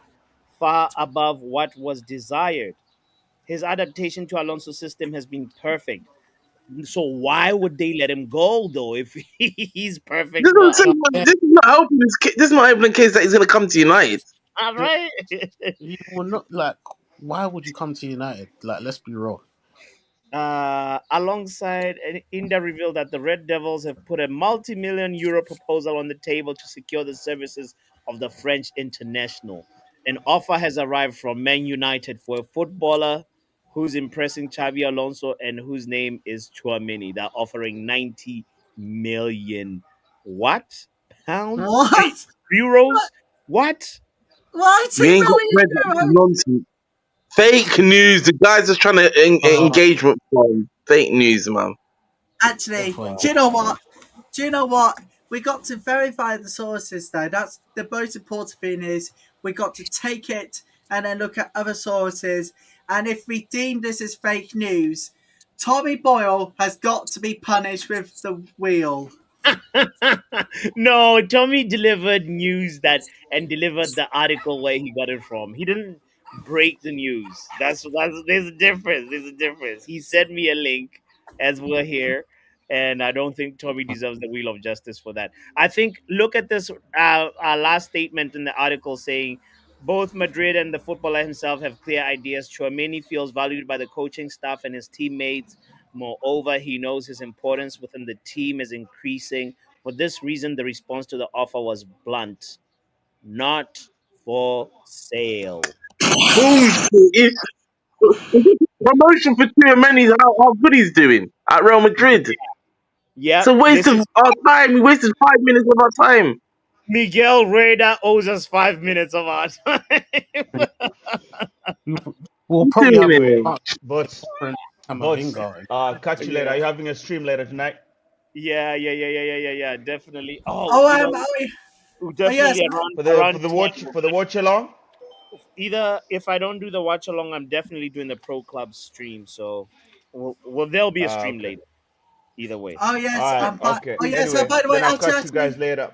[SPEAKER 1] far above what was desired. His adaptation to Alonso's system has been perfect. So why would they let him go though if he's perfect
[SPEAKER 5] This is what I'm
[SPEAKER 1] for
[SPEAKER 5] saying, man.
[SPEAKER 8] Yeah,
[SPEAKER 5] This is not helping this is not helping the case that he's gonna come to United.
[SPEAKER 1] all
[SPEAKER 8] yeah,
[SPEAKER 1] right?
[SPEAKER 8] you will not like. Why would you come to United? Like, let's be real.
[SPEAKER 1] Alongside, India revealed that the Red Devils have put a multi-million euro proposal on the table to secure the services of the French international. An offer has arrived from Man United for a footballer who's impressing Xavi Alonso and whose name is Chouameni. They're offering 90 million what pounds? Sorry,
[SPEAKER 7] What?
[SPEAKER 1] euros. What?
[SPEAKER 5] You
[SPEAKER 7] Righty,
[SPEAKER 5] ain't got
[SPEAKER 7] brilliant
[SPEAKER 5] bread. This is
[SPEAKER 7] hero.
[SPEAKER 5] nonsense. Fake news. The guys are trying to
[SPEAKER 8] Uh,
[SPEAKER 5] engagement from fake news, man.
[SPEAKER 7] Actually,
[SPEAKER 8] Good
[SPEAKER 7] do you know what? Do you know what? We got to verify the sources, though. That's the most important thing. Is we got to take it and then look at other sources. And if we deem this as fake news, Tommy Boyle has got to be punished with the wheel.
[SPEAKER 1] No, Tommy delivered news that and delivered the article where he got it from. He didn't break the news. That's there's a difference. There's a difference. He sent me a link as we're here, and I don't think Tommy deserves the wheel of justice for that. I think look at this last statement in the article saying both Madrid and the footballer himself have clear ideas. Chouameni feels valued by the coaching staff and his teammates. Moreover, he knows his importance within the team is increasing. For this reason, the response to the offer was blunt, not for sale.
[SPEAKER 5] Bullshit. Promotion for Tchouaméni, how good he's doing at Real Madrid. It's
[SPEAKER 1] Yep,
[SPEAKER 5] a waste
[SPEAKER 1] this
[SPEAKER 5] of
[SPEAKER 1] is
[SPEAKER 5] our time. We wasted 5 minutes of our time.
[SPEAKER 1] Miguel Reda owes us 5 minutes of our time.
[SPEAKER 8] we'll
[SPEAKER 5] What
[SPEAKER 8] probably
[SPEAKER 5] are you
[SPEAKER 8] have
[SPEAKER 4] Anyway,
[SPEAKER 5] doing?
[SPEAKER 4] but
[SPEAKER 8] Camavinga.
[SPEAKER 4] catch you later. Are
[SPEAKER 1] Yeah,
[SPEAKER 4] you having a stream later tonight?
[SPEAKER 1] yeah. Definitely. Oh,
[SPEAKER 7] Oh,
[SPEAKER 1] you know,
[SPEAKER 7] yes.
[SPEAKER 1] definitely around 10.
[SPEAKER 4] For the watch along?
[SPEAKER 1] Either if I don't do the watch along, I'm definitely doing the pro club stream. So, well there'll be a
[SPEAKER 4] Ah,
[SPEAKER 1] stream
[SPEAKER 4] okay.
[SPEAKER 1] later. Either way.
[SPEAKER 7] Oh,
[SPEAKER 4] All
[SPEAKER 7] yes.
[SPEAKER 4] right, okay.
[SPEAKER 7] Oh, yes.
[SPEAKER 4] Anyway,
[SPEAKER 7] By the way,
[SPEAKER 4] then I'll
[SPEAKER 7] actually,
[SPEAKER 4] catch you guys
[SPEAKER 7] actually,
[SPEAKER 4] later.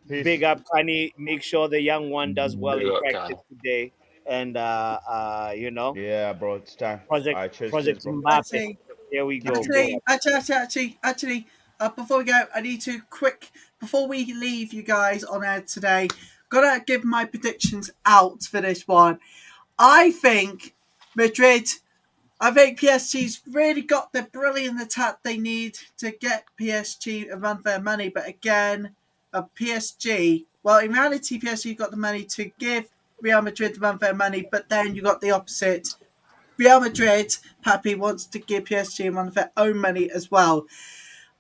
[SPEAKER 4] Peace.
[SPEAKER 1] Big up, Kanye. Make sure the young one does well
[SPEAKER 9] Big
[SPEAKER 1] in
[SPEAKER 9] up,
[SPEAKER 1] practice
[SPEAKER 9] Con.
[SPEAKER 1] today, and
[SPEAKER 4] Yeah, bro, it's time. All
[SPEAKER 1] Project
[SPEAKER 4] right, cheers,
[SPEAKER 1] Project
[SPEAKER 4] bro.
[SPEAKER 1] Mbappe.
[SPEAKER 7] actually,
[SPEAKER 1] Here we go.
[SPEAKER 4] Mhm.
[SPEAKER 1] Big up.
[SPEAKER 7] before we go, I need to before we leave you guys on air today, gotta give my predictions out for this one. I think Madrid, I think PSG's really got the brilliant attack they need to get PSG a run for their money, but again, PSG, well, in reality, PSG got the money to give Real Madrid the run for their money, but then you got the opposite. Real Madrid, Papi wants to give PSG one of their own money as well.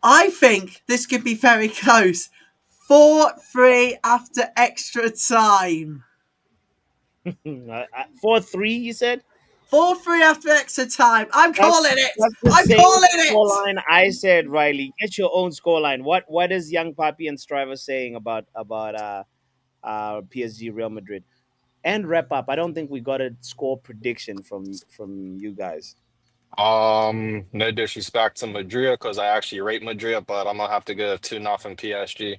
[SPEAKER 7] I think this could be very close. 4-3 after extra time.
[SPEAKER 1] 4-3. You said
[SPEAKER 7] 4-3 after extra time. I'm
[SPEAKER 1] that's
[SPEAKER 7] calling it.
[SPEAKER 1] that's the
[SPEAKER 7] I'm
[SPEAKER 1] same
[SPEAKER 7] calling it.
[SPEAKER 1] scoreline I said. Riley, get your own scoreline. What is young Papi and Striver saying about PSG Real Madrid? And wrap up. I don't think we got a score prediction from you guys.
[SPEAKER 9] No disrespect to Madrid because I actually rate Madrid, but I'm gonna have to give 2-0 PSG.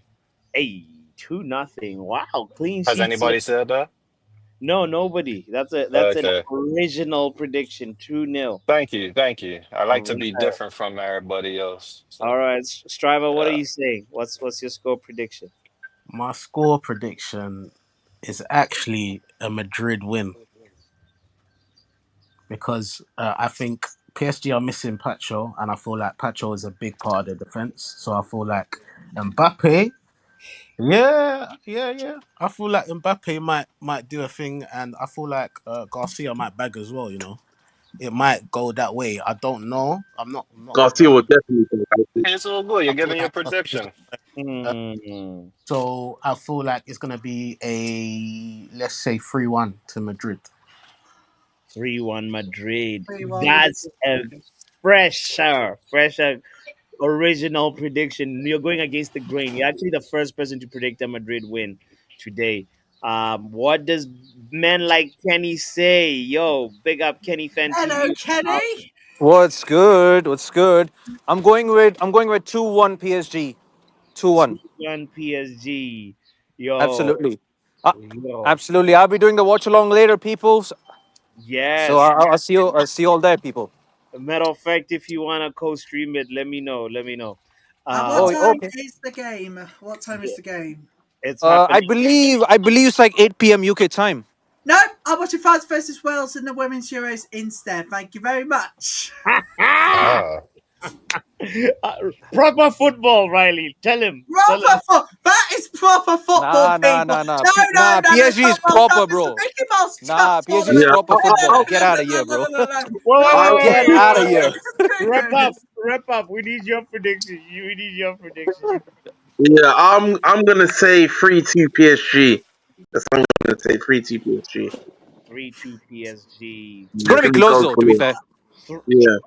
[SPEAKER 1] Hey, 2-0. Wow, clean
[SPEAKER 9] Has
[SPEAKER 1] sheet so
[SPEAKER 9] anybody said that?
[SPEAKER 1] no, nobody. That's an
[SPEAKER 9] Okay.
[SPEAKER 1] original prediction. 2-0.
[SPEAKER 9] Thank you, thank you. I
[SPEAKER 1] All
[SPEAKER 9] like to be
[SPEAKER 1] right.
[SPEAKER 9] different from everybody else.
[SPEAKER 1] All
[SPEAKER 9] So
[SPEAKER 1] right. Striver, what are
[SPEAKER 9] yeah.
[SPEAKER 1] you saying? What's your score prediction?
[SPEAKER 8] My score prediction is actually a Madrid win because I think PSG are missing Pacho, and I feel like Pacho is a big part of the defense. So I feel like Mbappe, yeah. I feel like Mbappe might do a thing, and I feel like Garcia might bag as well. It might go that way. I don't know. I'm not
[SPEAKER 5] Garcia will definitely take it.
[SPEAKER 9] It's all good. You're
[SPEAKER 8] I feel
[SPEAKER 9] giving your
[SPEAKER 8] like Garcia's
[SPEAKER 9] prediction.
[SPEAKER 8] uh,
[SPEAKER 1] Hmm.
[SPEAKER 8] so I feel like it's gonna be a, let's say, 3-1 to Madrid.
[SPEAKER 1] 3-1 Madrid.
[SPEAKER 7] 3-1
[SPEAKER 1] That's
[SPEAKER 7] Madrid.
[SPEAKER 1] a fresher original prediction. You're going against the grain. You're actually the first person to predict a Madrid win today. What does men like Kenny say? Yo, big up Kenny Fan
[SPEAKER 7] Hello,
[SPEAKER 1] TV.
[SPEAKER 7] Kenny.
[SPEAKER 10] What's good? What's good? I'm going with 2-1 PSG. 2-1.
[SPEAKER 1] 2-1 PSG. Yo,
[SPEAKER 10] Absolutely. Uh,
[SPEAKER 1] yo.
[SPEAKER 10] absolutely. I'll be doing the watch along later, people. So
[SPEAKER 1] Yes.
[SPEAKER 10] I'll see you. I'll see you all there, people.
[SPEAKER 1] Matter of fact, if you want to co-stream it, let me know. Let me know.
[SPEAKER 7] What
[SPEAKER 10] Oh,
[SPEAKER 1] Um,
[SPEAKER 7] time
[SPEAKER 10] okay.
[SPEAKER 7] is the game? What time is the game?
[SPEAKER 1] it's
[SPEAKER 10] I
[SPEAKER 1] happening.
[SPEAKER 10] believe it's like 8 p.m. UK time.
[SPEAKER 7] No, I'm watching France versus Wales in the Women's Euros instead. Thank you very much.
[SPEAKER 9] Ah,
[SPEAKER 1] Uh, proper football, Riley. Tell him. Tell him.
[SPEAKER 7] That is proper football,
[SPEAKER 10] Nah, nah,
[SPEAKER 7] people.
[SPEAKER 10] nah, nah.
[SPEAKER 7] No, no,
[SPEAKER 10] Nah,
[SPEAKER 7] no, no.
[SPEAKER 10] PSG is
[SPEAKER 7] World Cup
[SPEAKER 10] proper,
[SPEAKER 7] is the
[SPEAKER 10] bro.
[SPEAKER 7] Mickey Mouse Cup
[SPEAKER 10] Nah, PSG is
[SPEAKER 7] tournament.
[SPEAKER 5] Yeah,
[SPEAKER 10] proper
[SPEAKER 7] No, no,
[SPEAKER 10] football.
[SPEAKER 7] no,
[SPEAKER 10] Get
[SPEAKER 7] no,
[SPEAKER 10] out
[SPEAKER 7] no,
[SPEAKER 10] of
[SPEAKER 7] no,
[SPEAKER 10] here,
[SPEAKER 7] no,
[SPEAKER 10] bro.
[SPEAKER 7] no, no, no.
[SPEAKER 1] Wait,
[SPEAKER 7] No,
[SPEAKER 1] wait,
[SPEAKER 5] I,
[SPEAKER 1] wait,
[SPEAKER 7] no,
[SPEAKER 1] wait,
[SPEAKER 10] Get
[SPEAKER 1] wait,
[SPEAKER 7] no,
[SPEAKER 10] out
[SPEAKER 1] wait,
[SPEAKER 10] of
[SPEAKER 1] wait,
[SPEAKER 10] here.
[SPEAKER 1] wait.
[SPEAKER 7] no,
[SPEAKER 1] Wrap
[SPEAKER 7] no, no.
[SPEAKER 1] up. Wrap up. We need your prediction. We need your prediction.
[SPEAKER 5] I'm gonna say 3-2 PSG. That's what I'm gonna say. 3-2 PSG.
[SPEAKER 1] 3-2 PSG.
[SPEAKER 10] It's
[SPEAKER 5] Yeah,
[SPEAKER 10] gonna be
[SPEAKER 5] three
[SPEAKER 10] close
[SPEAKER 5] goals
[SPEAKER 10] though.
[SPEAKER 5] for
[SPEAKER 10] To be
[SPEAKER 5] me.
[SPEAKER 10] fair.
[SPEAKER 1] Th-
[SPEAKER 5] Yeah.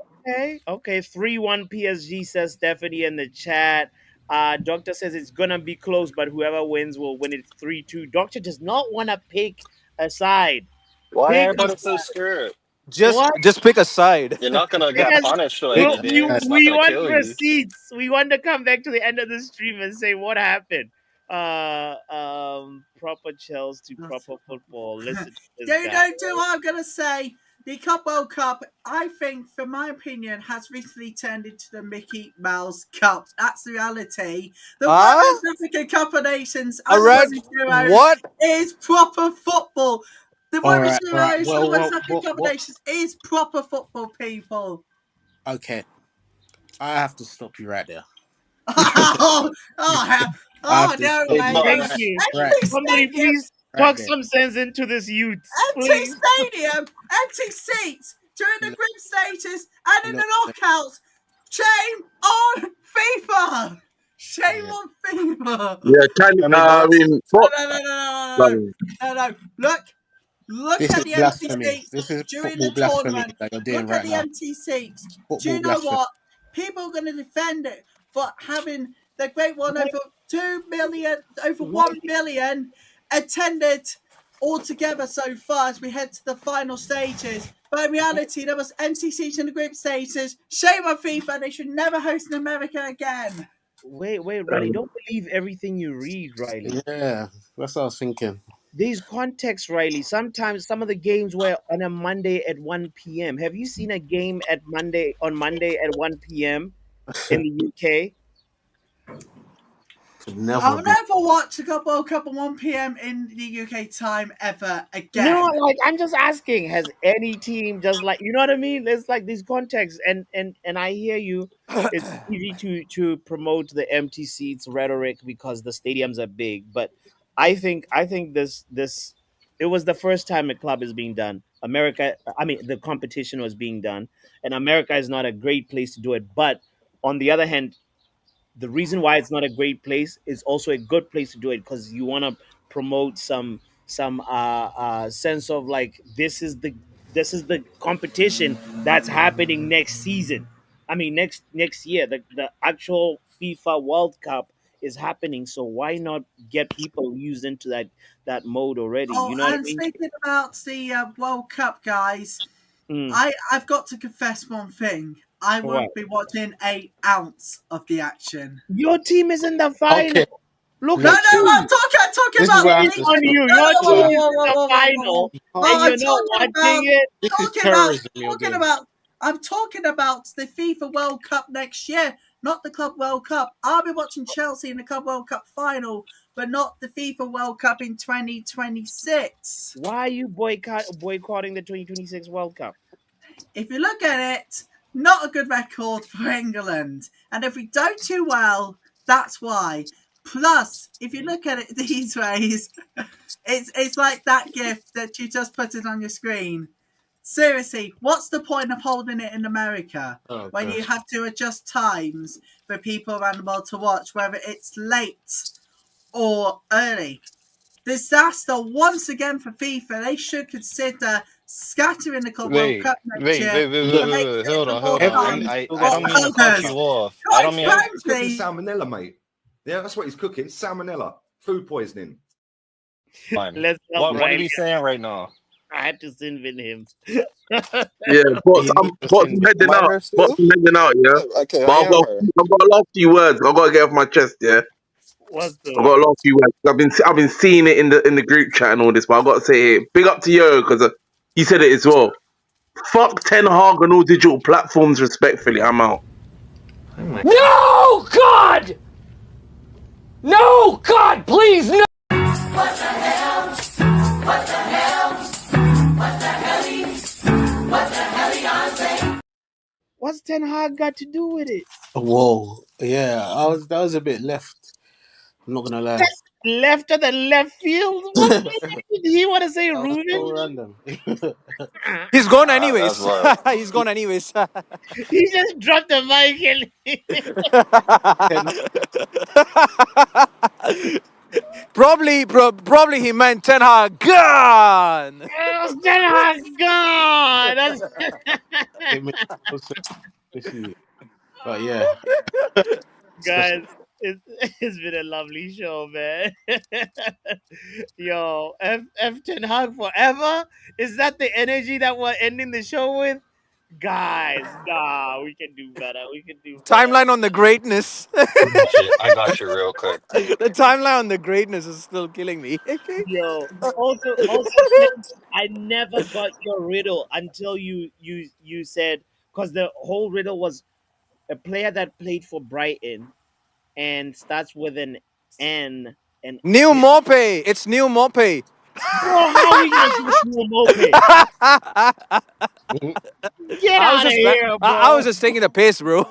[SPEAKER 1] okay. 3-1 PSG, says Stephanie in the chat. Doctor says it's gonna be close, but whoever wins will win it 3-2. Doctor does not want to pick a side.
[SPEAKER 9] Why
[SPEAKER 1] Pick a
[SPEAKER 9] everybody so
[SPEAKER 1] side.
[SPEAKER 9] scared?
[SPEAKER 10] Just
[SPEAKER 1] What?
[SPEAKER 10] just pick a side.
[SPEAKER 9] You're not gonna get
[SPEAKER 1] Yes.
[SPEAKER 9] punished or
[SPEAKER 8] Big
[SPEAKER 1] Well, we
[SPEAKER 9] anything. It's not
[SPEAKER 1] we
[SPEAKER 9] gonna
[SPEAKER 1] want
[SPEAKER 9] kill you.
[SPEAKER 1] receipts. We want to come back to the end of the stream and say what happened. Proper Chelsea, proper football. Listen to this
[SPEAKER 7] Do
[SPEAKER 1] guy.
[SPEAKER 7] not do what I'm gonna say. The Cup World Cup, I think, from my opinion, has recently turned into the Mickey Mouse Cup. That's the reality. The
[SPEAKER 10] Ah,
[SPEAKER 7] Women's African Cup of Nations
[SPEAKER 10] all
[SPEAKER 7] and the
[SPEAKER 10] right.
[SPEAKER 7] Women's Euros
[SPEAKER 10] What?
[SPEAKER 7] is proper football. The
[SPEAKER 8] All
[SPEAKER 7] Women's
[SPEAKER 8] right, all right.
[SPEAKER 7] Euros and the
[SPEAKER 8] Well,
[SPEAKER 7] Women's
[SPEAKER 8] well,
[SPEAKER 7] African
[SPEAKER 8] what,
[SPEAKER 7] Cup of
[SPEAKER 8] what?
[SPEAKER 7] Nations is proper football, people.
[SPEAKER 8] Okay, I have to stop you right there.
[SPEAKER 7] Oh,
[SPEAKER 8] I have
[SPEAKER 7] oh
[SPEAKER 8] to
[SPEAKER 7] no,
[SPEAKER 8] stop
[SPEAKER 9] Big
[SPEAKER 7] man.
[SPEAKER 8] you
[SPEAKER 1] Thank
[SPEAKER 9] much.
[SPEAKER 1] you.
[SPEAKER 8] right,
[SPEAKER 7] Empty
[SPEAKER 1] Somebody
[SPEAKER 7] stadium,
[SPEAKER 1] please
[SPEAKER 8] right
[SPEAKER 1] talk
[SPEAKER 8] there.
[SPEAKER 1] some sense into this youth,
[SPEAKER 7] empty
[SPEAKER 1] please.
[SPEAKER 7] stadium, empty seats during the
[SPEAKER 8] Look,
[SPEAKER 7] group stages and in
[SPEAKER 8] look,
[SPEAKER 7] the knockouts. Shame on FIFA. Shame
[SPEAKER 8] yeah.
[SPEAKER 7] on FIFA.
[SPEAKER 5] Yeah. Can
[SPEAKER 9] How many
[SPEAKER 5] I
[SPEAKER 9] points?
[SPEAKER 5] mean, what?
[SPEAKER 7] No, no, no, no, no,
[SPEAKER 5] Um,
[SPEAKER 7] no, no. Look
[SPEAKER 8] This is
[SPEAKER 7] at the empty
[SPEAKER 8] blasphemy.
[SPEAKER 7] seats
[SPEAKER 8] This is
[SPEAKER 7] during
[SPEAKER 8] football
[SPEAKER 7] the
[SPEAKER 8] blasphemy
[SPEAKER 7] tournament.
[SPEAKER 8] that you're doing
[SPEAKER 7] Look at
[SPEAKER 8] right
[SPEAKER 7] the
[SPEAKER 8] now.
[SPEAKER 7] empty seats. Do
[SPEAKER 8] Football
[SPEAKER 7] you know
[SPEAKER 8] blasphemy.
[SPEAKER 7] what? People are going to defend it for having the great one over 2 million, over
[SPEAKER 1] Wait,
[SPEAKER 7] 1 million attended altogether so far as we head to the final stages. But in reality, there was empty seats in the group stages. Shame on FIFA. They should never host in America again.
[SPEAKER 1] wait, Riley. Don't believe everything you read, Riley.
[SPEAKER 8] Yeah, that's what I was thinking.
[SPEAKER 1] There's context, Riley. Sometimes some of the games were on a Monday at 1 p.m. Have you seen a game at Monday at 1 p.m. in the UK?
[SPEAKER 8] Could never
[SPEAKER 7] I'll
[SPEAKER 8] be.
[SPEAKER 7] never watch a World Cup at 1 p.m. in the UK time ever
[SPEAKER 1] No,
[SPEAKER 7] again.
[SPEAKER 1] like I'm just asking, has any team just like you know what I mean? There's like these contexts and I hear you. It's easy to promote the empty seats rhetoric because the stadiums are big, but I think this it was the first time a club is being done. America, I mean the competition was being done, and America is not a great place to do it. But on the other hand, the reason why it's not a great place is also a good place to do it because you want to promote some sense of like this is the competition that's happening next season. I mean next year the actual FIFA World Cup is happening, so why not get people used into that mode already?
[SPEAKER 7] Oh,
[SPEAKER 1] You know what I
[SPEAKER 7] and
[SPEAKER 1] mean?
[SPEAKER 7] speaking about the World Cup, guys,
[SPEAKER 1] Mm,
[SPEAKER 7] I've got to confess one thing. I
[SPEAKER 1] what?
[SPEAKER 7] won't be watching an ounce of the action.
[SPEAKER 1] Your team is in the
[SPEAKER 8] Okay,
[SPEAKER 1] final. Look
[SPEAKER 7] No,
[SPEAKER 1] at
[SPEAKER 8] look,
[SPEAKER 7] no, I'm
[SPEAKER 1] you.
[SPEAKER 7] talking
[SPEAKER 8] this is
[SPEAKER 7] about
[SPEAKER 8] where I
[SPEAKER 1] Shame
[SPEAKER 8] have
[SPEAKER 7] the.
[SPEAKER 8] to
[SPEAKER 1] on
[SPEAKER 8] stop.
[SPEAKER 1] you.
[SPEAKER 7] No,
[SPEAKER 1] Your
[SPEAKER 7] no,
[SPEAKER 1] team
[SPEAKER 8] No,
[SPEAKER 1] is in the final
[SPEAKER 8] you
[SPEAKER 1] and
[SPEAKER 8] can't.
[SPEAKER 7] I'm
[SPEAKER 1] you're not
[SPEAKER 7] talking
[SPEAKER 1] watching
[SPEAKER 7] about
[SPEAKER 1] it.
[SPEAKER 8] This is
[SPEAKER 7] talking about
[SPEAKER 8] terrorism you're
[SPEAKER 7] talking
[SPEAKER 8] doing.
[SPEAKER 7] about. I'm talking about the FIFA World Cup next year, not the Club World Cup. I'll be watching Chelsea in the Club World Cup final, but not the FIFA World Cup in 2026.
[SPEAKER 1] Why are you boycotting the 2026 World Cup?
[SPEAKER 7] If you look at it, not a good record for England. And if we don't do well, that's why. Plus, if you look at it these ways, it's like that gift that you just put it on your screen. Seriously, what's the point of holding it in America
[SPEAKER 8] Oh
[SPEAKER 7] when you
[SPEAKER 8] gosh.
[SPEAKER 7] have to adjust times for people around the world to watch, whether it's late or early? Disaster once again for FIFA. They should consider scattering the Club World
[SPEAKER 9] Wait,
[SPEAKER 7] Cup next
[SPEAKER 9] wait,
[SPEAKER 7] year
[SPEAKER 9] wait, wait,
[SPEAKER 7] to
[SPEAKER 9] wait,
[SPEAKER 8] Look,
[SPEAKER 7] make
[SPEAKER 9] wait, wait.
[SPEAKER 7] it
[SPEAKER 9] Hold
[SPEAKER 7] for
[SPEAKER 9] on,
[SPEAKER 7] more
[SPEAKER 9] hold on.
[SPEAKER 8] everyone's
[SPEAKER 7] fun
[SPEAKER 8] still
[SPEAKER 9] I
[SPEAKER 8] got
[SPEAKER 7] for
[SPEAKER 9] don't mean to
[SPEAKER 8] something.
[SPEAKER 9] cut
[SPEAKER 7] others.
[SPEAKER 9] you off. I
[SPEAKER 7] Quite
[SPEAKER 9] don't mean.
[SPEAKER 11] He's cooking
[SPEAKER 7] frankly,
[SPEAKER 11] salmonella, mate. Yeah, that's what he's cooking. Salmonella. Food poisoning.
[SPEAKER 9] Fine.
[SPEAKER 1] Let's help
[SPEAKER 9] What are
[SPEAKER 1] Riley.
[SPEAKER 9] we saying right now?
[SPEAKER 1] I had to send in him.
[SPEAKER 5] yeah,
[SPEAKER 8] You need to
[SPEAKER 5] bots, I'm
[SPEAKER 8] send it.
[SPEAKER 5] heading
[SPEAKER 12] Am I
[SPEAKER 5] out.
[SPEAKER 12] here
[SPEAKER 5] Bots,
[SPEAKER 12] still?
[SPEAKER 5] I'm heading out. Yeah,
[SPEAKER 12] Okay, I
[SPEAKER 5] but
[SPEAKER 12] am here.
[SPEAKER 5] I've got a last few words. I've got to get off my chest. Yeah,
[SPEAKER 1] What's the
[SPEAKER 5] I've got
[SPEAKER 1] word?
[SPEAKER 5] a last few words. I've been seeing it in the group chat and all this, but I've got to say it. Big up to Yo because he said it as well. Fuck Ten Hag on all digital platforms. Respectfully, I'm out.
[SPEAKER 12] Oh my
[SPEAKER 13] No, God! No, God, please, no!
[SPEAKER 1] What's Ten Hag got to do with it?
[SPEAKER 8] Whoa, yeah, that was a bit left. I'm not gonna lie.
[SPEAKER 1] Left of the left field?
[SPEAKER 8] That
[SPEAKER 1] Did he want to say
[SPEAKER 8] was
[SPEAKER 1] Ruben?
[SPEAKER 8] so random.
[SPEAKER 10] He's gone
[SPEAKER 12] That's
[SPEAKER 10] anyways.
[SPEAKER 12] wild.
[SPEAKER 10] He's gone anyways.
[SPEAKER 1] He just dropped the mic and
[SPEAKER 8] Ten,
[SPEAKER 10] Probably he meant Ten Hag gone.
[SPEAKER 1] Oh, Ten Hag gone.
[SPEAKER 8] It makes no sense to see. But yeah, especially
[SPEAKER 1] Guys, it's, it's been a lovely show, man. Yo, F Ten Hag forever? Is that the energy that we're ending the show with? Guys, nah, we can do better. We can do better.
[SPEAKER 10] Timeline on the greatness.
[SPEAKER 9] I got you real quick.
[SPEAKER 10] The timeline on the greatness is still killing me.
[SPEAKER 1] Yo, also, Ken, I never got your riddle until you said, because the whole riddle was a player that played for Brighton and starts with an N and
[SPEAKER 10] New
[SPEAKER 1] his,
[SPEAKER 10] Mope. It's New Mope.
[SPEAKER 1] bro, how we gonna say New Mope?
[SPEAKER 9] Mhm.
[SPEAKER 1] Get
[SPEAKER 10] I was
[SPEAKER 1] out of
[SPEAKER 10] just
[SPEAKER 1] here,
[SPEAKER 10] I was
[SPEAKER 1] bro.
[SPEAKER 10] just taking the piss, bro.